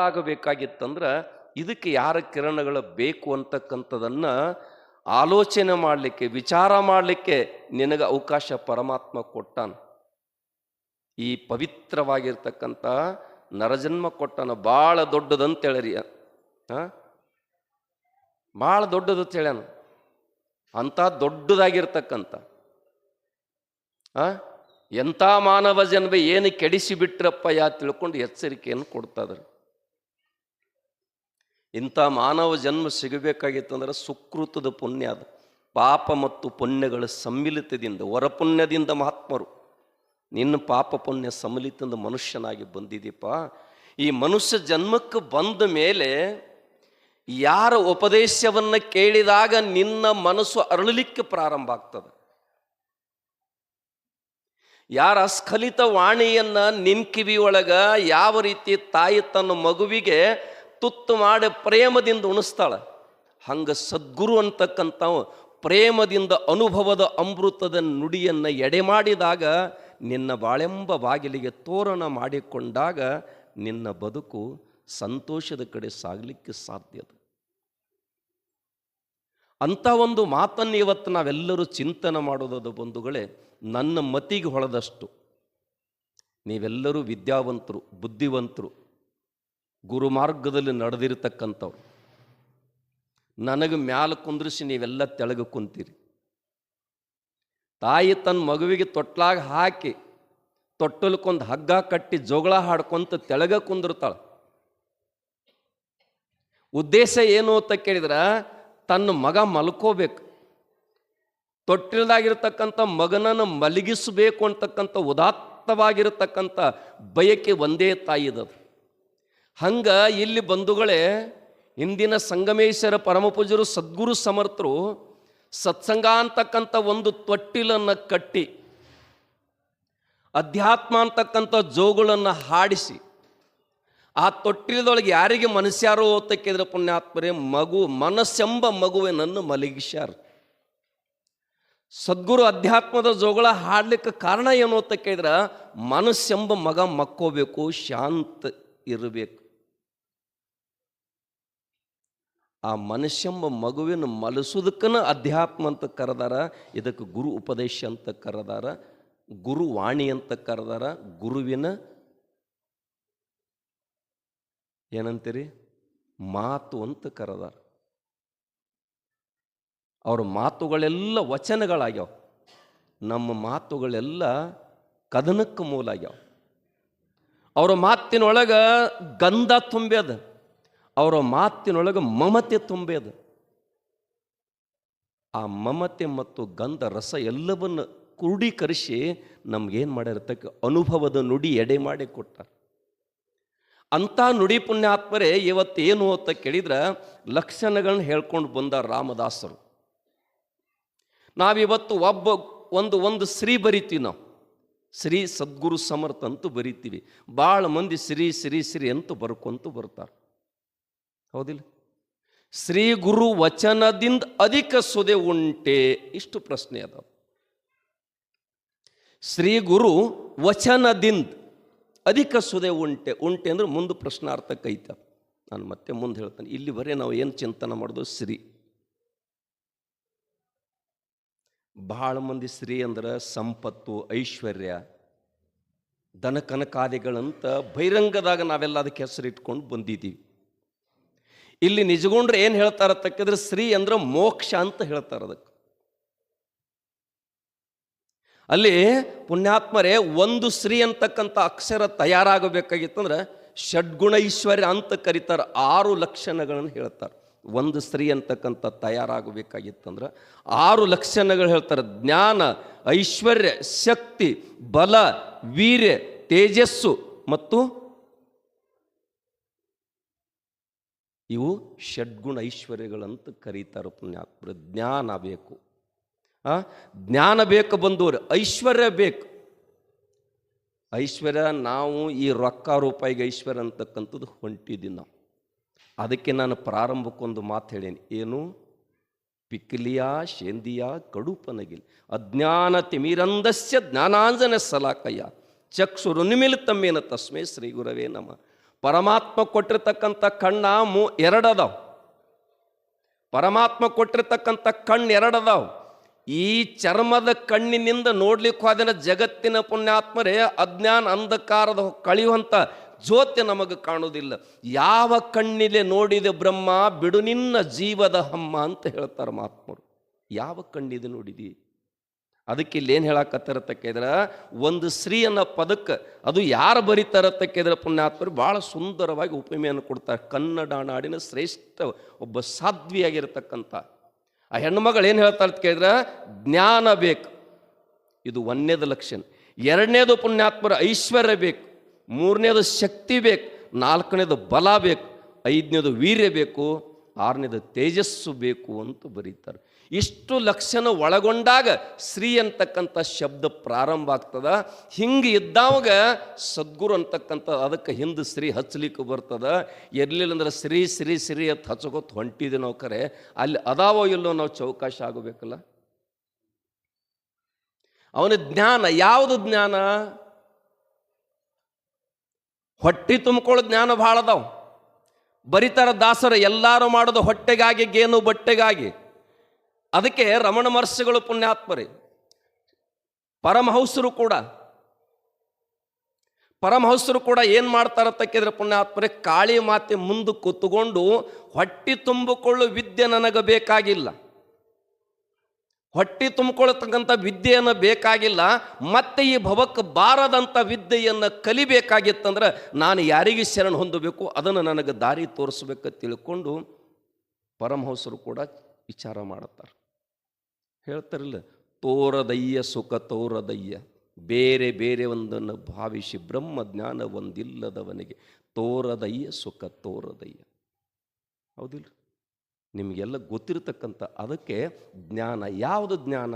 ಆಗಬೇಕಾಗಿತ್ತಂದ್ರೆ ಇದಕ್ಕೆ ಯಾರ ಕಿರಣಗಳು ಬೇಕು ಅಂತಕ್ಕಂಥದನ್ನು ಆಲೋಚನೆ ಮಾಡಲಿಕ್ಕೆ, ವಿಚಾರ ಮಾಡಲಿಕ್ಕೆ ನಿನಗೆ ಅವಕಾಶ ಪರಮಾತ್ಮ ಕೊಟ್ಟಾನ. ಈ ಪವಿತ್ರವಾಗಿರ್ತಕ್ಕಂಥ ನರಜನ್ಮ ಕೊಟ್ಟನ. ಭಾಳ ದೊಡ್ಡದಂತ ಹೇಳ್ರಿ, ಭಾಳ ದೊಡ್ಡದಂತ ಹೇಳ್ಯಾನ. ಅಂಥ ದೊಡ್ಡದಾಗಿರ್ತಕ್ಕಂಥ ಎಂಥ ಮಾನವ ಜನ್ಮ ಏನು ಕೆಡಿಸಿ ಬಿಟ್ರಪ್ಪ ತಿಳ್ಕೊಂಡು ಎಚ್ಚರಿಕೆಯನ್ನು ಕೊಡ್ತಾಯಿದ್ರು. ಇಂಥ ಮಾನವ ಜನ್ಮ ಸಿಗಬೇಕಾಗಿತ್ತಂದ್ರೆ ಸುಕೃತದ ಪುಣ್ಯ ಅದು. ಪಾಪ ಮತ್ತು ಪುಣ್ಯಗಳ ಸಮ್ಮಿಲಿತದಿಂದ, ಹೊರಪುಣ್ಯದಿಂದ ಮಹಾತ್ಮರು ನಿನ್ನ ಪಾಪ ಪುಣ್ಯ ಸಮ್ಮಿಲಿತದ ಮನುಷ್ಯನಾಗಿ ಬಂದಿದ್ದೀಪ. ಈ ಮನುಷ್ಯ ಜನ್ಮಕ್ಕೆ ಬಂದ ಮೇಲೆ ಯಾರ ಉಪದೇಶವನ್ನು ಕೇಳಿದಾಗ ನಿನ್ನ ಮನಸ್ಸು ಅರಳಲಿಕ್ಕೆ ಪ್ರಾರಂಭ ಆಗ್ತದೆ. ಯಾರ ಅಸ್ಖಲಿತ ವಾಣಿಯನ್ನ ನಿನ್ ಕಿವಿಯೊಳಗ ಯಾವ ರೀತಿ ತಾಯಿ ತನ್ನ ಮಗುವಿಗೆ ತುತ್ತು ಮಾಡಿ ಪ್ರೇಮದಿಂದ ಉಣಿಸ್ತಾಳ, ಹಂಗ ಸದ್ಗುರು ಅಂತಕ್ಕಂಥವು ಪ್ರೇಮದಿಂದ ಅನುಭವದ ಅಮೃತದ ನುಡಿಯನ್ನು ಎಡೆ ಮಾಡಿದಾಗ ನಿನ್ನ ಬಾಳೆಂಬ ಬಾಗಿಲಿಗೆ ತೋರಣ ಮಾಡಿಕೊಂಡಾಗ ನಿನ್ನ ಬದುಕು ಸಂತೋಷದ ಕಡೆ ಸಾಗಲಿಕ್ಕೆ ಸಾಧ್ಯದ. ಅಂಥ ಒಂದು ಮಾತನ್ನು ಇವತ್ತು ನಾವೆಲ್ಲರೂ ಚಿಂತನೆ ಮಾಡೋದು ಬಂಧುಗಳೇ. ನನ್ನ ಮತಿಗೆ ಹೊಳೆದಷ್ಟು ನೀವೆಲ್ಲರೂ ವಿದ್ಯಾವಂತರು, ಬುದ್ಧಿವಂತರು, ಗುರುಮಾರ್ಗದಲ್ಲಿ ನಡೆದಿರ್ತಕ್ಕಂಥವ್ರು. ನನಗೆ ಮ್ಯಾಲ ಕುಂದ್ರಿಸಿ ನೀವೆಲ್ಲ ತೆಳಗೆ ಕುಂತೀರಿ. ತಾಯಿ ತನ್ನ ಮಗುವಿಗೆ ತೊಟ್ಲಾಗ ಹಾಕಿ ತೊಟ್ಟಲ್ಕೊಂದು ಹಗ್ಗ ಕಟ್ಟಿ ಜೋಗಳ ಹಾಡ್ಕೊಂತ ತೆಳಗೆ ಕುಂದಿರ್ತಾಳೆ. ಉದ್ದೇಶ ಏನು ಅಂತ ಕೇಳಿದ್ರೆ ತನ್ನ ಮಗ ಮಲ್ಕೋಬೇಕು, ತೊಟ್ಟಿಲ್ದಾಗಿರ್ತಕ್ಕಂಥ ಮಗನನ್ನು ಮಲಗಿಸಬೇಕು ಅಂತಕ್ಕಂಥ ಉದಾತ್ತವಾಗಿರತಕ್ಕಂಥ ಬಯಕೆ ಒಂದೇ ತಾಯಿದದು. ಹಂಗ ಇಲ್ಲಿ ಬಂಧುಗಳೇ, ಇಂದಿನ ಸಂಗಮೇಶ್ವರ ಪರಮಪೂಜ್ಯರು ಸದ್ಗುರು ಸಮರ್ಥರು ಸತ್ಸಂಗ ಅಂತಕ್ಕಂಥ ಒಂದು ತೊಟ್ಟಿಲನ್ನು ಕಟ್ಟಿ ಅಧ್ಯಾತ್ಮ ಅಂತಕ್ಕಂಥ ಜೋಗುಳನ್ನು ಹಾಡಿಸಿ ಆ ತೊಟ್ಟಿಲದೊಳಗೆ ಯಾರಿಗೆ ಮನಸ್ಯಾರೋ ಓತಕ್ಕಿದ್ರೆ ಪುಣ್ಯಾತ್ಮರೇ ಮನಸ್ಸೆಂಬ ಮಗುವಿನನ್ನು ಮಲಗಿಸ್ಯಾರ. ಸದ್ಗುರು ಅಧ್ಯಾತ್ಮದ ಜೋಗಳ ಹಾಡ್ಲಿಕ್ಕೆ ಕಾರಣ ಏನು ಅಂತ ಕೇಳಿದ್ರೆ ಮನಸ್ಸೆಂಬ ಮಗ ಮಕ್ಕೋಬೇಕು, ಶಾಂತ ಇರಬೇಕು. ಆ ಮನುಷ್ಯಂಬ ಮಗುವಿನ ಮಲಸೋದಕ್ಕನ ಅಧ್ಯಾತ್ಮ ಅಂತ ಕರೆದಾರ. ಇದಕ್ಕೆ ಗುರು ಉಪದೇಶ ಅಂತ ಕರೆದಾರ, ಗುರುವಾಣಿ ಅಂತ ಕರೆದಾರ, ಗುರುವಿನ ಏನಂತೀರಿ ಮಾತು ಅಂತ ಕರೆದಾರ. ಅವ್ರ ಮಾತುಗಳೆಲ್ಲ ವಚನಗಳಾಗ್ಯಾವ. ನಮ್ಮ ಮಾತುಗಳೆಲ್ಲ ಕದನಕ್ಕೆ ಮೂಲ ಆಗ್ಯಾವ. ಅವರ ಮಾತಿನೊಳಗೆ ಗಂಧ ತುಂಬ್ಯದ, ಅವರ ಮಾತಿನೊಳಗೆ ಮಮತೆ ತುಂಬ್ಯದ. ಆ ಮಮತೆ ಮತ್ತು ಗಂಧ ರಸ ಎಲ್ಲವನ್ನು ಕ್ರೋಢೀಕರಿಸಿ ನಮ್ಗೇನು ಮಾಡಿರ್ತಕ್ಕ ಅನುಭವದ ನುಡಿ ಎಡೆ ಮಾಡಿ ಕೊಟ್ಟಾರ. ಅಂಥ ನುಡಿ ಪುಣ್ಯಾತ್ಮರೇ ಇವತ್ತೇನು ಅಂತ ಕೇಳಿದ್ರೆ ಲಕ್ಷಣಗಳನ್ನ ಹೇಳ್ಕೊಂಡು ಬಂದ ರಾಮದಾಸರು. ನಾವಿವತ್ತು ಒಂದು ಶ್ರೀ ಬರಿತೀವಿ. ನಾವು ಶ್ರೀ ಸದ್ಗುರು ಸಮರ್ಥ ಅಂತೂ ಬರಿತೀವಿ. ಭಾಳ ಮಂದಿ ಶ್ರೀ ಶ್ರೀ ಶ್ರೀ ಅಂತೂ ಬರ್ಕೊಂತೂ ಬರ್ತಾರೆ, ಹೌದಿಲ್ಲ? ಶ್ರೀ ಗುರು ವಚನದಿಂದ ಅಧಿಕ ಸುದೆ ಉಂಟೆ, ಇಷ್ಟು ಪ್ರಶ್ನೆ ಅದಾವ. ಶ್ರೀ ಗುರು ವಚನದಿಂದ ಅಧಿಕ ಸುದೆ ಉಂಟೆ ಅಂದ್ರೆ ಮುಂದೆ ಪ್ರಶ್ನಾರ್ಥಕ್ಕೈತ. ನಾನು ಮತ್ತೆ ಮುಂದೆ ಹೇಳ್ತೇನೆ. ಇಲ್ಲಿ ಬರೀ ನಾವು ಏನು ಚಿಂತನೆ ಮಾಡೋದು ಶ್ರೀ. ಬಹಳ ಮಂದಿ ಶ್ರೀ ಅಂದ್ರೆ ಸಂಪತ್ತು, ಐಶ್ವರ್ಯ, ಧನ ಕನಕಾದಿಗಳಂತ ಬಹಿರಂಗದಾಗ ನಾವೆಲ್ಲ ಅದಕ್ಕೆ ಹೆಸರು ಇಟ್ಕೊಂಡು ಬಂದಿದ್ದೀವಿ. ಇಲ್ಲಿ ನಿಜಗೊಂಡ್ರೆ ಏನು ಹೇಳ್ತಾರ ತಕ್ಕಿದ್ರೆ ಶ್ರೀ ಅಂದ್ರೆ ಮೋಕ್ಷ ಅಂತ ಹೇಳ್ತಾರೆ. ಅದಕ್ಕೆ ಅಲ್ಲಿ ಪುಣ್ಯಾತ್ಮರೇ ಒಂದು ಶ್ರೀ ಅಂತಕ್ಕಂಥ ಅಕ್ಷರ ತಯಾರಾಗಬೇಕಾಗಿತ್ತಂದ್ರೆ ಷಡ್ಗುಣ ಐಶ್ವರ್ಯ ಅಂತ ಕರೀತಾರೆ. 6 ಲಕ್ಷಣಗಳನ್ನು ಹೇಳ್ತಾರೆ. ಒಂದು ಶ್ರೀ ಅಂತಕ್ಕಂಥ ತಯಾರಾಗಬೇಕಾಗಿತ್ತಂದ್ರೆ 6 ಲಕ್ಷಣಗಳು ಹೇಳ್ತಾರೆ. ಜ್ಞಾನ, ಐಶ್ವರ್ಯ, ಶಕ್ತಿ, ಬಲ, ವೀರ್ಯ, ತೇಜಸ್ಸು ಮತ್ತು ಇವು ಷಡ್ಗುಣ ಐಶ್ವರ್ಯಗಳಂತ ಕರೀತಾರೆ ಪುಣ್ಯಾತ್ಮರು. ಜ್ಞಾನ ಬೇಕು, ಜ್ಞಾನ ಬೇಕು ಬಂದವರು, ಐಶ್ವರ್ಯ ಬೇಕು. ಐಶ್ವರ್ಯ ನಾವು ಈ ರೊಕ್ಕ ರೂಪಾಯಿಗೆ ಐಶ್ವರ್ಯ ಅಂತಕ್ಕಂಥದ್ದು ಹೊಂಟಿದ್ದೀವಿ ನಾವು. ಅದಕ್ಕೆ ನಾನು ಪ್ರಾರಂಭಕ್ಕೊಂದು ಮಾತು ಹೇಳೇನಿ. ಏನು? ಪಿಕ್ಲಿಯಾ ಶೇಂದಿಯಾ ಕಡುಪನಗಿಲ್ ಅಜ್ಞಾನ ತಿಮಿರಂದಸ್ಯ ಜ್ಞಾನಾಂಜನ ಸಲಾಕಯ್ಯ ಚಕ್ಷುರು ನಿಮಿಲಿತಮ್ಮೇನ ತಸ್ಮೈ ಶ್ರೀ ಗುರವೇ ನಮ. ಪರಮಾತ್ಮ ಕೊಟ್ಟಿರ್ತಕ್ಕಂಥ ಕಣ್ಣ ಎರಡದಾವ್. ಪರಮಾತ್ಮ ಕೊಟ್ಟಿರ್ತಕ್ಕಂಥ ಕಣ್ಣು ಎರಡದಾವ್. ಈ ಚರ್ಮದ ಕಣ್ಣಿನಿಂದ ನೋಡ್ಲಿಕ್ಕೆ ಹೋದನ ಜಗತ್ತಿನ ಪುಣ್ಯಾತ್ಮರೇ ಅಜ್ಞಾನ ಅಂಧಕಾರದ ಕಳೆಯುವಂಥ ಜ್ಯೋತಿ ನಮಗೆ ಕಾಣುವುದಿಲ್ಲ. ಯಾವ ಕಣ್ಣಿಲೆ ನೋಡಿದೆ ಬ್ರಹ್ಮ ಬಿಡು ನಿನ್ನ ಜೀವದ ಹಮ್ಮ ಅಂತ ಹೇಳ್ತಾರೆ ಮಹಾತ್ಮರು. ಯಾವ ಕಣ್ಣಿದೆ ನೋಡಿದಿ? ಅದಕ್ಕೆ ಇಲ್ಲೇನು ಹೇಳಕತ್ತಿರತಕ್ಕಿದ್ರೆ, ಒಂದು ಶ್ರೀ ಅನ್ನೋ ಪದಕ್ಕೆ ಅದು ಯಾರು ಬರೀತಾರತಕ್ಕಿದ್ರೆ ಪುಣ್ಯಾತ್ಮರು ಭಾಳ ಸುಂದರವಾಗಿ ಉಪಮೆಯನ್ನು ಕೊಡ್ತಾರೆ. ಕನ್ನಡ ನಾಡಿನ ಶ್ರೇಷ್ಠ ಒಬ್ಬ ಸಾಧ್ವಿಯಾಗಿರ್ತಕ್ಕಂಥ ಆ ಹೆಣ್ಣುಮಗಳು ಏನು ಹೇಳ್ತಾರೆ ಅಂತ ಕೇಳಿದ್ರೆ, ಜ್ಞಾನ ಬೇಕು, ಇದು ಒಂದನೇದು ಲಕ್ಷಣ. ಎರಡನೇದು ಪುಣ್ಯಾತ್ಮರ ಐಶ್ವರ್ಯ ಬೇಕು, ಮೂರನೇದು ಶಕ್ತಿ ಬೇಕು, ನಾಲ್ಕನೇದು ಬಲ ಬೇಕು, ಐದನೇದು ವೀರ್ಯ ಬೇಕು, ಆರನೇದು ತೇಜಸ್ಸು ಬೇಕು ಅಂತ ಬರೀತಾರೆ. ಇಷ್ಟು ಲಕ್ಷಣ ಒಳಗೊಂಡಾಗ ಶ್ರೀ ಅಂತಕ್ಕಂಥ ಶಬ್ದ ಪ್ರಾರಂಭ ಆಗ್ತದ. ಹಿಂಗೆ ಇದ್ದಾವಾಗ ಸದ್ಗುರು ಅಂತಕ್ಕಂಥ ಅದಕ್ಕೆ ಹಿಂದೆ ಶ್ರೀ ಹಚ್ಚಲಿಕ್ಕೆ ಬರ್ತದ. ಇರಲಿಲ್ಲ ಅಂದ್ರೆ ಶ್ರೀ ಶ್ರೀ ಶ್ರೀ ಅಂತ ಹಚ್ಕೋತ ಹೊಂಟಿದೆ ನಾವು. ಕರೆ ಅಲ್ಲಿ ಅದಾವೋ ಇಲ್ಲೋ ನಾವು ಚೌಕಾಶ ಆಗಬೇಕಲ್ಲ. ಅವನ ಜ್ಞಾನ ಯಾವುದು? ಜ್ಞಾನ ಹೊಟ್ಟೆ ತುಂಬಿಕೊಳ್ಳೋ ಜ್ಞಾನ ಭಾಳ ಅದಾವ. ಬರಿತಾರ ದಾಸರ ಎಲ್ಲರೂ ಮಾಡೋದು ಹೊಟ್ಟೆಗಾಗಿ, ಗೇನು ಬಟ್ಟೆಗಾಗಿ. ಅದಕ್ಕೆ ರಮಣ ಮಹರ್ಷಿಗಳು ಪುಣ್ಯಾತ್ಮರೇ, ಪರಮಹಂಸರು ಕೂಡ ಏನು ಮಾಡ್ತಾರತ್ತಕ್ಕಿದ್ರೆ ಪುಣ್ಯಾತ್ಮರೇ, ಕಾಳಿ ಮಾತೆ ಮುಂದೆ ಕೂತ್ಕೊಂಡು ಹೊಟ್ಟೆ ತುಂಬಿಕೊಳ್ಳೋ ವಿದ್ಯೆ ನನಗೆ ಬೇಕಾಗಿಲ್ಲ, ಹೊಟ್ಟೆ ತುಂಬಿಕೊಳ್ಳತಕ್ಕಂಥ ವಿದ್ಯೆಯನ್ನು ಬೇಕಾಗಿಲ್ಲ, ಮತ್ತೆ ಈ ಭವಕ್ಕೆ ಬಾರದಂಥ ವಿದ್ಯೆಯನ್ನು ಕಲಿಬೇಕಾಗಿತ್ತಂದ್ರೆ ನಾನು ಯಾರಿಗೆ ಶರಣ ಹೊಂದಬೇಕು, ಅದನ್ನು ನನಗೆ ದಾರಿ ತೋರಿಸ್ಬೇಕಂತ ತಿಳ್ಕೊಂಡು ಪರಮಹಂಸರು ಕೂಡ ವಿಚಾರ ಮಾಡುತ್ತಾರೆ. ಹೇಳ್ತಾರಿಲ್ಲ, ತೋರದಯ್ಯ ಸುಖ ತೋರದಯ್ಯ, ಬೇರೆ ಬೇರೆ ಒಂದನ್ನು ಭಾವಿಸಿ ಬ್ರಹ್ಮ ಜ್ಞಾನ ಒಂದಿಲ್ಲದವನಿಗೆ ತೋರದಯ್ಯ ಸುಖ ತೋರದಯ್ಯ. ಹೌದಿಲ್ಲ? ನಿಮಗೆಲ್ಲ ಗೊತ್ತಿರತಕ್ಕಂಥ ಅದಕ್ಕೆ ಜ್ಞಾನ ಯಾವುದು? ಜ್ಞಾನ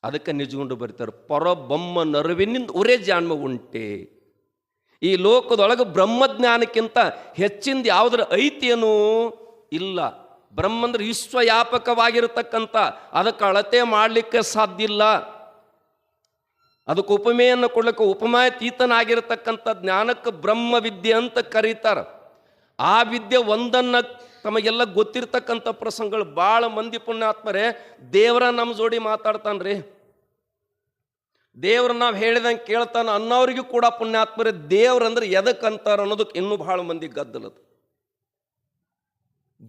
ಅದಕ್ಕೆ ನಿಜಗೊಂಡು ಬರೀತಾರೆ, ಪರಬೊಮ್ಮ ನರುವಿನಿಂದ ಉರೇ ಜಾನ್ಮ ಉಂಟೆ. ಈ ಲೋಕದೊಳಗೆ ಬ್ರಹ್ಮಜ್ಞಾನಕ್ಕಿಂತ ಹೆಚ್ಚಿಂದ ಯಾವುದರ ಐತಿಯೇನೂ ಇಲ್ಲ. ಬ್ರಹ್ಮ ಅಂದ್ರೆ ವಿಶ್ವವ್ಯಾಪಕವಾಗಿರತಕ್ಕಂಥ, ಅದಕ್ಕೆ ಅಳತೆ ಮಾಡಲಿಕ್ಕೆ ಸಾಧ್ಯ ಇಲ್ಲ. ಅದಕ್ಕೆ ಉಪಮೆಯನ್ನು ಕೊಡ್ಲಿಕ್ಕೆ ಉಪಮಾತೀತನಾಗಿರತಕ್ಕಂಥ ಜ್ಞಾನಕ್ಕೆ ಬ್ರಹ್ಮ ವಿದ್ಯೆ ಅಂತ ಕರೀತಾರೆ. ಆ ವಿದ್ಯೆ ಒಂದನ್ನು ತಮಗೆಲ್ಲ ಗೊತ್ತಿರ್ತಕ್ಕಂಥ ಪ್ರಸಂಗಗಳು ಭಾಳ ಮಂದಿ ಪುಣ್ಯಾತ್ಮರೇ, ದೇವರ ನಮ್ಮ ಜೋಡಿ ಮಾತಾಡ್ತಾನ್ರಿ, ದೇವ್ರ ನಾವು ಹೇಳಿದಂಗೆ ಕೇಳ್ತಾನ ಅನ್ನೋರಿಗೂ ಕೂಡ ಪುಣ್ಯಾತ್ಮರೇ ದೇವ್ರಂದ್ರೆ ಎದಕ್ಕಂತಾರ ಅನ್ನೋದಕ್ಕೆ ಇನ್ನೂ ಭಾಳ ಮಂದಿ ಗದ್ದಲದು.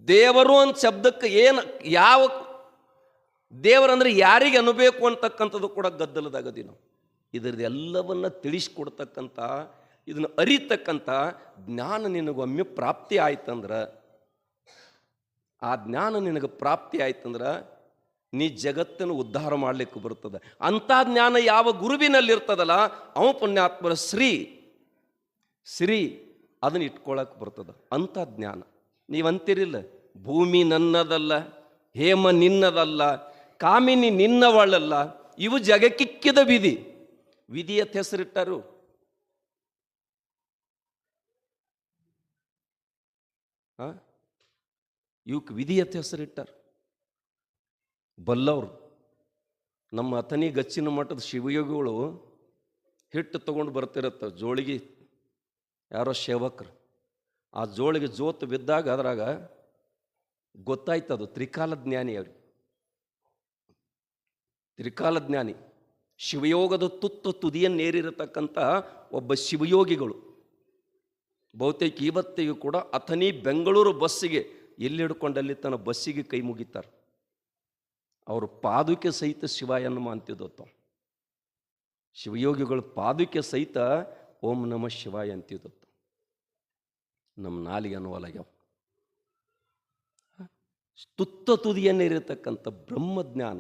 ದೇವರು ಅಂತ ಶಬ್ದಕ್ಕೆ ಏನು, ಯಾವ ದೇವರಂದ್ರೆ ಯಾರಿಗೆ ಅನ್ಬೇಕು ಅಂತಕ್ಕಂಥದ್ದು ಕೂಡ ಗದ್ದಲದಾಗದಿ ನಾವು. ಇದರದ್ದು ಎಲ್ಲವನ್ನ ತಿಳಿಸ್ಕೊಡ್ತಕ್ಕಂಥ, ಇದನ್ನು ಅರಿತಕ್ಕಂಥ ಜ್ಞಾನ ನಿನಗೊಮ್ಮೆ ಪ್ರಾಪ್ತಿ ಆಯ್ತಂದ್ರೆ, ಆ ಜ್ಞಾನ ನಿನಗೆ ಪ್ರಾಪ್ತಿ ಆಯ್ತಂದ್ರೆ ನೀ ಜಗತ್ತನ್ನು ಉದ್ಧಾರ ಮಾಡಲಿಕ್ಕೆ ಬರ್ತದೆ. ಅಂಥ ಜ್ಞಾನ ಯಾವ ಗುರುವಿನಲ್ಲಿರ್ತದಲ್ಲ ಅವ ಪುಣ್ಯಾತ್ಮರ ಶ್ರೀ ಅದನ್ನು ಇಟ್ಕೊಳ್ಳಕ್ಕೆ ಬರ್ತದೆ. ಅಂಥ ಜ್ಞಾನ ನೀವಂತಿರಿಲ್ಲ, ಭೂಮಿ ನನ್ನದಲ್ಲ, ಹೇಮ ನಿನ್ನದಲ್ಲ, ಕಾಮಿನಿ ನಿನ್ನವಳಲ್ಲ, ಇವು ಜಗಕ್ಕಿಕ್ಕಿದ ವಿಧಿ ಅಂತ ಹೆಸರಿಟ್ಟರು. ಇವಕ್ಕೆ ವಿಧಿ ಅಂತ ಹೆಸರಿಟ್ಟಾರ. ಬಲ್ಲವ್ರು ನಮ್ಮ ಅಥಣಿ ಗಚ್ಚಿನ ಮಠದ ಶಿವಯೋಗಿಗಳು ಹಿಟ್ಟು ತಗೊಂಡು ಬರ್ತಿರತ್ತ ಜೋಳಿಗೆ, ಯಾರೋ ಸೇವಕರು. ಆ ಜೋಳಿಗೆ ಜೋತು ಬಿದ್ದಾಗ ಅದ್ರಾಗ ಗೊತ್ತಾಯ್ತದು ತ್ರಿಕಾಲ ಜ್ಞಾನಿ. ಅವ್ರಿಗೆ ತ್ರಿಕಾಲ ಜ್ಞಾನಿ, ಶಿವಯೋಗದ ತುದಿಯನ್ನೇರಿರತಕ್ಕಂಥ ಒಬ್ಬ ಶಿವಯೋಗಿಗಳು. ಬಹುತೇಕ ಇವತ್ತಿಗೂ ಕೂಡ ಅಥಣಿ ಬೆಂಗಳೂರು ಬಸ್ಸಿಗೆ ಎಲ್ಲಿ ಹಿಡ್ಕೊಂಡಲ್ಲಿ ತನ್ನ ಬಸ್ಸಿಗೆ ಕೈ ಮುಗಿತಾರೆ. ಅವರು ಪಾದುಕೆ ಸಹಿತ ಶಿವ ಎನ್ನುವ ಅಂತಿದ್ದತ್ತು. ಶಿವಯೋಗಿಗಳು ಪಾದುಕೆ ಸಹಿತ ಓಂ ನಮಃ ಶಿವಾಯ ಅಂತಿದ್ದತ್ತು. ನಮ್ಮ ನಾಲಿಗೆ ಅನ್ನುವಲಾಗ್ಯಾವ. ತುದಿಯನ್ನೇರಿರತಕ್ಕಂಥ ಬ್ರಹ್ಮಜ್ಞಾನ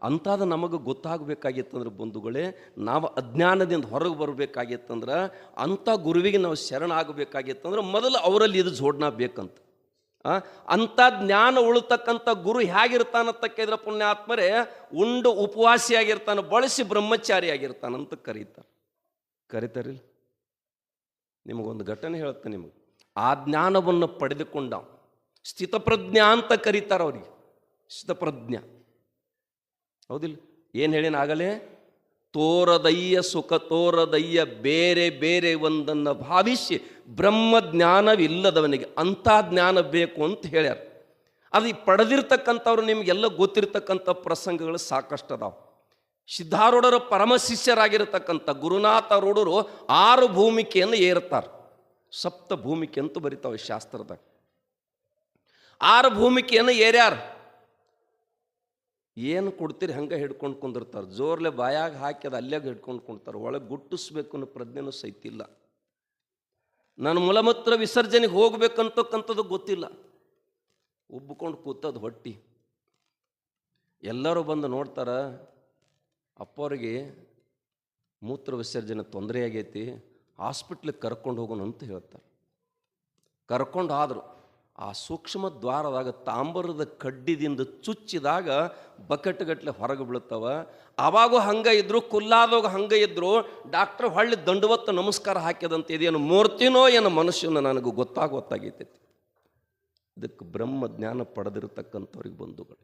ಅಂತಾದ ನಮಗೆ ಗೊತ್ತಾಗಬೇಕಾಗಿತ್ತಂದ್ರೆ ಬಂಧುಗಳೇ, ನಾವು ಅಜ್ಞಾನದಿಂದ ಹೊರಗೆ ಬರಬೇಕಾಗಿತ್ತಂದ್ರೆ, ಅಂಥ ಗುರುವಿಗೆ ನಾವು ಶರಣ ಆಗಬೇಕಾಗಿತ್ತಂದ್ರೆ ಮೊದಲು ಅವರಲ್ಲಿ ಇದು ಜೋಡಣೆ ಬೇಕಂತ. ಅಂಥ ಜ್ಞಾನ ಉಳ್ತಕ್ಕಂಥ ಗುರು ಹೇಗಿರ್ತಾನಂತಕ್ಕಿದ್ರೆ ಪುಣ್ಯಾತ್ಮರೇ, ಉಂಡು ಉಪವಾಸಿಯಾಗಿರ್ತಾನೆ, ಬಳಸಿ ಬ್ರಹ್ಮಚಾರಿಯಾಗಿರ್ತಾನಂತ ಕರೀತಾರಿಲ್ಲ. ನಿಮಗೊಂದು ಘಟನೆ ಹೇಳ್ತೇನೆ. ನಿಮಗೆ ಆ ಜ್ಞಾನವನ್ನು ಪಡೆದುಕೊಂಡ ಸ್ಥಿತಪ್ರಜ್ಞಾ ಅಂತ ಕರೀತಾರೆ ಅವ್ರಿಗೆ. ಸ್ಥಿತಪ್ರಜ್ಞ ಹೌದಿಲ್ಲ? ಏನು ಹೇಳಿನ ಆಗಲೇ, ತೋರದಯ್ಯ ಸುಖ ತೋರದಯ್ಯ ಬೇರೆ ಬೇರೆ ಒಂದನ್ನು ಭಾವಿಸಿ ಬ್ರಹ್ಮಜ್ಞಾನವಿಲ್ಲದವನಿಗೆ ಅಂಥ ಜ್ಞಾನ ಬೇಕು ಅಂತ ಹೇಳ್ಯಾರ. ಅದು ಪಡೆದಿರ್ತಕ್ಕಂಥವ್ರು ನಿಮಗೆಲ್ಲ ಗೊತ್ತಿರ್ತಕ್ಕಂಥ ಪ್ರಸಂಗಗಳು ಸಾಕಷ್ಟು ಅದಾವ. ಸಿದ್ಧಾರೂಢರ ಪರಮ ಶಿಷ್ಯರಾಗಿರ್ತಕ್ಕಂಥ ಗುರುನಾಥ ರೂಢರು 6 ಭೂಮಿಕೆಯನ್ನು ಏರ್ತಾರೆ. ಸಪ್ತ ಭೂಮಿಕೆ ಅಂತೂ ಬರಿತಾವೆ ಶಾಸ್ತ್ರದಾಗ. 6 ಭೂಮಿಕೆಯನ್ನು ಏರ್ಯಾರ. ಏನು ಕೊಡ್ತೀರಿ ಹಂಗೆ ಹಿಡ್ಕೊಂಡು ಕುಂದಿರ್ತಾರೆ. ಜೋರ್ಲೆ ಬಾಯಾಗ ಹಾಕಿ ಅದು ಅಲ್ಲಾಗ ಹಿಡ್ಕೊಂಡು ಕುಂಡ್ತಾರೆ. ಒಳಗೆ ಗುಟ್ಟಿಸ್ಬೇಕು ಅನ್ನೋ ಪ್ರಜ್ಞೆನೂ ಸಹಿತಿಲ್ಲ. ನಾನು ಮೂಲಮೂತ್ರ ವಿಸರ್ಜನೆಗೆ ಹೋಗ್ಬೇಕಂತಕ್ಕಂಥದ್ದು ಗೊತ್ತಿಲ್ಲ. ಉಬ್ಬಿಕೊಂಡು ಕೂತದ್ದು ಹೊಟ್ಟಿ. ಎಲ್ಲರೂ ಬಂದು ನೋಡ್ತಾರ, ಅಪ್ಪವ್ರಿಗೆ ಮೂತ್ರ ವಿಸರ್ಜನೆ ತೊಂದರೆ ಆಗೈತಿ, ಹಾಸ್ಪಿಟ್ಲಿಗೆ ಕರ್ಕೊಂಡು ಹೋಗೋಣ ಅಂತ ಹೇಳ್ತಾರೆ. ಕರ್ಕೊಂಡು ಆದರು. ಆ ಸೂಕ್ಷ್ಮ ದ್ವಾರದಾಗ ತಾಂಬರದ ಕಡ್ಡಿದಿಂದ ಚುಚ್ಚಿದಾಗ ಬಕೆಟ್ಗಟ್ಟಲೆ ಹೊರಗೆ ಬೀಳ್ತಾವ. ಆವಾಗೂ ಹಂಗೆ ಇದ್ರು, ಕುಲ್ಲಾದಾಗ ಹಂಗೆ ಇದ್ರು. ಡಾಕ್ಟ್ರ್ ಹೊಳ್ಳಿ ದಂಡವತ್ತು ನಮಸ್ಕಾರ ಹಾಕ್ಯದಂತ ಇದೇನು ಮೂರ್ತಿನೋ ಏನೋ ಮನುಷ್ಯನ ನನಗೆ ಗೊತ್ತಾಗೈತಿ. ಇದಕ್ಕೆ ಬ್ರಹ್ಮ ಜ್ಞಾನ ಪಡೆದಿರತಕ್ಕಂಥವ್ರಿಗೆ ಬಂಧುಗಳು,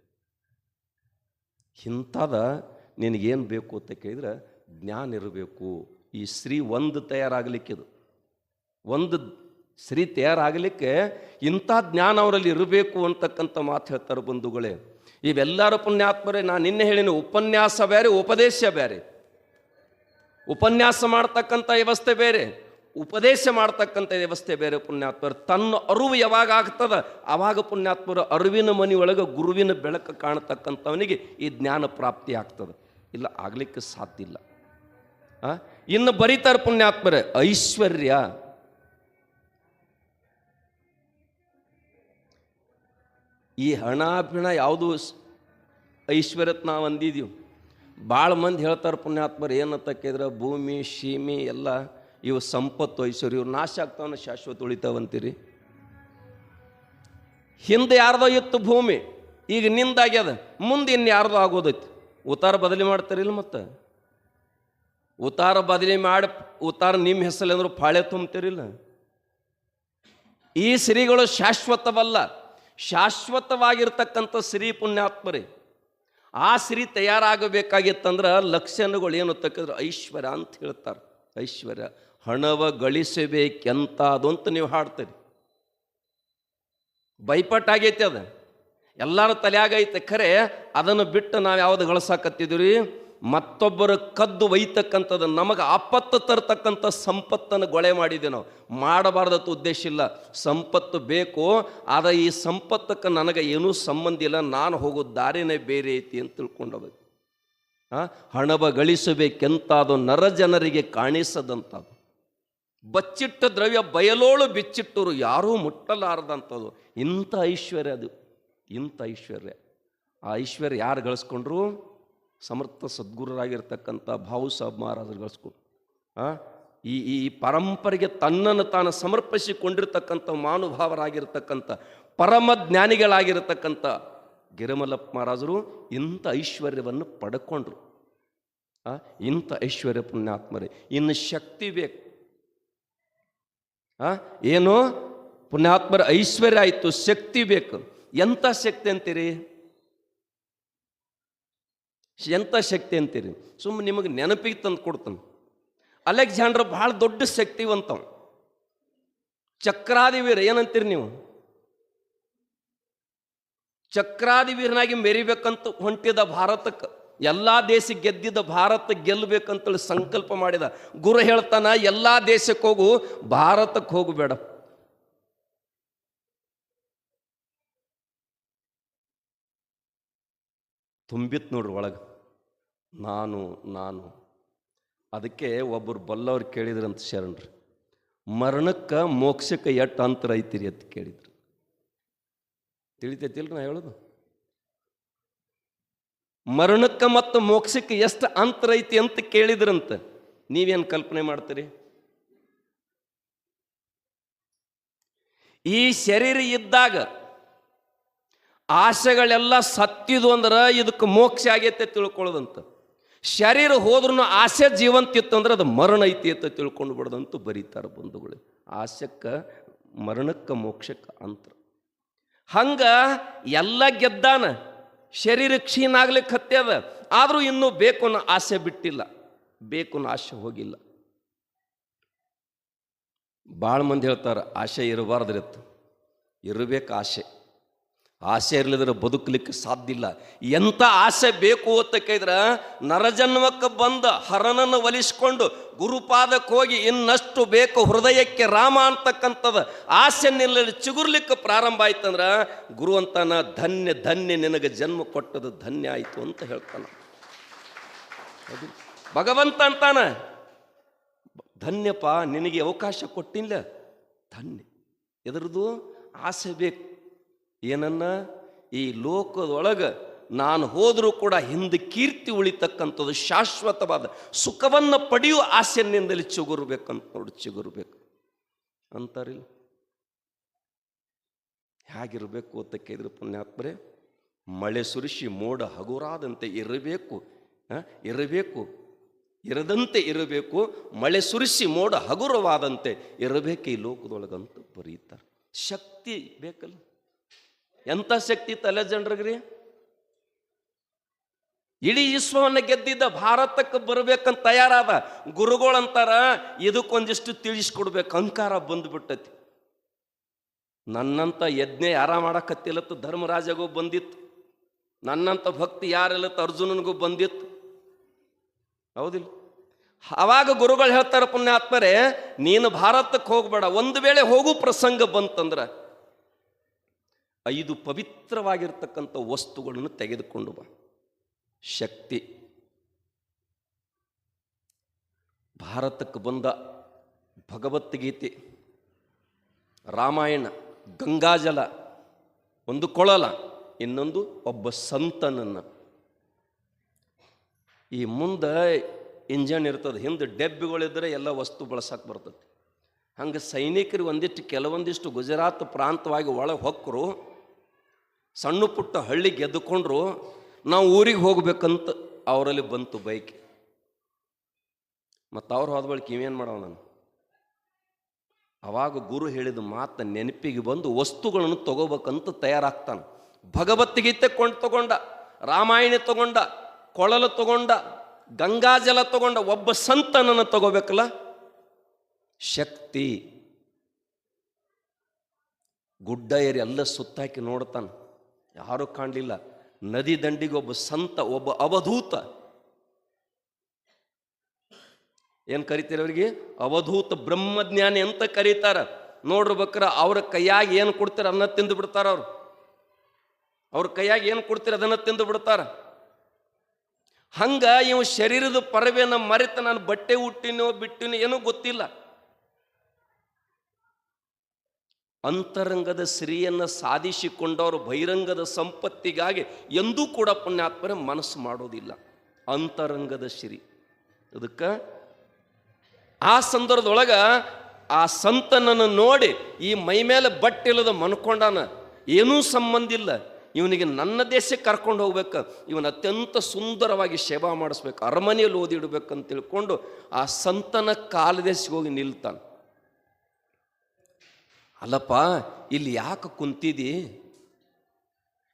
ಇಂಥದ ನಿನಗೇನು ಬೇಕು ಅಂತ ಕೇಳಿದ್ರೆ ಜ್ಞಾನ ಇರಬೇಕು. ಈ ಸ್ತ್ರೀ ಒಂದು ತಯಾರಾಗಲಿಕ್ಕಿದು, ಒಂದು ಸ್ತ್ರೀ ತಯಾರಾಗಲಿಕ್ಕೆ ಇಂಥ ಜ್ಞಾನ ಅವರಲ್ಲಿ ಇರಬೇಕು ಅಂತಕ್ಕಂಥ ಮಾತು ಹೇಳ್ತಾರೆ ಬಂಧುಗಳೇ. ಇವೆಲ್ಲರ ಪುಣ್ಯಾತ್ಮರೇ. ನಾನು ನಿನ್ನೆ ಹೇಳಿನ ಉಪನ್ಯಾಸ ಬೇರೆ, ಉಪದೇಶ ಬೇರೆ. ಉಪನ್ಯಾಸ ಮಾಡ್ತಕ್ಕಂಥ ವ್ಯವಸ್ಥೆ ಬೇರೆ, ಉಪದೇಶ ಮಾಡ್ತಕ್ಕಂಥ ವ್ಯವಸ್ಥೆ ಬೇರೆ. ಪುಣ್ಯಾತ್ಮರು ತನ್ನ ಅರಿವು ಯಾವಾಗ ಆಗ್ತದ ಆವಾಗ ಪುಣ್ಯಾತ್ಮರು ಅರಿವಿನ ಮನೆಯೊಳಗೆ ಗುರುವಿನ ಬೆಳಕು ಕಾಣತಕ್ಕಂಥವನಿಗೆ ಈ ಜ್ಞಾನ ಪ್ರಾಪ್ತಿ ಆಗ್ತದೆ. ಇಲ್ಲ ಆಗ್ಲಿಕ್ಕೆ ಸಾಧ್ಯ ಇಲ್ಲ. ಇನ್ನು ಬರೀತಾರೆ ಪುಣ್ಯಾತ್ಮರೇ, ಐಶ್ವರ್ಯ. ಈ ಹಣ ಪಿಣ ಯಾವುದು ಐಶ್ವರ್ಯತ್ ನಾವು ಅಂದಿದ್ದೀವಿ. ಭಾಳ ಮಂದಿ ಹೇಳ್ತಾರೆ ಪುಣ್ಯಾತ್ಮರು, ಏನಂತ ಕೇಳಿದ್ರೆ ಭೂಮಿ ಶೀಮಿ ಎಲ್ಲ ಇವು ಸಂಪತ್ತು ಐಶ್ವರ್ಯ ಇವು ನಾಶ ಆಗ್ತಾವನ್ನ ಶಾಶ್ವತ ಉಳಿತಾವಂತೀರಿ. ಹಿಂದೆ ಯಾರ್ದೋ ಇತ್ತು ಭೂಮಿ, ಈಗ ನಿಂದಾಗ್ಯದ, ಮುಂದೆ ಇನ್ನು ಯಾರ್ದೋ ಆಗೋದೈತಿ. ಉತ್ತಾರ ಬದಲಿ ಮಾಡ್ತಾರಿಲ್ಲ. ಮತ್ತು ಉತ್ತಾರ ಬದಲಿ ಮಾಡಿ ಉತ್ತಾರ ನಿಮ್ಮ ಹೆಸರಲ್ಲಿ ಅಂದ್ರೂ ಪಾಳೆ ತುಂಬ್ತಿರಿಲ್ಲ. ಈ ಶ್ರೀಗಳು ಶಾಶ್ವತವಲ್ಲ. ಶಾಶ್ವತವಾಗಿರ್ತಕ್ಕಂಥ ಶ್ರೀ ಪುಣ್ಯಾತ್ಮರೇ. ಆ ಶ್ರೀ ತಯಾರಾಗಬೇಕಾಗಿತ್ತಂದ್ರೆ ಲಕ್ಷಣಗಳು ಏನು ತಕ್ಕಿದ್ರೆ ಐಶ್ವರ್ಯ ಅಂತ ಹೇಳ್ತಾರೆ. ಐಶ್ವರ್ಯ ಹಣವ ಗಳಿಸಬೇಕೆಂತದು ಅಂತ ನೀವು ಹಾಡ್ತೀರಿ. ಬೈಪಟ್ಟಾಗೈತಿ, ಅದು ಎಲ್ಲರ ತಲೆಯಾಗೈತೆ. ಖರೆ ಅದನ್ನು ಬಿಟ್ಟು ನಾವು ಯಾವುದು ಗಳಿಸಾಕತ್ತಿದ್ದೀವಿ, ಮತ್ತೊಬ್ಬರ ಕದ್ದು ಒಯ್ತಕ್ಕಂಥದ್ದು, ನಮಗೆ ಆಪತ್ತು ತರ್ತಕ್ಕಂಥ ಸಂಪತ್ತನ್ನು ಗೊಳೆ ಮಾಡಿದೆ. ನಾವು ಮಾಡಬಾರ್ದತ್ತು ಉದ್ದೇಶ ಇಲ್ಲ. ಸಂಪತ್ತು ಬೇಕು, ಆದರೆ ಈ ಸಂಪತ್ತಕ್ಕೆ ನನಗೆ ಏನೂ ಸಂಬಂಧ ಇಲ್ಲ, ನಾನು ಹೋಗೋ ದಾರಿನೇ ಬೇರೆ ಐತಿ ಅಂತ ತಿಳ್ಕೊಂಡೋದು. ಹಣವ ಗಳಿಸಬೇಕೆಂತಾದು ನರ ಜನರಿಗೆ ಕಾಣಿಸದಂಥದ್ದು. ಬಚ್ಚಿಟ್ಟ ದ್ರವ್ಯ ಬಯಲೋಳು ಬಿಚ್ಚಿಟ್ಟರು ಯಾರೂ ಮುಟ್ಟಲಾರದಂಥದ್ದು. ಇಂಥ ಐಶ್ವರ್ಯ ಅದು, ಇಂಥ ಐಶ್ವರ್ಯ. ಆ ಐಶ್ವರ್ಯ ಯಾರು ಗಳಿಸ್ಕೊಂಡ್ರು? ಸಮರ್ಥ ಸದ್ಗುರುರಾಗಿರ್ತಕ್ಕಂಥ ಭಾವು ಸಾಬ್ ಮಹಾರಾಜರು ಗಳಿಸ್ಕೊಂಡು ಈ ಪರಂಪರೆಗೆ ತನ್ನನ್ನು ತಾನು ಸಮರ್ಪಿಸಿಕೊಂಡಿರ್ತಕ್ಕಂಥ ಮಾನುಭಾವರಾಗಿರ್ತಕ್ಕಂಥ ಪರಮ ಜ್ಞಾನಿಗಳಾಗಿರ್ತಕ್ಕಂಥ ಗಿರಿಮಲ್ಲಪ್ಪ ಮಹಾರಾಜರು ಇಂಥ ಐಶ್ವರ್ಯವನ್ನು ಪಡ್ಕೊಂಡ್ರು. ಇಂಥ ಐಶ್ವರ್ಯ ಪುಣ್ಯಾತ್ಮರೇ. ಇನ್ನು ಶಕ್ತಿ ಬೇಕು. ಏನು ಪುಣ್ಯಾತ್ಮರ ಐಶ್ವರ್ಯ ಆಯಿತು, ಶಕ್ತಿ ಬೇಕು. ಎಂಥ ಶಕ್ತಿ ಅಂತೀರಿ? ಎಂಥ ಶಕ್ತಿ ಅಂತೀರಿ? ಸುಮ್ಮನೆ ನಿಮಗೆ ನೆನಪಿಗೆ ತಂದು ಕೊಡ್ತಾನೆ. ಅಲೆಕ್ಸಾಂಡ್ರ್ ಭಾಳ ದೊಡ್ಡ ಶಕ್ತಿವಂತವ, ಚಕ್ರಾದಿವೀರ. ಏನಂತೀರಿ ನೀವು? ಚಕ್ರಾದಿವೀರನಾಗಿ ಮೆರಿಬೇಕಂತ ಹೊಂಟಿದ ಭಾರತಕ್ಕೆ, ಎಲ್ಲ ದೇಶ ಗೆದ್ದಿದ್ದ ಭಾರತ ಗೆಲ್ಲಬೇಕಂತೇಳಿ ಸಂಕಲ್ಪ ಮಾಡಿದ. ಗುರು ಹೇಳ್ತಾನ, ಎಲ್ಲ ದೇಶಕ್ಕೆ ಹೋಗು, ಭಾರತಕ್ಕೆ ಹೋಗಬೇಡ. ತುಂಬಿತ್ ನೋಡ್ರಿ ಒಳಗೆ ನಾನು ನಾನು. ಅದಕ್ಕೆ ಒಬ್ಬರು ಬಲ್ಲವ್ರು ಕೇಳಿದ್ರಂತ ಶರಣರು, ಮರಣಕ್ಕೆ ಮೋಕ್ಷಕ್ಕೆ ಎಷ್ಟು ಅಂತರ ಐತಿರಿ ಅಂತ ಕೇಳಿದ್ರು. ತಿಳಿತೈತಿಲ್ರಿ ನಾ ಹೇಳೋದು? ಮರಣಕ್ಕೆ ಮತ್ತು ಮೋಕ್ಷಕ್ಕೆ ಎಷ್ಟು ಅಂತರ ಐತಿ ಅಂತ ಕೇಳಿದ್ರಂತ. ನೀವೇನು ಕಲ್ಪನೆ ಮಾಡ್ತೀರಿ? ಈ ಶರೀರ ಇದ್ದಾಗ ಆಸೆಗಳೆಲ್ಲ ಸತ್ತಿದು ಅಂದ್ರೆ ಇದಕ್ಕೆ ಮೋಕ್ಷ ಆಗೈತೆ ತಿಳ್ಕೊಳ್ಳೋದಂತ. ಶರೀರ ಹೋದ್ರೂ ಆಸೆ ಜೀವಂತಿತ್ತು ಅಂದ್ರೆ ಅದು ಮರಣ ಐತಿ ಅಂತ ತಿಳ್ಕೊಂಡು ಬಿಡೋದಂತೂ ಬರೀತಾರೆ ಬಂಧುಗಳು. ಆಸೆಕ್ಕೆ ಮರಣಕ್ಕೆ ಮೋಕ್ಷಕ್ಕೆ ಅಂತರ. ಹಂಗ ಎಲ್ಲ ಗೆದ್ದಾನ, ಶರೀರ ಕ್ಷೀಣ ಆಗ್ಲಿಕ್ಕೆ ಹತ್ಯದ, ಆದರೂ ಇನ್ನೂ ಬೇಕು ಅನ್ನೋ ಆಸೆ ಬಿಟ್ಟಿಲ್ಲ. ಬೇಕು ಅನ್ನೋ ಆಸೆ ಹೋಗಿಲ್ಲ. ಭಾಳ ಮಂದಿ ಹೇಳ್ತಾರೆ ಆಸೆ ಇರಬಾರ್ದ್ರಿ ಅಂತ. ಇರಬೇಕು ಆಸೆ. ಆಸೆ ಇರಲಿದ್ರೆ ಬದುಕಲಿಕ್ಕೆ ಸಾಧ್ಯ ಇಲ್ಲ. ಎಂಥ ಆಸೆ ಬೇಕು ಅಂತ ಕೇಳಿದ್ರೆ, ನರಜನ್ಮಕ್ಕೆ ಬಂದ ಹರನನ್ನು ಒಲಿಸ್ಕೊಂಡು ಗುರುಪಾದಕ್ಕೆ ಹೋಗಿ ಇನ್ನಷ್ಟು ಬೇಕು ಹೃದಯಕ್ಕೆ ರಾಮ ಅಂತಕ್ಕಂಥದ್ದು ಆಸೆ ನಿಲ್ಲಲ್ಲಿ ಚಿಗುರ್ಲಿಕ್ಕೆ ಪ್ರಾರಂಭ ಆಯ್ತಂದ್ರೆ ಗುರು ಅಂತಾನ, ಧನ್ಯ ಧನ್ಯ ನಿನಗೆ ಜನ್ಮ ಕೊಟ್ಟದು ಧನ್ಯ ಆಯಿತು ಅಂತ ಹೇಳ್ತಾನ. ಅದು ಭಗವಂತ ಅಂತಾನ, ಧನ್ಯಪ್ಪ ನಿನಗೆ ಅವಕಾಶ ಕೊಟ್ಟಿಲ್ಲ, ಧನ್ಯ. ಎದರದು ಆಸೆ ಬೇಕು. ಏನನ್ನ? ಈ ಲೋಕದೊಳಗೆ ನಾನು ಹೋದರೂ ಕೂಡ ಹಿಂದೆ ಕೀರ್ತಿ ಉಳಿತಕ್ಕಂಥದ್ದು, ಶಾಶ್ವತವಾದ ಸುಖವನ್ನು ಪಡೆಯುವ ಆಸೆನಿಂದಲೇ ಚಿಗುರ್ಬೇಕಂತ ನೋಡಿ, ಚಿಗುರ್ಬೇಕು ಅಂತಾರಿಲ್ಲ. ಹೇಗಿರಬೇಕು ಅಂತ ಕೇಳಿದ್ರು ಪುಣ್ಯಾತ್ಮರೇ, ಮಳೆ ಸುರಿಸಿ ಮೋಡ ಹಗುರಾದಂತೆ ಇರಬೇಕು, ಇರಬೇಕು, ಇರದಂತೆ ಇರಬೇಕು, ಮಳೆ ಸುರಿಸಿ ಮೋಡ ಹಗುರವಾದಂತೆ ಇರಬೇಕು ಈ ಲೋಕದೊಳಗಂತ ಬರೀತಾರೆ. ಶಕ್ತಿ ಬೇಕಲ್ಲ. ಎಂಥ ಶಕ್ತಿ ತಲೆ ಜನರಿಗ್ರಿ? ಇಡೀ ವಿಶ್ವವನ್ನು ಗೆದ್ದಿದ್ದ, ಭಾರತಕ್ಕೆ ಬರಬೇಕಂತ ತಯಾರಾದ ಗುರುಗಳಂತಾರ, ಇದಕ್ಕೊಂದಿಷ್ಟು ತಿಳಿಸ್ಕೊಡ್ಬೇಕು. ಅಹಂಕಾರ ಬಂದುಬಿಟ್ಟತಿ. ನನ್ನಂತ ಯಜ್ಞ ಯಾರ ಮಾಡಕತ್ತಿಲ್ಲತ್ತು, ಧರ್ಮರಾಜಗೂ ಬಂದಿತ್ತು. ನನ್ನಂತ ಭಕ್ತಿ ಯಾರೆಲ್ಲತ್ತು, ಅರ್ಜುನನಿಗೂ ಬಂದಿತ್ತು. ಹೌದಿಲ್ಲ? ಆವಾಗ ಗುರುಗಳು ಹೇಳ್ತಾರೆ, ಪುಣ್ಯಾತ್ಮರೇ ನೀನು ಭಾರತಕ್ಕೆ ಹೋಗ್ಬೇಡ, ಒಂದು ವೇಳೆ ಹೋಗು ಪ್ರಸಂಗ ಬಂತಂದ್ರೆ 5 ಪವಿತ್ರವಾಗಿರ್ತಕ್ಕಂಥ ವಸ್ತುಗಳನ್ನು ತೆಗೆದುಕೊಂಡು ಬಾ. ಶಕ್ತಿ. ಭಾರತಕ್ಕೆ ಬಂದ ಭಗವದ್ಗೀತೆ, ರಾಮಾಯಣ, ಗಂಗಾಜಲ, ಒಂದು ಕೊಳಲ, ಇನ್ನೊಂದು ಒಬ್ಬ ಸಂತನನ್ನು. ಈ ಮುಂದೆ ಇಂಜನ್ ಇರ್ತದೆ, ಹಿಂದೆ ಡೆಬ್ಬಿಗಳಿದ್ದರೆ ಎಲ್ಲ ವಸ್ತು ಬಳಸಕ್ಕೆ ಬರ್ತದೆ. ಹಂಗೆ ಸೈನಿಕರು ಕೆಲವೊಂದಿಷ್ಟು ಗುಜರಾತ್ ಪ್ರಾಂತವಾಗಿ ಒಳಗೆ ಹೊಕ್ಕರು, ಸಣ್ಣ ಪುಟ್ಟ ಹಳ್ಳಿ ಗೆದ್ದುಕೊಂಡ್ರು. ನಾವು ಊರಿಗೆ ಹೋಗ್ಬೇಕಂತ ಅವರಲ್ಲಿ ಬಂತು ಬೈಕ್. ಮತ್ತು ಅವ್ರು ಹೋದ ಬಳಿಕ ಇವೇನು ಮಾಡವ ನಾನು? ಅವಾಗ ಗುರು ಹೇಳಿದ ಮಾತು ನೆನಪಿಗೆ ಬಂದು ವಸ್ತುಗಳನ್ನು ತಗೋಬೇಕಂತ ತಯಾರಾಗ್ತಾನೆ. ಭಗವದ್ಗೀತೆ ತಗೊಂಡ, ರಾಮಾಯಣ ತಗೊಂಡ, ಕೊಳಲು ತಗೊಂಡ, ಗಂಗಾಜಲ ತಗೊಂಡ, ಒಬ್ಬ ಸಂತನನ್ನು ತಗೋಬೇಕಲ್ಲ. ಶಕ್ತಿ. ಗುಡ್ಡ ಏರಿ ಎಲ್ಲ ಸುತ್ತಾಕಿ ನೋಡ್ತಾನೆ, ಯಾರೂ ಕಾಣಲಿಲ್ಲ. ನದಿ ದಂಡಿಗೆ ಒಬ್ಬ ಸಂತ, ಒಬ್ಬ ಅವಧೂತ. ಏನು ಕರಿತೀರ ಅವರಿಗೆ? ಅವಧೂತ ಬ್ರಹ್ಮಜ್ಞಾನಿ ಅಂತ ಕರೀತಾರ. ನೋಡ್ಬೇಕ್ರ ಅವ್ರ ಕೈಯಾಗಿ ಏನು ಕೊಡ್ತೀರ ಅದನ್ನ ತಿಂದು ಬಿಡ್ತಾರ. ಅವ್ರ ಕೈಯಾಗಿ ಏನು ಕೊಡ್ತೀರ ಅದನ್ನ ತಿಂದು ಬಿಡ್ತಾರ. ಹಂಗ ಇವ ಶರೀರದ ಪರವೆನ ಮರೆತ ನಾನು ಬಟ್ಟೆ ಹುಟ್ಟಿನೋ ಬಿಟ್ಟಿನೋ ಏನೂ ಗೊತ್ತಿಲ್ಲ. ಅಂತರಂಗದ ಸಿರಿಯನ್ನು ಸಾಧಿಸಿಕೊಂಡವರು ಬಹಿರಂಗದ ಸಂಪತ್ತಿಗಾಗಿ ಎಂದೂ ಕೂಡ ಪುಣ್ಯಾತ್ಮರ ಮನಸ್ಸು ಮಾಡೋದಿಲ್ಲ. ಅಂತರಂಗದ ಸಿರಿ. ಅದಕ್ಕೆ ಆ ಸಂದರ್ಭದೊಳಗೆ ಆ ಸಂತನನ್ನು ನೋಡಿ ಈ ಮೈ ಮೇಲೆ ಬಟ್ಟಿಲ್ಲದ ಮನ್ಕೊಂಡಾನ, ಏನೂ ಸಂಬಂಧ ಇಲ್ಲ ಇವನಿಗೆ, ನನ್ನ ದೇಶಕ್ಕೆ ಕರ್ಕೊಂಡು ಹೋಗ್ಬೇಕು, ಇವನು ಅತ್ಯಂತ ಸುಂದರವಾಗಿ ಸೇವಾ ಮಾಡಿಸ್ಬೇಕು, ಅರಮನೆಯಲ್ಲಿ ಓದಿಡ್ಬೇಕಂತ ತಿಳ್ಕೊಂಡು ಆ ಸಂತನ ಕಾಲದೇಶಕ್ಕೆ ಹೋಗಿ ನಿಲ್ತಾನೆ. ಅಲ್ಲಪ್ಪ ಇಲ್ಲಿ ಯಾಕೆ ಕುಂತಿದಿ,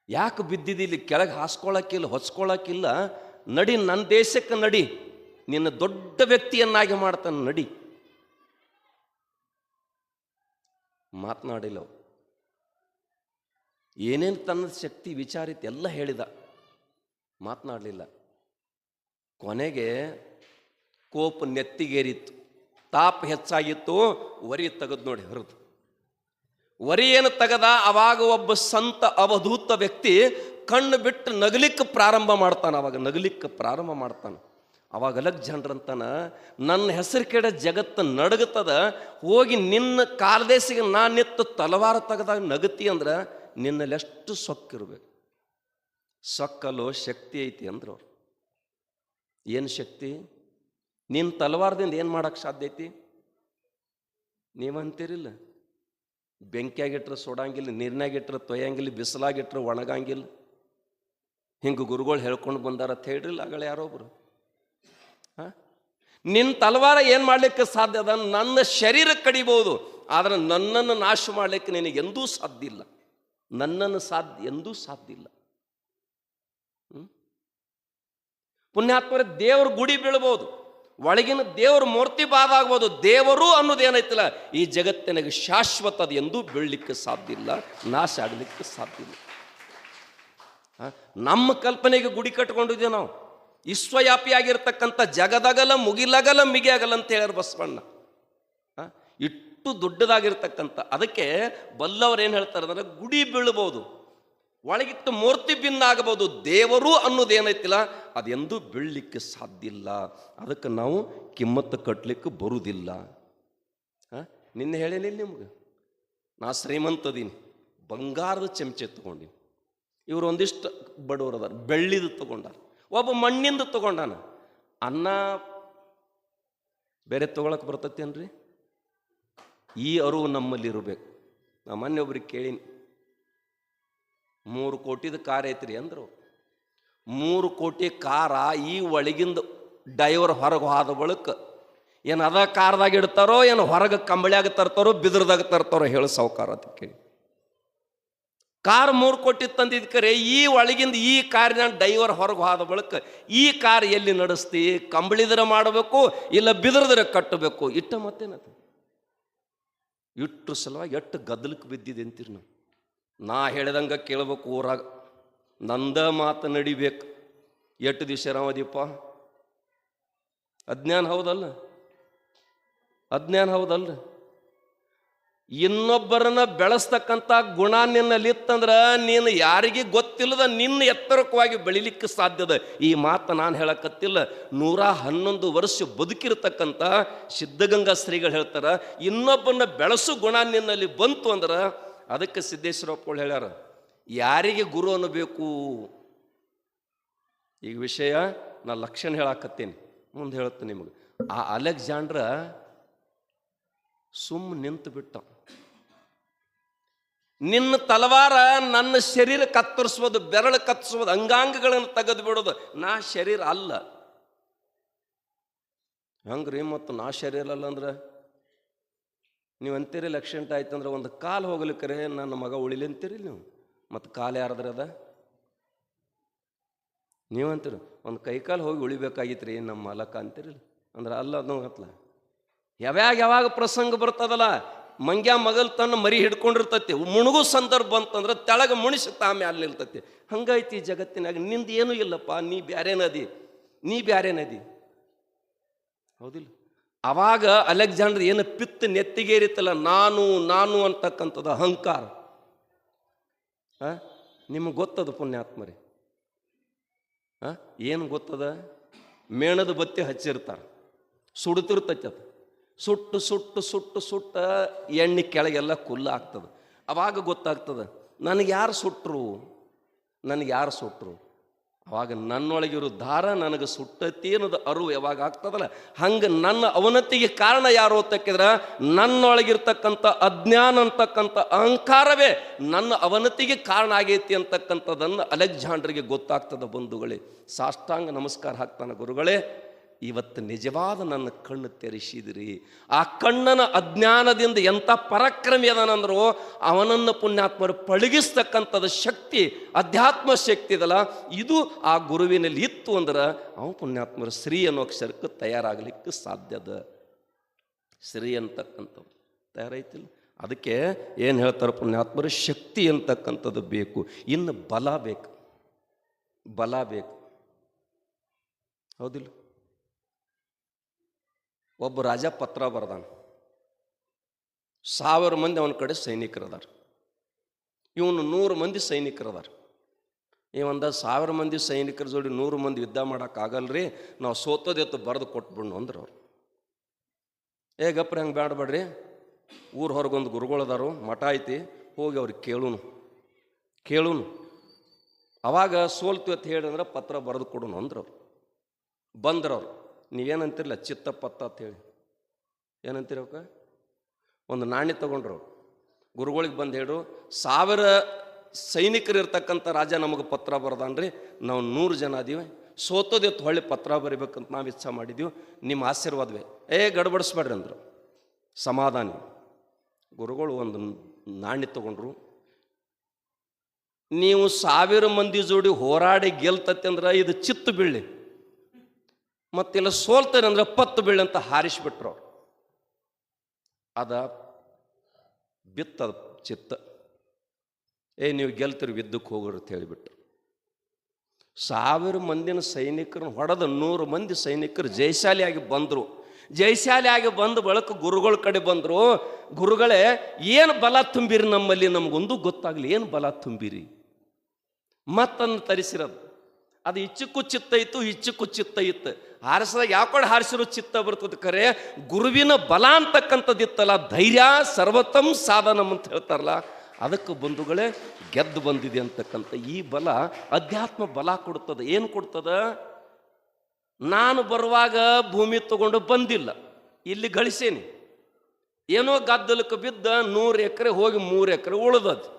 ಯಾಕೆ ಬಿದ್ದಿದಿ, ಇಲ್ಲಿ ಕೆಳಗೆ ಹಾಸ್ಕೊಳಕ್ಕಿಲ್ಲ, ಹೊಚ್ಕೊಳಕ್ಕಿಲ್ಲ, ನಡಿ ನನ್ನ ದೇಶಕ್ಕೆ ನಡಿ, ನಿನ್ನ ದೊಡ್ಡ ವ್ಯಕ್ತಿಯನ್ನಾಗಿ ಮಾಡ್ತಾನೆ, ನಡಿ. ಮಾತನಾಡಿಲ್ಲ. ಏನೇನು ತನ್ನ ಶಕ್ತಿ ವಿಚಾರಿತ ಎಲ್ಲ ಹೇಳಿದ, ಮಾತನಾಡಲಿಲ್ಲ. ಕೊನೆಗೆ ಕೋಪ ನೆತ್ತಿಗೇರಿತ್ತು, ತಾಪ ಹೆಚ್ಚಾಗಿತ್ತು, ವರಿ ತೆಗೆದು ನೋಡಿ ಹೊರದು. ವರಿ ಏನು ತೆಗದ, ಅವಾಗ ಒಬ್ಬ ಸಂತ ಅವಧೂತ ವ್ಯಕ್ತಿ ಕಣ್ಣು ಬಿಟ್ಟು ನಗಲಿಕ್ಕೆ ಪ್ರಾರಂಭ ಮಾಡ್ತಾನೆ. ಅವಾಗ ನಗಲಿಕ್ಕೆ ಪ್ರಾರಂಭ ಮಾಡ್ತಾನೆ. ಅವಾಗ ಅಲೆಕ್ಸಾಂಡರ್ ನನ್ನ ಹೆಸರು ಕೇಳ ಜಗತ್ತು ನಡಗುತ್ತದ, ಹೋಗಿ ನಿನ್ನ ಕಾಲದೇಶಿಗೆ ನಾನು ನಿತ್ತು ತಲವಾರ ತೆಗೆದಾಗ ನಗತಿ ಅಂದ್ರೆ ನಿನ್ನಲ್ಲಿ ಎಷ್ಟು ಸೊಕ್ಕಿರ್ಬೇಕು. ಸೊಕ್ಕಲ್ಲೋ ಶಕ್ತಿ ಐತಿ ಅಂದ್ರು ಅವ್ರು. ಏನು ಶಕ್ತಿ? ನಿನ್ನ ತಲವಾರದಿಂದ ಏನು ಮಾಡೋಕ್ಕೆ ಸಾಧ್ಯ ಐತಿ? ನೀವಂತೀರಿಲ್ಲ, ಬೆಂಕಿಯಾಗಿಟ್ರೆ ಸುಡಂಗಿಲ್ಲ, ನೀರಿನಾಗಿಟ್ರೆ ತೊಯ್ಯಂಗಿಲ್ಲ, ಬಿಸಿಲಾಗಿಟ್ರೆ ಒಣಗಂಗಿಲ್ಲ. ಹಿಂಗೆ ಗುರುಗಳು ಹೇಳ್ಕೊಂಡು ಬಂದಾರ ಅಂತ ಹೇಳ್ರಿಲ್ಲ ಆಗಳ ಯಾರೊಬ್ರು. ನಿನ್ನ ತಲವಾರ ಏನು ಮಾಡಲಿಕ್ಕೆ ಸಾಧ್ಯ ಅದ? ನನ್ನ ಶರೀರ ಕಡಿಬಹುದು, ಆದರೆ ನನ್ನನ್ನು ನಾಶ ಮಾಡಲಿಕ್ಕೆ ನಿನಗೆ ಎಂದೂ ಸಾಧ್ಯ ಇಲ್ಲ. ನನ್ನನ್ನು ಎಂದೂ ಸಾಧ್ಯ ಇಲ್ಲ. ಪುಣ್ಯಾತ್ಮರ ದೇವ್ರ ಗುಡಿ ಬೀಳ್ಬೋದು, ಒಳಗಿನ ದೇವರು ಮೂರ್ತಿ ಬಾದ ಆಗ್ಬೋದು, ದೇವರು ಅನ್ನೋದೇನೈತಿಲ್ಲ ಈ ಜಗತ್ತಿನಾಗ ಶಾಶ್ವತದ ಎಂದೂ ಬೀಳಲಿಕ್ಕೆ ಸಾಧ್ಯ ಇಲ್ಲ, ನಾಶ ಆಗಲಿಕ್ಕೆ ಸಾಧ್ಯ ಇಲ್ಲ. ನಮ್ಮ ಕಲ್ಪನೆಗೆ ಗುಡಿ ಕಟ್ಕೊಂಡಿದ್ದೇವೆ ನಾವು. ವಿಶ್ವವ್ಯಾಪಿಯಾಗಿರ್ತಕ್ಕಂಥ ಜಗದಗಲ ಮುಗಿಲಗಲ ಮಿಗಿಯಾಗಲ್ಲ ಅಂತ ಹೇಳ್ಯಾರ ಬಸವಣ್ಣ. ಇಟ್ಟು ದೊಡ್ಡದಾಗಿರ್ತಕ್ಕಂಥ, ಅದಕ್ಕೆ ಬಲ್ಲವರು ಏನು ಹೇಳ್ತಾರೆ ಅಂದರೆ ಗುಡಿ ಬೀಳ್ಬೋದು, ಒಳಗಿಟ್ಟು ಮೂರ್ತಿ ಭಿನ್ನ ಆಗಬಹುದು, ದೇವರು ಅನ್ನೋದೇನೈತಿಲ್ಲ ಅದೆಂದೂ ಬೀಳಲಿಕ್ಕೆ ಸಾಧ್ಯ ಇಲ್ಲ. ಅದಕ್ಕೆ ನಾವು ಕಿಮ್ಮತ್ತು ಕಟ್ಟಲಿಕ್ಕೆ ಬರುವುದಿಲ್ಲ. ನಿನ್ನೆ ಹೇಳೇನಿಲ್ಲ ನಿಮ್ಗೆ, ನಾ ಶ್ರೀಮಂತದೀನಿ, ಬಂಗಾರದ ಚಮಚೆ ತಗೊಂಡಿನಿ. ಇವರು ಒಂದಿಷ್ಟು ಬಡವರು ಅದಾರ, ಬೆಳ್ಳಿದು ತಗೊಂಡಾರ, ಒಬ್ಬ ಮಣ್ಣಿಂದ ತಗೊಂಡಾನ. ಅನ್ನ ಬೇರೆ ತಗೊಳಕ್ಕೆ ಬರ್ತೈತೇನ್ರಿ? ಈ ಅರಿವು ನಮ್ಮಲ್ಲಿ ಇರಬೇಕು. ನಾ ಮೊನ್ನೆ ಒಬ್ರಿಗೆ ಕೇಳೀನಿ, 3 ಕೋಟಿದ ಕಾರ್ ಐತ್ರಿ ಅಂದರು. 3 ಕೋಟಿ ಕಾರ ಈ ಒಳಗಿಂದ ಡೈವರ್ ಹೊರಗೆ ಹೋದ ಬಳಿಕ ಏನು ಅದ ಕಾರ್ದಾಗ ಇಡ್ತಾರೋ, ಏನು ಹೊರಗೆ ಕಂಬಳಿಯಾಗ ತರ್ತಾರೋ, ಬಿದ್ರದಾಗ ತರ್ತಾರೋ ಹೇಳು ಸಾವುಕಾರ ಅಂತ ಕೇಳಿ. ಕಾರ್ 3 ಕೋಟಿ ತಂದಿದ್ ಕರೆ ಈ ಒಳಗಿಂದ ಈ ಕಾರಿನ ಡೈವರ್ ಹೊರಗೆ ಹೋದ ಬಳಿಕ ಈ ಕಾರ್ ಎಲ್ಲಿ ನಡೆಸ್ತಿ? ಕಂಬಳಿದ್ರೆ ಮಾಡಬೇಕು, ಇಲ್ಲ ಬಿದ್ರದ್ರೆ ಕಟ್ಟಬೇಕು. ಇಟ್ಟ ಮತ್ತೇನದು? ಇಟ್ಟು ಸಲುವಾಗಿ ಎಷ್ಟು ಗದ್ದಲಕ್ಕೆ ಬಿದ್ದಿದೆ ಅಂತೀರಿ ನಾವು. ನಾ ಹೇಳಿದಂಗೆ ಕೇಳಬೇಕು, ಊರಾಗ ನಂದ ಮಾತು ನಡಿಬೇಕು. ಎಷ್ಟು ದಿವಸ ರಾಮದೀಪ? ಅಜ್ಞಾನ ಹೌದಲ್ಲ? ಅಜ್ಞಾನ ಹೌದಲ್ಲ? ಇನ್ನೊಬ್ಬರನ್ನ ಬೆಳೆಸ್ತಕ್ಕಂಥ ಗುಣ ನಿನ್ನಲ್ಲಿತ್ತಂದ್ರೆ ನೀನು ಯಾರಿಗೆ ಗೊತ್ತಿಲ್ಲದ ನಿನ್ನ ಎತ್ತರಕವಾಗಿ ಬೆಳಿಲಿಕ್ಕೆ ಸಾಧ್ಯದ. ಈ ಮಾತು ನಾನು ಹೇಳಕತ್ತಿಲ್ಲ. 111 ವರ್ಷ ಬದುಕಿರ್ತಕ್ಕಂಥ ಸಿದ್ಧಗಂಗಾ ಶ್ರೀಗಳು ಹೇಳ್ತಾರ, ಇನ್ನೊಬ್ಬರನ್ನ ಬೆಳೆಸೋ ಗುಣ ನಿನ್ನಲ್ಲಿ ಬಂತು ಅಂದ್ರೆ ಅದಕ್ಕೆ ಸಿದ್ದೇಶ್ವರಪ್ಪಗಳು ಹೇಳ್ಯಾರ, ಯಾರಿಗೆ ಗುರು ಅನ್ನಬೇಕು. ಈಗ ವಿಷಯ ನಾ ಲಕ್ಷಣ ಹೇಳಾಕತ್ತೇನೆ, ಮುಂದೆ ಹೇಳ್ತೇನೆ ನಿಮಗೆ. ಆ ಅಲೆಕ್ಸಾಂಡ್ರ ನಿಂತು ಬಿಟ್ಟ. ನಿನ್ನ ತಲವಾರ ನನ್ನ ಶರೀರ ಕತ್ತರಿಸ್ಬೋದು, ಬೆರಳು ಕತ್ತರಿಸ್ಬೋದು, ಅಂಗಾಂಗಗಳನ್ನು ತೆಗೆದು ಬಿಡೋದು. ನಾ ಶರೀರ ಅಲ್ಲ. ಹಂಗ್ರಿ ಮತ್ತು ನಾ ಶರೀರ ಅಲ್ಲ ಅಂದ್ರೆ ನೀವು ಅಂತೀರಿ ಆಕ್ಸಿಡೆಂಟ್ ಆಯ್ತು ಅಂದ್ರೆ ಒಂದು ಕಾಲು ಹೋಗ್ಲಿಕ್ಕರೆ ನನ್ನ ಮಗ ಉಳಿಲಿ ಅಂತೀರಿ ನೀವು. ಮತ್ತು ಕಾಲು ಯಾರದ್ರೆ ಅದ? ನೀವು ಅಂತೀರಿ ಒಂದು ಕೈಕಾಲು ಹೋಗಿ ಉಳಿಬೇಕಾಗಿತ್ತು ರೀ ನಮ್ಮ ಮಲಕ ಅಂತೀರಿ ಅಂದ್ರೆ ಅಲ್ಲ. ಅದು ಹತ್ಲ ಯಾವಾಗ ಪ್ರಸಂಗ ಬರ್ತದಲ್ಲ, ಮಂಗ್ಯ ಮಗಲ್ ತನ್ನ ಮರಿ ಹಿಡ್ಕೊಂಡಿರ್ತೈತಿ, ಮುಣಗು ಸಂದರ್ಭ ಅಂತಂದ್ರೆ ತೆಳಗ ಮುಣಿಸಿ ತಾಮೆ ಅಲ್ಲಿ ನಿಲ್ತೈತಿ. ಹಂಗೈತಿ ಈ ಜಗತ್ತಿನಾಗ. ನಿಂದು ಏನೂ ಇಲ್ಲಪ್ಪ, ನೀ ಬ್ಯಾರೆ ನದಿ, ಹೌದಿಲ್ಲ? ಅವಾಗ ಅಲೆಕ್ಸಾಂಡರ್ ಏನು ಪಿತ್ತು ನೆತ್ತಿಗೇರಿತಲ್ಲ, ನಾನು ಅಂತಕ್ಕಂಥದ್ದು ಅಹಂಕಾರ. ನಿಮಗೆ ಗೊತ್ತದ ಪುಣ್ಯಾತ್ಮರಿ? ಏನು ಗೊತ್ತದ? ಮೇಣದ ಬತ್ತಿ ಹಚ್ಚಿರ್ತಾರೆ, ಸುಡುತ್ತಿರ್ತೈತಿ. ಅದು ಸುಟ್ಟು ಸುಟ್ಟು ಸುಟ್ಟು ಸುಟ್ಟ ಎಣ್ಣೆ ಕೆಳಗೆಲ್ಲ ಕುಲ್ಲ ಆಗ್ತದೆ. ಅವಾಗ ಗೊತ್ತಾಗ್ತದೆ ನನಗೆ ಯಾರು ಸುಟ್ಟರು. ಅವಾಗ ನನ್ನೊಳಗಿರೋ ದಾರ ನನಗೆ ಸುಟ್ಟತಿ ಅನ್ನೋದು ಅರಿವು ಯಾವಾಗ ಆಗ್ತದಲ್ಲ, ಹಂಗೆ ನನ್ನ ಅವನತಿಗೆ ಕಾರಣ ಯಾರು ಅಂತಕ್ಕಿದ್ರೆ ನನ್ನೊಳಗಿರ್ತಕ್ಕಂಥ ಅಜ್ಞಾನ ಅಂತಕ್ಕಂಥ ಅಹಂಕಾರವೇ ನನ್ನ ಅವನತಿಗೆ ಕಾರಣ ಆಗೈತಿ ಅಂತಕ್ಕಂಥದ್ದನ್ನು ಅಲೆಕ್ಸಾಂಡರ್ಗೆ ಗೊತ್ತಾಗ್ತದೆ. ಬಂಧುಗಳೇ, ಸಾಷ್ಟಾಂಗ ನಮಸ್ಕಾರ ಹಾಕ್ತಾನೆ. ಗುರುಗಳೇ, ಇವತ್ತು ನಿಜವಾದ ನನ್ನ ಕಣ್ಣು ತೆರೆಸಿದಿರಿ. ಆ ಕಣ್ಣನ ಅಜ್ಞಾನದಿಂದ ಎಂಥ ಪರಾಕ್ರಮಿ ಅದನಂದ್ರು ಅವನನ್ನು ಪುಣ್ಯಾತ್ಮರು ಪಳಗಿಸ್ತಕ್ಕಂಥದ್ದು ಶಕ್ತಿ, ಅಧ್ಯಾತ್ಮ ಶಕ್ತಿ ಇದಲ್ಲ, ಇದು ಆ ಗುರುವಿನಲ್ಲಿ ಇತ್ತು ಅಂದ್ರೆ ಅವ ಪುಣ್ಯಾತ್ಮರು ಶ್ರೀ ಅನ್ನೋ ಅಕ್ಷರಕ್ಕೆ ತಯಾರಾಗಲಿಕ್ಕೆ ಸಾಧ್ಯದ. ಶ್ರೀ ಅಂತಕ್ಕಂಥದ್ದು ತಯಾರೈತಿಲ್ಲ. ಅದಕ್ಕೆ ಏನು ಹೇಳ್ತಾರೆ ಪುಣ್ಯಾತ್ಮರು, ಶಕ್ತಿ ಅಂತಕ್ಕಂಥದ್ದು ಬೇಕು, ಇನ್ನು ಬಲ ಬೇಕು. ಹೌದಿಲ್ಲ? ಒಬ್ಬ ರಾಜ ಪತ್ರ ಬರ್ದಾನ, 1000 ಮಂದಿ ಅವನ ಕಡೆ ಸೈನಿಕರದಾರ, ಇವನು 100 ಮಂದಿ ಸೈನಿಕರದಾರ. ಇವಂದ 1000 ಮಂದಿ ಸೈನಿಕರ ಜೋಡಿ 100 ಮಂದಿ ಯುದ್ಧ ಮಾಡೋಕ್ಕಾಗಲ್ರಿ, ನಾವು ಸೋತೋದೆತ್ತು ಬರೆದು ಕೊಟ್ಬಿಡ್ನು ಅಂದ್ರೆ ಅವ್ರು. ಗಪ್ರಿ ಹಂಗೆ ಬೇಡಬೇಡ್ರಿ, ಊರು ಹೊರಗೊಂದು ಗುರುಗಳದಾರು, ಮಠ ಐತಿ, ಹೋಗಿ ಅವ್ರಿಗೆ ಕೇಳುನು. ಅವಾಗ ಸೋಲ್ತು ಅಂತ ಹೇಳಿದ್ರೆ ಪತ್ರ ಬರೆದು ಕೊಡೋನು ಅಂದ್ರೆ ಅವ್ರು ಬಂದ್ರವ್ರು. ನೀವೇನಂತಿರಲ್ಲ ಚಿತ್ತಪತ್ತ ಅಂತ ಹೇಳಿ ಏನಂತೀರವಕ್ಕ? ಒಂದು ನಾಣ್ಯ ತಗೊಂಡ್ರು, ಗುರುಗಳಿಗೆ ಬಂದು ಹೇಳು, 1000 ಸೈನಿಕರು ಇರ್ತಕ್ಕಂಥ ರಾಜ ನಮಗೆ ಪತ್ರ ಬರ್ದಾನ್ರಿ, ನಾವು 100 ಜನ ಅದೀವಿ, ಸೋತೋದೆತ್ತು ಹೊಳ್ಳಿ ಪತ್ರ ಬರಿಬೇಕಂತ ನಾವು ಇಚ್ಛೆ ಮಾಡಿದ್ದೀವಿ, ನಿಮ್ಮ ಆಶೀರ್ವಾದವೇ. ಗಡಬಡಿಸ್ಬೇಡ್ರಿ ಅಂದರು. ಸಮಾಧಾನಿ. ಗುರುಗಳು ಒಂದು ನಾಣ್ಯ ತಗೊಂಡ್ರು, ನೀವು 1000 ಮಂದಿ ಜೋಡಿ ಹೋರಾಡಿ ಗೆಲ್ತತಿ ಅಂದ್ರೆ ಇದು ಚಿತ್ತು ಬೀಳಿ, ಮತ್ತೆಲ್ಲ ಸೋಲ್ತಾನೆ ಅಂದ್ರೆ ಪತ್ತು ಬೀಳಂತ ಹಾರಿಸ್ಬಿಟ್ರು ಅವ್ರು. ಅದ ಬಿತ್ತದ ಚಿತ್ತ, ನೀವು ಗೆಲ್ತೀರಿ ಯುದ್ಧಕ್ಕೆ ಹೋಗೋರು ಅಂತ ಹೇಳಿಬಿಟ್ರು. 1000 ಮಂದಿನ ಸೈನಿಕರನ್ನು ಹೊಡೆದ 100 ಮಂದಿ ಸೈನಿಕರು ಜಯಶಾಲಿಯಾಗಿ ಬಂದರು. ಜಯಶಾಲಿಯಾಗಿ ಬಂದ ಬಳಿಕ ಗುರುಗಳ ಕಡೆ ಬಂದರು. ಗುರುಗಳೇ, ಏನು ಬಲ ತುಂಬಿರಿ ನಮ್ಮಲ್ಲಿ, ನಮಗೊಂದು ಗೊತ್ತಾಗಲಿ, ಏನು ಬಲ ತುಂಬಿರಿ? ಮತ್ತನ್ನು ತರಿಸಿರೋದು ಅದು ಇಚ್ಚಕ್ಕೂ ಚಿತ್ತ ಇತ್ತು, ಇಚ್ಚಕ್ಕೂ ಚಿತ್ತ ಇತ್ತು. ಹಾರಿಸಿದಾಗ ಯಾಕಡೆ ಹಾರಿಸಿರೋ ಚಿತ್ತ ಬರ್ತದೆ, ಖರೆ ಗುರುವಿನ ಬಲ ಅಂತಕ್ಕಂಥದ್ದಿತ್ತಲ್ಲ, ಧೈರ್ಯ ಸರ್ವತಂ ಸಾಧನಂ ಅಂತ ಹೇಳ್ತಾರಲ್ಲ, ಅದಕ್ಕೆ ಬಂಧುಗಳೇ ಗೆದ್ದು ಬಂದಿದೆ ಅಂತಕ್ಕಂಥ ಈ ಬಲ ಅಧ್ಯಾತ್ಮ ಬಲ ಕೊಡ್ತದೆ. ಏನು ಕೊಡ್ತದ? ನಾನು ಬರುವಾಗ ಭೂಮಿ ತಗೊಂಡು ಬಂದಿಲ್ಲ, ಇಲ್ಲಿ ಗಳಿಸೇನಿ. ಏನೋ ಗದ್ದಲಕ್ಕೆ ಬಿದ್ದ 100 ಎಕರೆ ಹೋಗಿ 3 ಎಕರೆ ಉಳ್ದದು.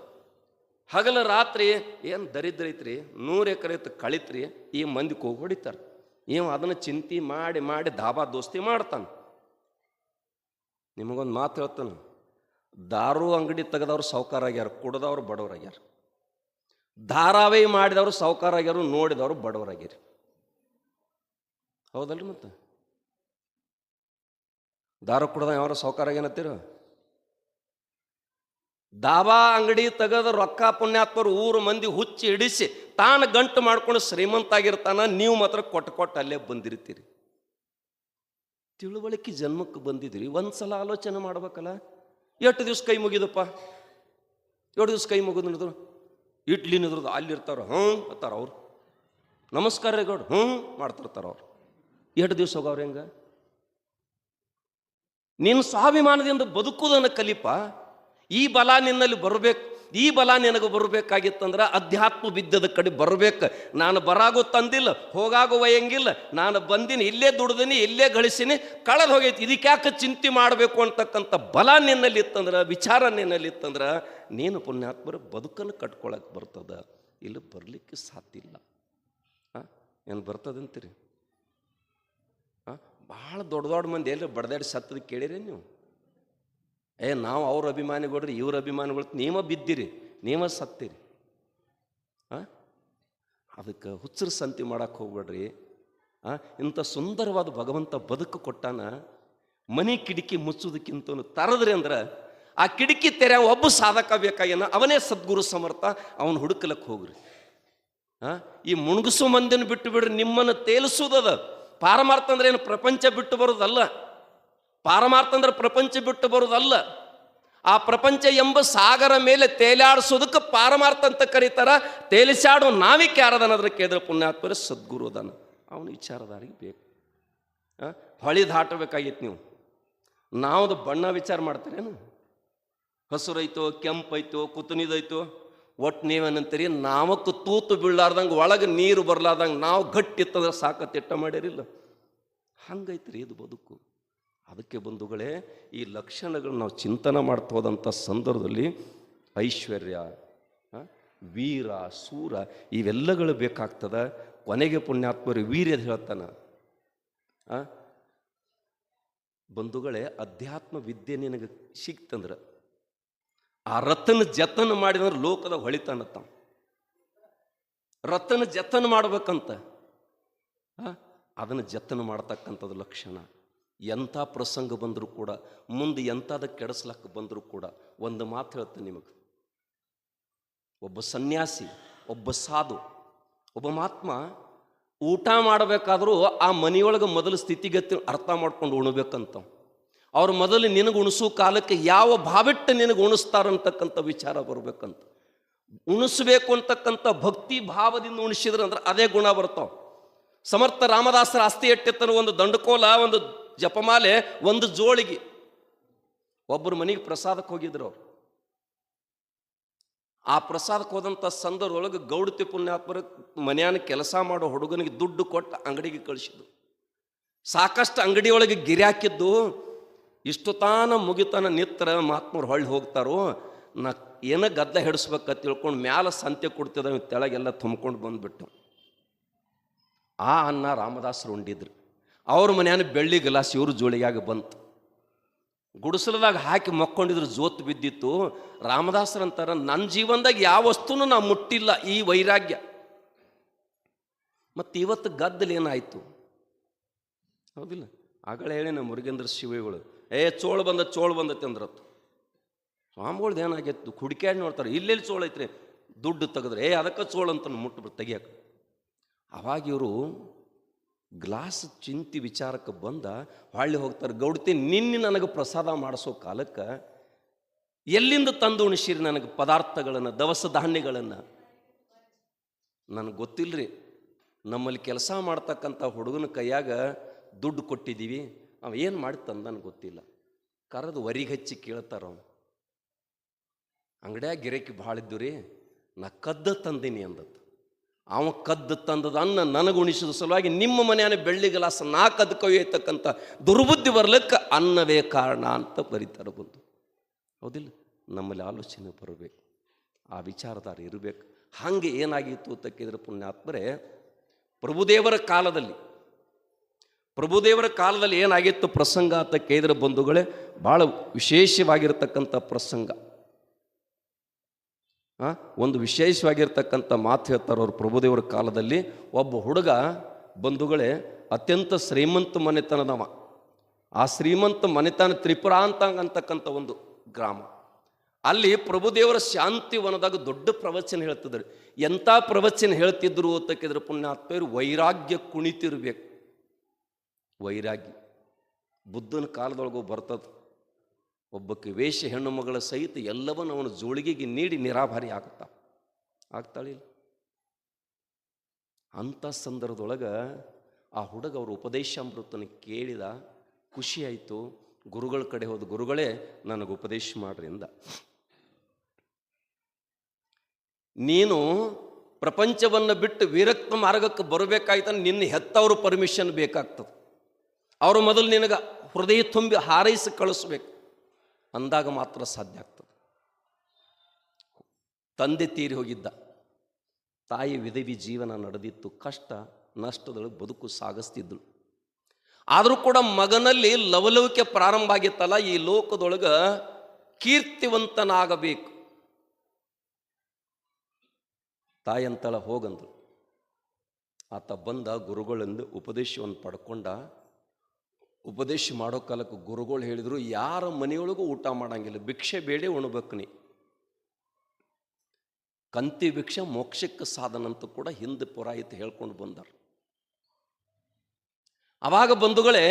ಹಗಲ ರಾತ್ರಿ ಏನು ದರಿದ್ರ ಐತ್ರಿ, 100 ಎಕರೆ ಕಳಿತ್ರಿ, ಈ ಮಂದಿಗೆ ಹೋಗಿ ಹೊಡಿತಾರೆ. ಇವ ಅದನ್ನು ಚಿಂತೆ ಮಾಡಿ ಮಾಡಿ ದಾಬಾ ದೋಸ್ತಿ ಮಾಡ್ತಾನೆ. ನಿಮಗೊಂದು ಮಾತು ಹೇಳ್ತಾನೆ, ದಾರು ಅಂಗಡಿ ತೆಗೆದವ್ರು ಸಾವುಕಾರ ಆಗ್ಯಾರ, ಕುಡ್ದವ್ರು ಬಡವರಾಗ್ಯಾರ. ಧಾರಾವಾಹಿ ಮಾಡಿದವರು ಸಾವುಕಾರ ಆಗ್ಯಾರು, ನೋಡಿದವರು ಬಡವರಾಗ್ಯಾರ. ಹೌದಲ್ರಿ? ಮತ್ತೆ ದಾರು ಕುಡ್ದ ಯಾರು ಸಾವುಕಾರ ಆಗ್ಯಾನತ್ತೀರ? ದಾಬಾ ಅಂಗಡಿ ತೆಗೆದ ರೊಕ್ಕ ಪುಣ್ಯಾತ್ಮರು ಊರು ಮಂದಿ ಹುಚ್ಚಿ ಹಿಡಿಸಿ ತಾನು ಗಂಟು ಮಾಡ್ಕೊಂಡು ಶ್ರೀಮಂತ ಆಗಿರ್ತಾನ. ನೀವು ಮಾತ್ರ ಕೊಟ್ಟು ಅಲ್ಲೇ ಬಂದಿರ್ತೀರಿ. ತಿಳುವಳಿಕೆ ಜನ್ಮಕ್ಕೆ ಬಂದಿದ್ದೀರಿ, ಒಂದ್ಸಲ ಆಲೋಚನೆ ಮಾಡ್ಬೇಕಲ್ಲ. 8 ದಿವ್ಸ ಕೈ ಮುಗಿದಪ್ಪ, 7 ದಿವ್ಸ ಕೈ ಮುಗಿದು ನಿಡಿದ್ರು, ಇಡ್ಲಿ ನಿದ್ರದು ಅಲ್ಲಿರ್ತಾರ, ಅಂತಾರ ಅವ್ರು. ನಮಸ್ಕಾರ ರೀ ಗೌಡ್ರು, ಮಾಡ್ತಿರ್ತಾರ ಅವ್ರು. 8 ದಿವ್ಸ ಹೋಗವ್ರು ಹೆಂಗ? ನಿನ್ನ ಸ್ವಾಭಿಮಾನದಿಂದ ಬದುಕುವುದನ್ನು ಕಲಿಪ. ಈ ಬಲ ನಿನ್ನಲ್ಲಿ ಬರಬೇಕು. ಈ ಬಲ ನಿನಗೆ ಬರಬೇಕಾಗಿತ್ತಂದ್ರೆ ಅಧ್ಯಾತ್ಮ ವಿದ್ಯದ ಕಡೆ ಬರಬೇಕು. ನಾನು ಬರಾಗೋ ತಂದಿಲ್ಲ, ಹೋಗಾಗೋ ಒಯ್ಯಂಗಿಲ್ಲ, ನಾನು ಬಂದಿನಿ, ಇಲ್ಲೇ ದುಡ್ದೀನಿ, ಇಲ್ಲೇ ಗಳಿಸಿನಿ, ಕಳೆದು ಹೋಗೈತಿ, ಇದಕ್ಯಾಕೆ ಚಿಂತೆ ಮಾಡಬೇಕು ಅಂತಕ್ಕಂಥ ಬಲ ನಿನ್ನಲ್ಲಿ ಇತ್ತಂದ್ರೆ, ವಿಚಾರ ನಿನ್ನಲ್ಲಿ ಇತ್ತಂದ್ರೆ, ನೀನು ಪುಣ್ಯಾತ್ಮರ ಬದುಕನ್ನು ಕಟ್ಕೊಳಕ್ಕೆ ಬರ್ತದ. ಇಲ್ಲಿ ಬರಲಿಕ್ಕೆ ಸಾಧ್ಯ ಇಲ್ಲ. ಏನು ಬರ್ತದಂತೀರಿ? ಭಾಳ ದೊಡ್ಡ ದೊಡ್ಡ ಮಂದಿ ಎಲ್ಲಿ ಬಡ್ದಾಡಿ ಸತ್ತದ ಕೇಳಿರಿ ನೀವು? ನಾವು ಅವ್ರ ಅಭಿಮಾನಿಗಳ್ರಿ, ಇವ್ರ ಅಭಿಮಾನಿಗಳು, ನೀವ ಬಿದ್ದಿರಿ, ನೀವ ಸತ್ತೀರಿ. ಅದಕ್ಕೆ ಹುಚ್ಚರ ಸಂತಿ ಮಾಡಕ್ಕೆ ಹೋಗ್ಬೇಡ್ರಿ. ಇಂಥ ಸುಂದರವಾದ ಭಗವಂತ ಬದುಕು ಕೊಟ್ಟಾನ. ಮನೆ ಕಿಟಕಿ ಮುಚ್ಚೋದಕ್ಕಿಂತ ತರದ್ರಿ ಅಂದ್ರೆ ಆ ಕಿಟಕಿ ತೆರೆ ಒಬ್ಬ ಸಾಧಕ ಬೇಕಾಗೇನ, ಅವನೇ ಸದ್ಗುರು ಸಮರ್ಥ, ಅವನು ಹುಡುಕಲಕ್ಕೆ ಹೋಗ್ರಿ. ಈ ಮುಣುಗಿಸೋ ಮಂದಿನ ಬಿಟ್ಟು ಬಿಡ್ರಿ, ನಿಮ್ಮನ್ನು ತೇಲಿಸೋದದ. ಪಾರಮಾರ್ಥ ಅಂದ್ರೆ ಏನು? ಪ್ರಪಂಚ ಬಿಟ್ಟು ಬರೋದಲ್ಲ. ಪಾರಮಾರ್ಥ ಅಂದ್ರೆ ಪ್ರಪಂಚ ಬಿಟ್ಟು ಬರೋದಲ್ಲ. ಆ ಪ್ರಪಂಚ ಎಂಬ ಸಾಗರ ಮೇಲೆ ತೇಲಾಡಿಸೋದಕ್ಕೆ ಪಾರಮಾರ್ಥ ಅಂತ ಕರೀತಾರ. ತೇಲಿಸಾಡೋ ನಾವಿಕೆ ಯಾರದನ್ನೋದ್ರ ಕೇಳಿದ್ರೆ ಪುಣ್ಯಾತ್ಮರ ಸದ್ಗುರು ಅದಾನ, ಅವನು ವಿಚಾರದಾರಿಗೆ ಬೇಕು. ಹೊಳಿ ದಾಟಬೇಕಾಗಿತ್ತು ನೀವು. ನಾವು ಬಣ್ಣ ವಿಚಾರ ಮಾಡ್ತೀರೇನು? ಹಸುರೈತೋ, ಕೆಂಪೈತೋ, ಕುತುನಿದೈತೋ, ಒಟ್ಟು ನೀವೇನಂತೀರಿ, ನಾವಕ್ಕೆ ತೂತು ಬೀಳಾರ್ದಂಗೆ ಒಳಗೆ ನೀರು ಬರ್ಲಾರ್ದಂಗೆ ನಾವು ಗಟ್ಟಿತ್ತಂದ್ರೆ ಸಾಕ ತಿಟ್ಟ ಮಾಡಿರಿಲ್ಲ. ಹಂಗೈತ್ರಿ ಇದು ಬದುಕು. ಅದಕ್ಕೆ ಬಂಧುಗಳೇ, ಈ ಲಕ್ಷಣಗಳು ನಾವು ಚಿಂತನೆ ಮಾಡ್ತಾ ಹೋದಂಥ ಸಂದರ್ಭದಲ್ಲಿ ಐಶ್ವರ್ಯ, ವೀರ, ಸೂರ ಇವೆಲ್ಲಗಳು ಬೇಕಾಗ್ತದ. ಕೊನೆಗೆ ಪುಣ್ಯಾತ್ಮರು ವೀರ್ಯದ ಹೇಳ್ತಾನ. ಬಂಧುಗಳೇ, ಅಧ್ಯಾತ್ಮ ವಿದ್ಯೆ ನಿನಗೆ ಸಿಕ್ತಂದ್ರೆ ಆ ರಥನ ಜತನ ಮಾಡಿದ್ರೆ ಲೋಕದ ಹೊಳಿತಾನತ್ತ. ರಥನ ಜತನ ಮಾಡ್ಬೇಕಂತ, ಅದನ್ನು ಜತನ ಮಾಡ್ತಕ್ಕಂಥದ್ದು ಲಕ್ಷಣ. ಎಂಥ ಪ್ರಸಂಗ ಬಂದರೂ ಕೂಡ, ಮುಂದೆ ಎಂಥದ ಕೆಡಿಸ್ಲಕ್ಕೆ ಬಂದರೂ ಕೂಡ ಒಂದು ಮಾತು ಹೇಳ್ತೇನೆ ನಿಮಗೆ. ಒಬ್ಬ ಸನ್ಯಾಸಿ, ಒಬ್ಬ ಸಾಧು, ಒಬ್ಬ ಮಹಾತ್ಮ ಊಟ ಮಾಡಬೇಕಾದ್ರೂ ಆ ಮನೆಯೊಳಗೆ ಮೊದಲು ಸ್ಥಿತಿಗತಿ ಅರ್ಥ ಮಾಡ್ಕೊಂಡು ಉಣ್ಬೇಕಂತ. ಅವ್ರು ಮೊದಲು ನಿನಗೆ ಉಣಿಸೋ ಕಾಲಕ್ಕೆ ಯಾವ ಭಾವಿಟ್ಟು ನಿನಗೆ ಉಣಿಸ್ತಾರಂತಕ್ಕಂಥ ವಿಚಾರ ಬರಬೇಕಂತ. ಉಣಿಸ್ಬೇಕು ಅಂತಕ್ಕಂಥ ಭಕ್ತಿ ಭಾವದಿಂದ ಉಣಿಸಿದ್ರೆ ಅಂದ್ರೆ ಅದೇ ಗುಣ ಬರ್ತಾವೆ. ಸಮರ್ಥ ರಾಮದಾಸರ ಆಸ್ತಿ ಎಟ್ಟಿತ್ತನ ಒಂದು ದಂಡಕೋಲ, ಒಂದು ಜಪಮಾಲೆ, ಒಂದು ಜೋಳಿಗೆ. ಒಬ್ಬರು ಮನೆಗೆ ಪ್ರಸಾದಕ್ಕೆ ಹೋಗಿದ್ರು ಅವ್ರು. ಆ ಪ್ರಸಾದಕ್ಕೆ ಹೋದಂಥ ಸಂದರ್ಭದೊಳಗೆ ಗೌಡತಿ ಪುಣ್ಯಾತ್ಮರ ಮನೆಯಾನ ಕೆಲಸ ಮಾಡೋ ಹುಡುಗನಿಗೆ ದುಡ್ಡು ಕೊಟ್ಟು ಅಂಗಡಿಗೆ ಕಳಿಸಿದ್ದು. ಸಾಕಷ್ಟು ಅಂಗಡಿಯೊಳಗೆ ಗಿರಾಕಿದ್ದು. ಇಷ್ಟು ತಾನ ಮುಗಿತಾನ ನಿತ್ರ ಮಹಾತ್ಮರು ಹೊಳ್ಳಿ ಹೋಗ್ತಾರೋ, ನಾ ಏನೋ ಗದ್ದ ಹಿಡಿಸ್ಬೇಕ ತಿಳ್ಕೊಂಡು ಮ್ಯಾಲ ಸಂತೆ ಕೊಡ್ತಿದ್ದ, ತೆಳಗೆಲ್ಲ ತುಂಬ್ಕೊಂಡು ಬಂದ್ಬಿಟ್ಟು ಆ ಅನ್ನ ರಾಮದಾಸರು ಉಂಡಿದ್ರು. ಅವ್ರ ಮನೆಯಾನ ಬೆಳ್ಳಿ ಗ್ಲಾಸ್ ಇವರು ಜೋಳಿಗಾಗಿ ಬಂತು. ಗುಡಿಸಲದಾಗ ಹಾಕಿ ಮಕ್ಕೊಂಡಿದ್ರು, ಜೋತ್ ಬಿದ್ದಿತ್ತು. ರಾಮದಾಸರಂತಾರ, ನನ್ನ ಜೀವನದಾಗ ಯಾವ ವಸ್ತುನೂ ನಾ ಮುಟ್ಟಿಲ್ಲ, ಈ ವೈರಾಗ್ಯ. ಮತ್ತು ಇವತ್ತು ಗದ್ದಲು ಏನಾಯಿತು? ಹೌದಿಲ್ಲ? ಆಗಲೇ ಹೇಳಿ ನಮ್ಮ ಮುರುಗೇಂದ್ರ ಶಿವಿಗಳು ಚೋಳ ಬಂದತ್ತೆ ಅಂದ್ರತ್ತು. ಸ್ವಾಮಿಗಳ್ದು ಏನಾಗಿತ್ತು, ಹುಡುಕ್ಯಾಡಿ ನೋಡ್ತಾರೆ, ಇಲ್ಲೆಲ್ಲಿ ಚೋಳ ಐತ್ರಿ, ದುಡ್ಡು ತೆಗೆದ್ರೆ ಅದಕ್ಕೆ ಚೋಳ ಅಂತ ಮುಟ್ಟು ತೆಗಿಯಕ್ಕೆ. ಅವಾಗ ಇವರು ಗ್ಲಾಸ್ ಚಿಂತಿ ವಿಚಾರಕ್ಕೆ ಬಂದ ಹೊಳ್ಳಿ ಹೋಗ್ತಾರೆ. ಗೌಡತಿ ನಿನ್ನೆ ನನಗೆ ಪ್ರಸಾದ ಮಾಡಿಸೋ ಕಾಲಕ್ಕೆ ಎಲ್ಲಿಂದ ತಂದು ಉಣಿಸಿರಿ ನನಗೆ ಪದಾರ್ಥಗಳನ್ನು, ದವಸ ಧಾನ್ಯಗಳನ್ನು? ನನಗೆ ಗೊತ್ತಿಲ್ಲರಿ. ನಮ್ಮಲ್ಲಿ ಕೆಲಸ ಮಾಡ್ತಕ್ಕಂಥ ಹುಡುಗನ ಕೈಯಾಗ ದುಡ್ಡು ಕೊಟ್ಟಿದ್ದೀವಿ, ಅವ ಏನು ಮಾಡಿ ತಂದನು ಗೊತ್ತಿಲ್ಲ. ಕರೆದು ವರಿಗೆ ಹಚ್ಚಿ ಕೇಳ್ತಾರ. ಅವನು ಅಂಗಡಿಯಾಗ ಗಿರಾಕಿ ಭಾಳ ಇದ್ದು ರೀ, ನಾ ಕದ್ದ ತಂದೀನಿ ಅಂದದ್ದು. ಅವ ಕದ್ದು ತಂದದ ಅನ್ನ ನನಗೆ ಉಣಿಸಿದ ಸಲುವಾಗಿ ನಿಮ್ಮ ಮನೆಯ ಬೆಳ್ಳಿ ಗ್ಲಾಸ್ ನಾ ಕದ್ದು ಕೊಯ್ಯತಕ್ಕಂಥ ದುರ್ಬುದ್ಧಿ ಬರ್ಲಿಕ್ಕೆ ಅನ್ನವೇ ಕಾರಣ ಅಂತ ಬರೀತಾರೆ ಬಂದು. ಹೌದಿಲ್ಲ? ನಮ್ಮಲ್ಲಿ ಆಲೋಚನೆ ಬರಬೇಕು, ಆ ವಿಚಾರಧಾರ ಇರಬೇಕು. ಹಾಗೆ ಏನಾಗಿತ್ತು ಅಂತ ಕೇಳಿದ್ರೆ ಪುಣ್ಯಾತ್ಮರೇ, ಪ್ರಭುದೇವರ ಕಾಲದಲ್ಲಿ ಏನಾಗಿತ್ತು ಪ್ರಸಂಗ ಅಂತ ಕೇಳಿದ್ರೆ ಬಂಧುಗಳೇ, ಭಾಳ ವಿಶೇಷವಾಗಿರ್ತಕ್ಕಂಥ ಪ್ರಸಂಗ. ಒಂದು ವಿಶೇಷವಾಗಿರ್ತಕ್ಕಂಥ ಮಾತು ಹೇಳ್ತಾರೆ ಅವರು. ಪ್ರಭುದೇವರ ಕಾಲದಲ್ಲಿ ಒಬ್ಬ ಹುಡುಗ ಬಂಧುಗಳೇ ಅತ್ಯಂತ ಶ್ರೀಮಂತ ಮನೆತನದವ. ಆ ಶ್ರೀಮಂತ ಮನೆತನ ತ್ರಿಪುರ ಅಂತಕ್ಕಂಥ ಒಂದು ಗ್ರಾಮ. ಅಲ್ಲಿ ಪ್ರಭುದೇವರ ಶಾಂತಿವನದಾಗ ದೊಡ್ಡ ಪ್ರವಚನ ಹೇಳ್ತಿದ್ರು. ಎಂಥ ಪ್ರವಚನ ಹೇಳ್ತಿದ್ರು ಅಂತ ಕೇಳಿದ್ರೆ ಪುಣ್ಯಾತ್ಮರು, ವೈರಾಗ್ಯ ಕುಣಿತಿರ್ಬೇಕು. ವೈರಾಗ್ಯ ಬುದ್ಧನ ಕಾಲದೊಳಗೂ ಬರ್ತದೆ. ಒಬ್ಬಕ್ಕೆ ವೇಷ ಹೆಣ್ಣು ಮಗಳ ಸಹಿತ ಎಲ್ಲವನ್ನೂ ಅವನ ಜೋಳಿಗೆಗೆ ನೀಡಿ ನಿರಾಭಾರಿ ಆಗ್ತಾಳಿಲ್ಲ. ಅಂಥ ಸಂದರ್ಭದೊಳಗೆ ಆ ಹುಡುಗ ಅವ್ರ ಉಪದೇಶಾಮೃತನ ಕೇಳಿದ, ಖುಷಿಯಾಯಿತು. ಗುರುಗಳ ಕಡೆ ಹೋದ, ಗುರುಗಳೇ ನನಗೆ ಉಪದೇಶ ಮಾಡ್ರಿ ಅಂದ. ನೀನು ಪ್ರಪಂಚವನ್ನು ಬಿಟ್ಟು ವಿರಕ್ತ ಮಾರ್ಗಕ್ಕೆ ಬರಬೇಕಾಯ್ತ ನಿನ್ನ ಹೆತ್ತವರು ಪರ್ಮಿಷನ್ ಬೇಕಾಗ್ತದೆ. ಅವರು ಮೊದಲು ನಿನಗೆ ಹೃದಯ ತುಂಬಿ ಹಾರೈಸಿ ಕಳಿಸ್ಬೇಕು, ಅಂದಾಗ ಮಾತ್ರ ಸಾಧ್ಯ ಆಗ್ತದೆ. ತಂದೆ ತೀರಿ ಹೋಗಿದ್ದ, ತಾಯಿ ವಿಧವಿ ಜೀವನ ನಡೆದಿತ್ತು, ಕಷ್ಟ ನಷ್ಟದೊಳಗೆ ಬದುಕು ಸಾಗಿಸ್ತಿದ್ಳು. ಆದರೂ ಕೂಡ ಮಗನಲ್ಲಿ ಲವಲವಿಕೆ ಪ್ರಾರಂಭ ಆಗಿತ್ತಲ್ಲ, ಈ ಲೋಕದೊಳಗೆ ಕೀರ್ತಿವಂತನಾಗಬೇಕು. ತಾಯಿ ಅಂತಳ ಹೋಗಂದು. ಆತ ಬಂದ, ಗುರುಗಳಿಂದ ಉಪದೇಶವನ್ನು ಪಡ್ಕೊಂಡ. ಉಪದೇಶ ಮಾಡೋ ಕಾಲಕ್ಕೆ ಗುರುಗಳು ಹೇಳಿದರು, ಯಾರ ಮನೆಯೊಳಗೂ ಊಟ ಮಾಡಂಗಿಲ್ಲ, ಭಿಕ್ಷೆ ಬೇಡಿ ಉಣ್ಬೇಕು ನೀ. ಕಂತಿ ಭಿಕ್ಷೆ ಮೋಕ್ಷಕ್ಕೆ ಸಾಧನ ಅಂತ ಕೂಡ ಹಿಂದೆ ಪುರಾಯಿತು ಹೇಳ್ಕೊಂಡು ಬಂದಾರ. ಅವಾಗ ಬಂಧುಗಳೇ,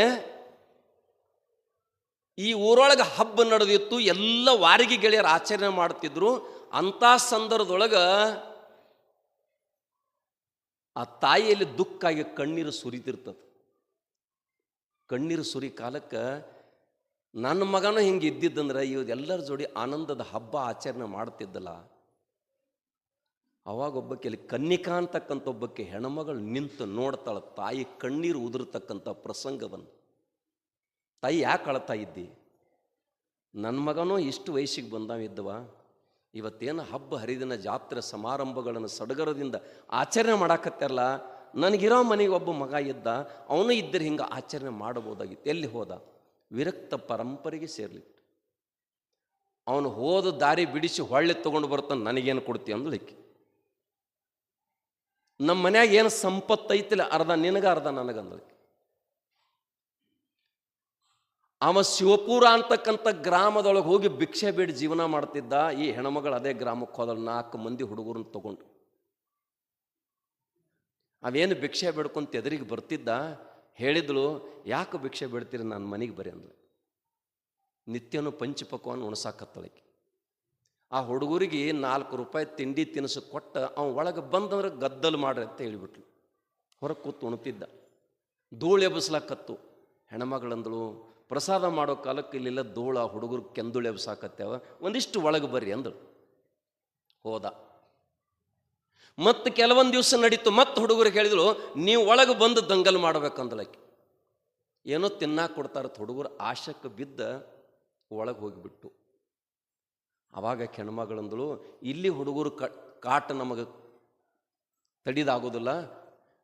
ಈ ಊರೊಳಗೆ ಹಬ್ಬ ನಡೆದಿತ್ತು, ಎಲ್ಲ ವಾರಿಗೆ ಗೆಳೆಯರು ಆಚರಣೆ ಮಾಡ್ತಿದ್ರು. ಅಂಥ ಸಂದರ್ಭದೊಳಗೆ ಆ ತಾಯಿಯಲ್ಲಿ ದುಃಖಾಗಿ ಕಣ್ಣೀರು ಸುರಿತಿರ್ತದೆ. ಕಣ್ಣೀರು ಸುರಿ ಕಾಲಕ್ಕೆ ನನ್ನ ಮಗನೂ ಹಿಂಗೆ ಇದ್ದಿದ್ದಂದ್ರೆ ಇವರೆಲ್ಲರ ಜೋಡಿ ಆನಂದದ ಹಬ್ಬ ಆಚರಣೆ ಮಾಡ್ತಿದ್ದಲ್ಲ. ಅವಾಗ ಒಬ್ಬಕ್ಕೆ ಅಲ್ಲಿ ಕನ್ನಿಕಾ ಅಂತಕ್ಕಂಥ ಒಬ್ಬಕ್ಕೆ ಹೆಣ್ಮಗಳು ನಿಂತು ನೋಡ್ತಾಳೆ ತಾಯಿ ಕಣ್ಣೀರು ಉದುರ್ತಕ್ಕಂಥ ಪ್ರಸಂಗವನ್ನು. ತಾಯಿ ಯಾಕೆ ಅಳ್ತಾ ಇದ್ದಿ? ನನ್ನ ಮಗನೂ ಇಷ್ಟು ವಯಸ್ಸಿಗೆ ಬಂದಾವಿದ್ದವ, ಇವತ್ತೇನು ಹಬ್ಬ ಹರಿದಿನ ಜಾತ್ರೆ ಸಮಾರಂಭಗಳನ್ನು ಸಡಗರದಿಂದ ಆಚರಣೆ ಮಾಡಾಕತ್ತಾರಲ್ಲ, ನನಗಿರೋ ಮನೆಗೆ ಒಬ್ಬ ಮಗ ಇದ್ದ, ಅವನು ಇದ್ದರೆ ಹಿಂಗೆ ಆಚರಣೆ ಮಾಡಬಹುದಾಗಿತ್ತು. ಎಲ್ಲಿ ಹೋದ? ವಿರಕ್ತ ಪರಂಪರೆಗೆ ಸೇರ್ಲಿತ್ತು. ಅವನು ಹೋದ ದಾರಿ ಬಿಡಿಸಿ ಹೊಳ್ಳಿ ತೊಗೊಂಡು ಬರ್ತಾನೆ, ನನಗೇನು ಕೊಡ್ತೀವಿ ಅಂದಳಿಕೆ. ನಮ್ಮ ಮನ್ಯಾಗ ಏನು ಸಂಪತ್ತು ಐತಿಲ್ಲ, ಅರ್ಧ ನಿನಗ ಅರ್ಧ ನನಗಂದಳಿಕೆ. ಅವ ಶಿವಪುರ ಅಂತಕ್ಕಂಥ ಗ್ರಾಮದೊಳಗೆ ಹೋಗಿ ಭಿಕ್ಷೆ ಬೇಡಿ ಜೀವನ ಮಾಡ್ತಿದ್ದ. ಈ ಹೆಣ್ಮಗಳು ಅದೇ ಗ್ರಾಮಕ್ಕೆ ಹೋದಳು 4 ಮಂದಿ ಹುಡುಗರನ್ನ ತಗೊಂಡು. ಅವೇನು ಭಿಕ್ಷೆ ಬೇಡ್ಕೊಂತ ಎದುರಿಗೆ ಬರ್ತಿದ್ದ. ಹೇಳಿದ್ಳು, ಯಾಕೆ ಭಿಕ್ಷೆ ಬೇಡ್ತೀರಿ, ನನ್ನ ಮನೆಗೆ ಬರೀ ಅಂದ್ಳು. ನಿತ್ಯನೂ ಪಂಚಪಕ್ವಾನ್ ಉಣಸಾಕತ್ತಳಿಕೆ. ಆ ಹುಡುಗರಿಗೆ 4 ರೂಪಾಯಿ ತಿಂಡಿ ತಿನಿಸು ಕೊಟ್ಟ ಅವನು ಒಳಗೆ ಬಂದಂದ್ರೆ ಗದ್ದಲು ಮಾಡ್ರಿ ಅಂತ ಹೇಳಿಬಿಟ್ಲು. ಹೊರಗೆ ಕೂತು ಉಣ್ತಿದ್ದ. ಧೂಳು ಎಬ್ಬಿಸ್ಲಾಕತ್ತು. ಹೆಣ್ಮಗಳಂದಳು, ಪ್ರಸಾದ ಮಾಡೋ ಕಾಲಕ್ಕೆ ಇಲ್ಲೆಲ್ಲ ಧೂಳ, ಹುಡುಗರು ಕೆಂದುಳು ಎಬ್ಸಾಕತ್ತೇವ, ಒಂದಿಷ್ಟು ಒಳಗೆ ಬರ್ರಿ ಅಂದಳು. ಹೋದ. ಮತ್ತು ಕೆಲವೊಂದು ದಿವಸ ನಡೀತು. ಮತ್ತು ಹುಡುಗರಿಗೆ ಹೇಳಿದ್ರು, ನೀವು ಒಳಗೆ ಬಂದು ದಂಗಲ್ ಮಾಡ್ಬೇಕಂದಳಕ್ಕೆ. ಏನೋ ತಿನ್ನಾಕ ಕೊಡ್ತಾರತ್. ಹುಡುಗರು ಆಶಕ್ಕೆ ಬಿದ್ದ ಒಳಗೆ ಹೋಗಿಬಿಟ್ಟು. ಆವಾಗ ಹೆಣ್ಮಗಳಂದಳು, ಇಲ್ಲಿ ಹುಡುಗರು ಕಾಟ ನಮಗೆ ತಡಿದಾಗೋದಿಲ್ಲ,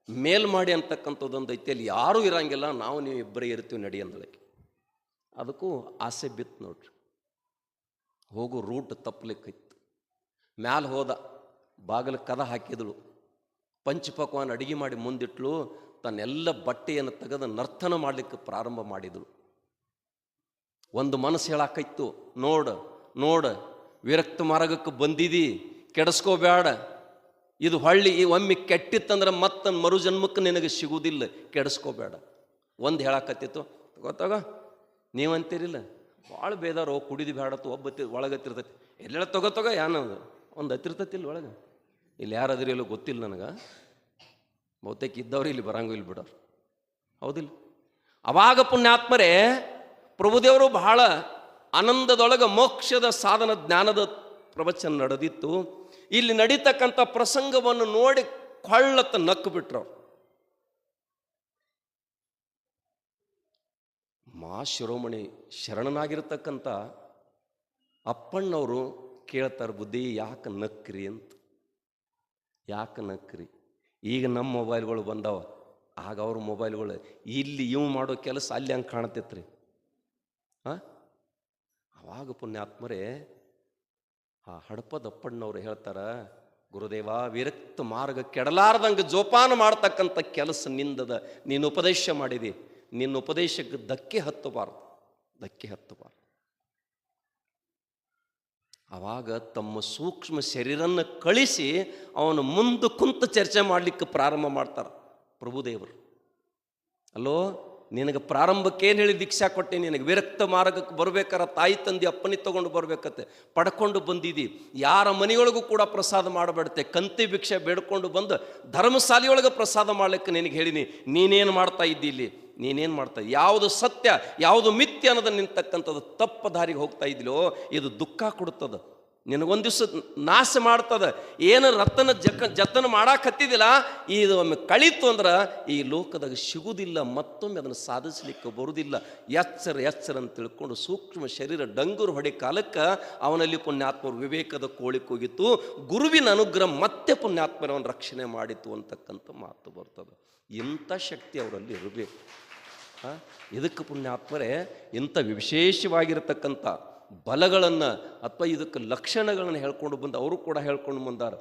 ಮೇಲ್ಮಾಡಿ ಅಂತಕ್ಕಂಥದ್ದೊಂದು ಐತಿ, ಅಲ್ಲಿ ಯಾರೂ ಇರಂಗಿಲ್ಲ, ನಾವು ನೀವು ಇಬ್ಬರೇ ಇರ್ತೀವಿ ನಡಿ ಅಂದಳಕ್ಕೆ. ಅದಕ್ಕೂ ಆಸೆ ಬಿತ್ತು ನೋಡ್ರಿ. ಹೋಗು ರೂಟ್ ತಪ್ಪಲಿಕ್ಕಿತ್ತು. ಮ್ಯಾಲೆ ಹೋದ, ಬಾಗಿಲು ಕದ ಹಾಕಿದಳು. ಪಂಚಪಕ್ವಾನ್ ಅಡಿಗೆ ಮಾಡಿ ಮುಂದಿಟ್ಲು. ತನ್ನೆಲ್ಲ ಬಟ್ಟೆಯನ್ನು ತೆಗೆದು ನರ್ತನ ಮಾಡಲಿಕ್ಕೆ ಪ್ರಾರಂಭ ಮಾಡಿದರು. ಒಂದು ಮನಸ್ಸು ಹೇಳಾಕೈತು, ನೋಡ ವಿರಕ್ತ ಮಾರ್ಗಕ್ಕೆ ಬಂದಿದಿ, ಕೆಡಿಸ್ಕೋಬೇಡ, ಇದು ಹೊಳ್ಳಿ ಒಮ್ಮೆ ಕೆಟ್ಟಿತ್ತಂದ್ರೆ ಮತ್ತೆ ಮರುಜನ್ಮಕ್ಕೆ ನಿನಗೆ ಸಿಗುವುದಿಲ್ಲ, ಕೆಡಿಸ್ಕೋಬೇಡ. ಒಂದು ಹೇಳಾಕತ್ತಿತ್ತು, ಗೊತ್ತಾಗ ನೀವಂತೀರಿಲ್ಲ ಭಾಳ ಬೇದಾರೋ ಕುಡಿದು ಬೇಡತ್ತು, ಒಬ್ಬ ಒಳಗತ್ತಿರ್ತೈತಿ, ಎಲ್ಲೆಲ್ಲ ತಗೋತೋಗ ಯಾನ ಒಂದು ಹತ್ತಿರ್ತೈತಿಲ್ಲ ಒಳಗೆ. ಇಲ್ಲಿ ಯಾರಾದ್ರೂ ಎಲ್ಲೋ ಗೊತ್ತಿಲ್ಲ ನನಗೆ, ಬಹುತೇಕ ಇದ್ದವ್ರು ಇಲ್ಲಿ ಬರಂಗೂ ಇಲ್ಲಿ ಬಿಡೋರು, ಹೌದಿಲ್ಲ? ಅವಾಗ ಪುಣ್ಯಾತ್ಮರೇ ಪ್ರಭುದೇವರು ಬಹಳ ಆನಂದದೊಳಗೆ ಮೋಕ್ಷದ ಸಾಧನ ಜ್ಞಾನದ ಪ್ರವಚನ ನಡೆದಿತ್ತು. ಇಲ್ಲಿ ನಡೀತಕ್ಕಂಥ ಪ್ರಸಂಗವನ್ನು ನೋಡಿ ಕೊಳ್ಳತ್ತ ನಕ್ಕು ಬಿಟ್ರು. ಮಾ ಶಿರೋಮಣಿ ಶರಣನಾಗಿರ್ತಕ್ಕಂಥ ಅಪ್ಪಣ್ಣವರು ಕೇಳ್ತಾರೆ, ಬುದ್ಧಿ ಯಾಕೆ ನಕ್ರಿ ಅಂತ. ಯಾಕೆ ನಕ್ರಿ? ಈಗ ನಮ್ಮ ಮೊಬೈಲ್ಗಳು ಬಂದವ, ಆಗ ಅವ್ರ ಮೊಬೈಲ್ಗಳು ಇಲ್ಲಿ ಇವು ಮಾಡೋ ಕೆಲಸ ಅಲ್ಲಿ ಹಂಗೆ ಕಾಣತೈತ್ರಿ. ಅವಾಗ ಪುಣ್ಯಾತ್ಮರೇ ಆ ಹಡಪದಪ್ಪಣ್ಣವ್ರು ಹೇಳ್ತಾರ, ಗುರುದೇವ ವಿರಕ್ತ ಮಾರ್ಗ ಕೆಡಲಾರ್ದಂಗೆ ಜೋಪಾನ ಮಾಡ್ತಕ್ಕಂಥ ಕೆಲಸ ನಿಂದದ, ನೀನು ಉಪದೇಶ ಮಾಡಿದಿ, ನಿನ್ನ ಉಪದೇಶಕ್ಕೆ ಧಕ್ಕೆ ಹತ್ತಬಾರ್ದು. ಆವಾಗ ತಮ್ಮ ಸೂಕ್ಷ್ಮ ಶರೀರನ್ನು ಕಳಿಸಿ ಅವನು ಮುಂದೆ ಕುಂತು ಚರ್ಚೆ ಮಾಡಲಿಕ್ಕೆ ಪ್ರಾರಂಭ ಮಾಡ್ತಾರೆ ಪ್ರಭುದೇವರು. ಅಲ್ಲೋ, ನಿನಗೆ ಪ್ರಾರಂಭಕ್ಕೆ ಏನು ಹೇಳಿ ದೀಕ್ಷಾ ಕೊಟ್ಟೆ, ನಿನಗೆ ವಿರಕ್ತ ಮಾರ್ಗಕ್ಕೆ ಬರ್ಬೇಕಾರ ತಾಯಿ ತಂದೆ ಅಪ್ಪನಿ ತಗೊಂಡು ಬರ್ಬೇಕತ್ತೆ, ಪಡ್ಕೊಂಡು ಬಂದಿದ್ದಿ. ಯಾರ ಮನೆಯೊಳಗೂ ಕೂಡ ಪ್ರಸಾದ ಮಾಡಬೇಡತ್ತೆ, ಕಂತಿ ಭಿಕ್ಷೆ ಬೇಡ್ಕೊಂಡು ಬಂದು ಧರ್ಮಶಾಲೆಯೊಳಗೆ ಪ್ರಸಾದ ಮಾಡ್ಲಿಕ್ಕೆ ನಿನಗೆ ಹೇಳಿನಿ. ನೀನೇನು ಮಾಡ್ತಾ ಇದ್ದಿ ಇಲ್ಲಿ? ನೀನೇನು ಮಾಡ್ತಾ ಇದ್ದಿ? ಯಾವುದು ಸತ್ಯ ಯಾವುದು ಮಿಥ್ಯ ಅನ್ನೋದು ನಿಂತಕ್ಕಂಥದ್ದು ತಪ್ಪ ದಾರಿಗೆ ಹೋಗ್ತಾ ಇದ್ದಿಲೋ, ಇದು ದುಃಖ ಕೊಡುತ್ತದೆ, ನಿನಗೊಂದು ದಿವಸ ನಾಶ ಮಾಡ್ತದೆ. ಏನು ರತನ ಜತನ ಮಾಡಾಕತ್ತಿದ್ದಿಲ್ಲ, ಇದು ಒಮ್ಮೆ ಕಳೀತು ಅಂದ್ರೆ ಈ ಲೋಕದಾಗ ಸಿಗುವುದಿಲ್ಲ, ಮತ್ತೊಮ್ಮೆ ಅದನ್ನು ಸಾಧಿಸಲಿಕ್ಕೆ ಬರುವುದಿಲ್ಲ. ಎಚ್ಚರ ಅಂತ ತಿಳ್ಕೊಂಡು ಸೂಕ್ಷ್ಮ ಶರೀರ ಡಂಗುರು ಹೊಡೆ ಕಾಲಕ್ಕೆ ಅವನಲ್ಲಿ ಪುಣ್ಯಾತ್ಮರು ವಿವೇಕದ ಕೋಳಿಗೆ ಹೋಗಿತ್ತು. ಗುರುವಿನ ಅನುಗ್ರಹ ಮತ್ತೆ ಪುಣ್ಯಾತ್ಮರವನ್ನು ರಕ್ಷಣೆ ಮಾಡಿತು ಅಂತಕ್ಕಂಥ ಮಾತು ಬರ್ತದೆ. ಇಂಥ ಶಕ್ತಿ ಅವರಲ್ಲಿ ಇರಬೇಕು. ಇದಕ್ಕೆ ಪುಣ್ಯಾತ್ಮರೇ ಇಂಥ ವಿಶೇಷವಾಗಿರತಕ್ಕಂಥ ಬಲಗಳನ್ನು ಅಥವಾ ಇದಕ್ಕೆ ಲಕ್ಷಣಗಳನ್ನು ಹೇಳ್ಕೊಂಡು ಬಂದು ಅವರು ಕೂಡ ಹೇಳ್ಕೊಂಡು ಬಂದಾರ.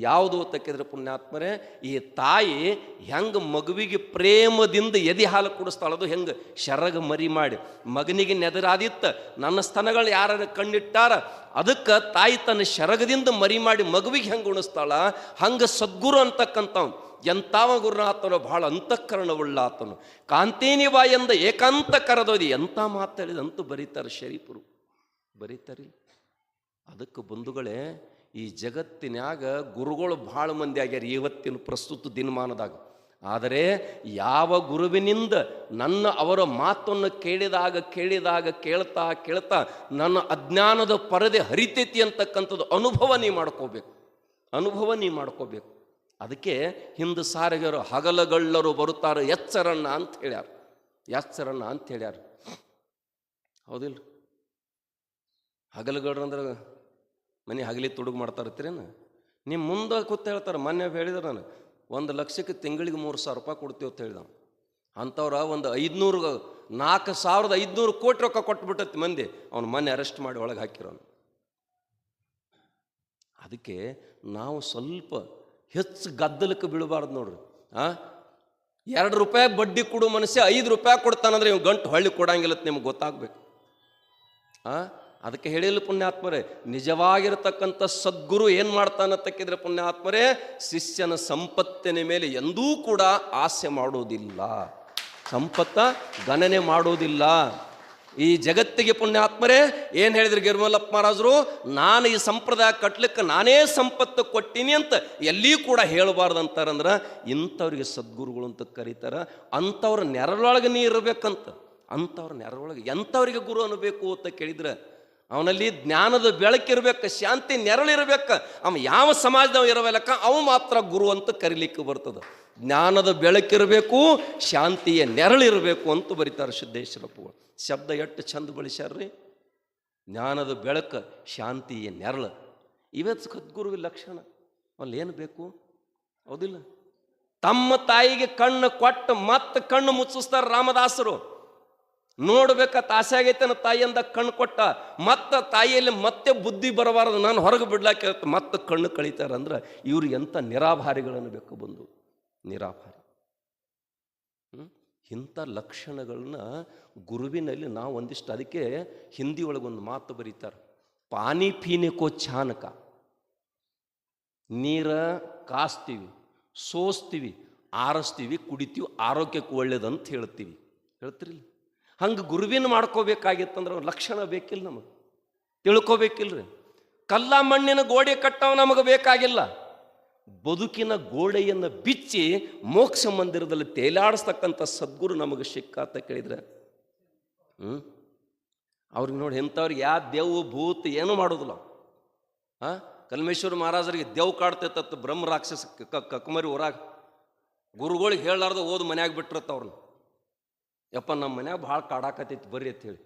ಯಾವುದು ತಕ್ಕಿದ್ರೆ ಪುಣ್ಯಾತ್ಮರೇ, ಈ ತಾಯಿ ಹೆಂಗೆ ಮಗುವಿಗೆ ಪ್ರೇಮದಿಂದ ಎದೆ ಹಾಲು ಕುಡಿಸ್ತಾಳದು, ಹೆಂಗೆ ಶರಗ ಮರಿ ಮಾಡಿ ಮಗನಿಗೆ ನೆದರಾದಿತ್ತ ನನ್ನ ಸ್ತನಗಳು ಯಾರು ಕಣ್ಣಿಟ್ಟಾರ, ಅದಕ್ಕೆ ತಾಯಿ ತನ್ನ ಶರಗದಿಂದ ಮರಿ ಮಾಡಿ ಮಗುವಿಗೆ ಹೆಂಗೆ ಉಣಿಸ್ತಾಳ, ಹಂಗೆ ಸದ್ಗುರು ಅಂತಕ್ಕಂಥವ್ ಎಂತಾವ ಗುರುನಾಥನು ಬಹಳ ಅಂತಃಕರಣವುಳ್ಳ ಆತನು. ಕಾಂತೇನಿವಾ ಎಂದ ಏಕಾಂತ ಕರದೋದಿ ಎಂಥ ಮಾತಾಡಿದಂತೂ ಬರೀತಾರೆ ಶರೀಫರು, ಬರೀತಾರಿಲ್ಲ. ಅದಕ್ಕೆ ಬಂಧುಗಳೇ, ಈ ಜಗತ್ತಿನ್ಯಾಗ ಗುರುಗಳು ಭಾಳ ಮಂದಿ ಆಗ್ಯಾರ ಇವತ್ತಿನ ಪ್ರಸ್ತುತ ದಿನಮಾನದಾಗ. ಆದರೆ ಯಾವ ಗುರುವಿನಿಂದ ಅವರ ಮಾತನ್ನು ಕೇಳಿದಾಗ ಕೇಳ್ತಾ ನನ್ನ ಅಜ್ಞಾನದ ಪರದೆ ಹರಿತೈತಿ ಅಂತಕ್ಕಂಥದ್ದು ಅನುಭವ ನೀ ಮಾಡ್ಕೋಬೇಕು. ಅದಕ್ಕೆ ಹಿಂದೆ ಸಾರಿಗರು ಹಗಲಗಳ್ಳರು ಬರುತ್ತಾರೆ ಎಚ್ಚರಣ್ಣ ಅಂತ ಹೇಳ್ಯಾರ. ಹೌದಿಲ್ಲ? ಹಗಲಗಳ್ರು ಅಂದ್ರೆ ಮನೆ ಹಗಲಿ ತುಡುಗು ಮಾಡ್ತಾ ಇರ್ತೀರೇನು? ನಿಮ್ಮ ಮುಂದೆ ಕೂತ್ ಹೇಳ್ತಾರೆ. ಮೊನ್ನೆ ಹೇಳಿದ್ರೆ ನಾನು 1,00,000ಕ್ಕೆ ತಿಂಗಳಿಗೆ 3,000 ರೂಪಾಯಿ ಕೊಡ್ತೀವಿ ಅಂತ ಹೇಳಿದ. ಅಂಥವ್ರ ಒಂದು 4,500 ಕೋಟಿ ರೊಕ್ಕ ಕೊಟ್ಬಿಟ್ಟತಿ ಮಂದಿ. ಅವನು ಮೊನ್ನೆ ಅರೆಸ್ಟ್ ಮಾಡಿ ಒಳಗೆ ಹಾಕಿರೋನು. ಅದಕ್ಕೆ ನಾವು ಸ್ವಲ್ಪ ಹೆಚ್ಚು ಗದ್ದಲಕ್ಕೆ ಬೀಳಬಾರ್ದು ನೋಡ್ರಿ. 2 ರೂಪಾಯಿ ಬಡ್ಡಿ ಕೊಡು ಮನುಷ್ಯ 5 ರೂಪಾಯಿ ಕೊಡ್ತಾನಂದ್ರೆ ಇವ್ ಗಂಟು ಹೊಳ್ಳಿ ಕೊಡಂಗಿಲ್ಲ ನಿಮ್ಗೆ ಗೊತ್ತಾಗ್ಬೇಕು. ಅದಕ್ಕೆ ಹೇಳಿಲ್ಲ ಪುಣ್ಯಾತ್ಮರೇ, ನಿಜವಾಗಿರತಕ್ಕಂಥ ಸದ್ಗುರು ಏನು ಮಾಡ್ತಾನತ್ತಕ್ಕಿದ್ರೆ ಪುಣ್ಯಾತ್ಮರೇ, ಶಿಷ್ಯನ ಸಂಪತ್ತಿನ ಮೇಲೆ ಎಂದೂ ಕೂಡ ಆಸೆ ಮಾಡೋದಿಲ್ಲ, ಸಂಪತ್ತ ಗಣನೆ ಮಾಡೋದಿಲ್ಲ. ಈ ಜಗತ್ತಿಗೆ ಪುಣ್ಯಾತ್ಮರೇ ಏನು ಹೇಳಿದ್ರು ಗಿರ್ಮಲಪ್ಪ ಮಹಾರಾಜರು, ನಾನು ಈ ಸಂಪ್ರದಾಯ ಕಟ್ಲಿಕ್ಕೆ ನಾನೇ ಸಂಪತ್ತು ಕೊಟ್ಟಿನಿ ಅಂತ ಎಲ್ಲಿ ಕೂಡ ಹೇಳಬಾರ್ದು ಅಂತಾರಂದ್ರೆ ಇಂಥವ್ರಿಗೆ ಸದ್ಗುರುಗಳು ಅಂತ ಕರೀತಾರ. ಅಂಥವ್ರ ನೆರಳೊಳಗೆ ನೀ ಇರಬೇಕಂತ. ಅಂಥವ್ರ ನೆರಳೊಳಗೆ ಎಂಥವ್ರಿಗೆ ಗುರು ಅನ್ನಬೇಕು ಅಂತ ಕೇಳಿದ್ರೆ ಅವನಲ್ಲಿ ಜ್ಞಾನದ ಬೆಳಕಿರ್ಬೇಕು, ಶಾಂತಿ ನೆರಳಿರ್ಬೇಕು. ಅವ ಯಾವ ಸಮಾಜದವ ಇರಬೇಕ ಅವ ಮಾತ್ರ ಗುರು ಅಂತ ಕರಿಲಿಕ್ಕೆ ಬರ್ತದೆ. ಜ್ಞಾನದ ಬೆಳಕಿರಬೇಕು, ಶಾಂತಿಯ ನೆರಳಿರಬೇಕು ಅಂತ ಬರೀತಾರೆ ಸಿದ್ದೇಶ್ವರಪ್ಪಗಳು. ಶಬ್ದ ಎಷ್ಟು ಚಂದ ಬಳಸ್ಯಾರ್ರಿ. ಜ್ಞಾನದ ಬೆಳಕು, ಶಾಂತಿಯ ನೆರಳು, ಇವೇ ಸದ್ಗುರುವಿನ ಲಕ್ಷಣ. ಅಲ್ಲಿ ಏನು ಬೇಕು? ಹೌದಿಲ್ಲ? ತಮ್ಮ ತಾಯಿಗೆ ಕಣ್ಣು ಕೊಟ್ಟು ಮತ್ತೆ ಕಣ್ಣು ಮುಚ್ಚಿಸ್ತಾರೆ ರಾಮದಾಸರು. ನೋಡ್ಬೇಕತ್ತ ಆಸೆ ಆಗೈತೆ ನನ್ನ ತಾಯಿಯಿಂದ ಕಣ್ಣು ಕೊಟ್ಟ, ಮತ್ತೆ ತಾಯಿಯಲ್ಲಿ ಮತ್ತೆ ಬುದ್ಧಿ ಬರಬಾರದು, ನಾನು ಹೊರಗೆ ಬಿಡ್ಲಾಕೆ ಮತ್ತೆ ಕಣ್ಣು ಕಳೀತಾರೆ. ಅಂದ್ರೆ ಇವ್ರು ಎಂಥ ನಿರಾಭಾರಿಗಳನ್ನು ಬೇಕು ಬಂದು. ನಿರಾಭಾರಿ ಇಂಥ ಲಕ್ಷಣಗಳನ್ನ ಗುರುವಿನಲ್ಲಿ ನಾವು ಒಂದಿಷ್ಟು, ಅದಕ್ಕೆ ಹಿಂದಿ ಒಳಗೊಂದು ಮಾತು ಬರೀತಾರೆ, ಪಾನಿ ಪೀನೆಕೋ ಚಾನಕ, ನೀರ ಕಾಸ್ತೀವಿ, ಸೋಸ್ತೀವಿ, ಆರಿಸ್ತೀವಿ, ಕುಡಿತೀವಿ, ಆರೋಗ್ಯಕ್ಕೆ ಒಳ್ಳೇದಂತ ಹೇಳ್ತೀರಿಲ್ಲ. ಹಂಗೆ ಗುರುವಿನ ಮಾಡ್ಕೋಬೇಕಾಗಿತ್ತಂದ್ರೆ ಲಕ್ಷಣ ಬೇಕಿಲ್ಲ, ನಮಗೆ ತಿಳ್ಕೋಬೇಕಿಲ್ರಿ. ಕಲ್ಲ ಮಣ್ಣಿನ ಗೋಡೆ ಕಟ್ಟವ ನಮಗೆ ಬೇಕಾಗಿಲ್ಲ, ಬದುಕಿನ ಗೋಡೆಯನ್ನು ಬಿಚ್ಚಿ ಮೋಕ್ಷ ಮಂದಿರದಲ್ಲಿ ತೇಲಾಡಿಸ್ತಕ್ಕಂಥ ಸದ್ಗುರು ನಮಗೆ ಸಿಕ್ಕಾತ ಕೇಳಿದ್ರೆ ಅವ್ರಿಗೆ ನೋಡಿ, ಎಂಥವ್ರಿಗೆ ಯಾವ ದೇವು ಭೂತ್ ಏನೂ ಮಾಡೋದಿಲ್ಲ. ಕಲ್ಮೇಶ್ವರ ಮಹಾರಾಜರಿಗೆ ದೇವ್ ಕಾಡ್ತೈತತ್ತು, ಬ್ರಹ್ಮ ರಾಕ್ಷಸ ಕಕ್ಕಮರಿ ಊರಾಗ ಗುರುಗಳಿಗೆ ಹೇಳಾರ್ದು ಓದು ಮನ್ಯಾಗ ಬಿಟ್ಟಿರತ್ತ ಅವ್ರನ್ನ. ಯಪ್ಪ ನಮ್ಮ ಮನ್ಯಾಗ ಭಾಳ ಕಾಡಾಕತೈತಿ ಬರ್ರಿ ಅಂತ ಹೇಳಿ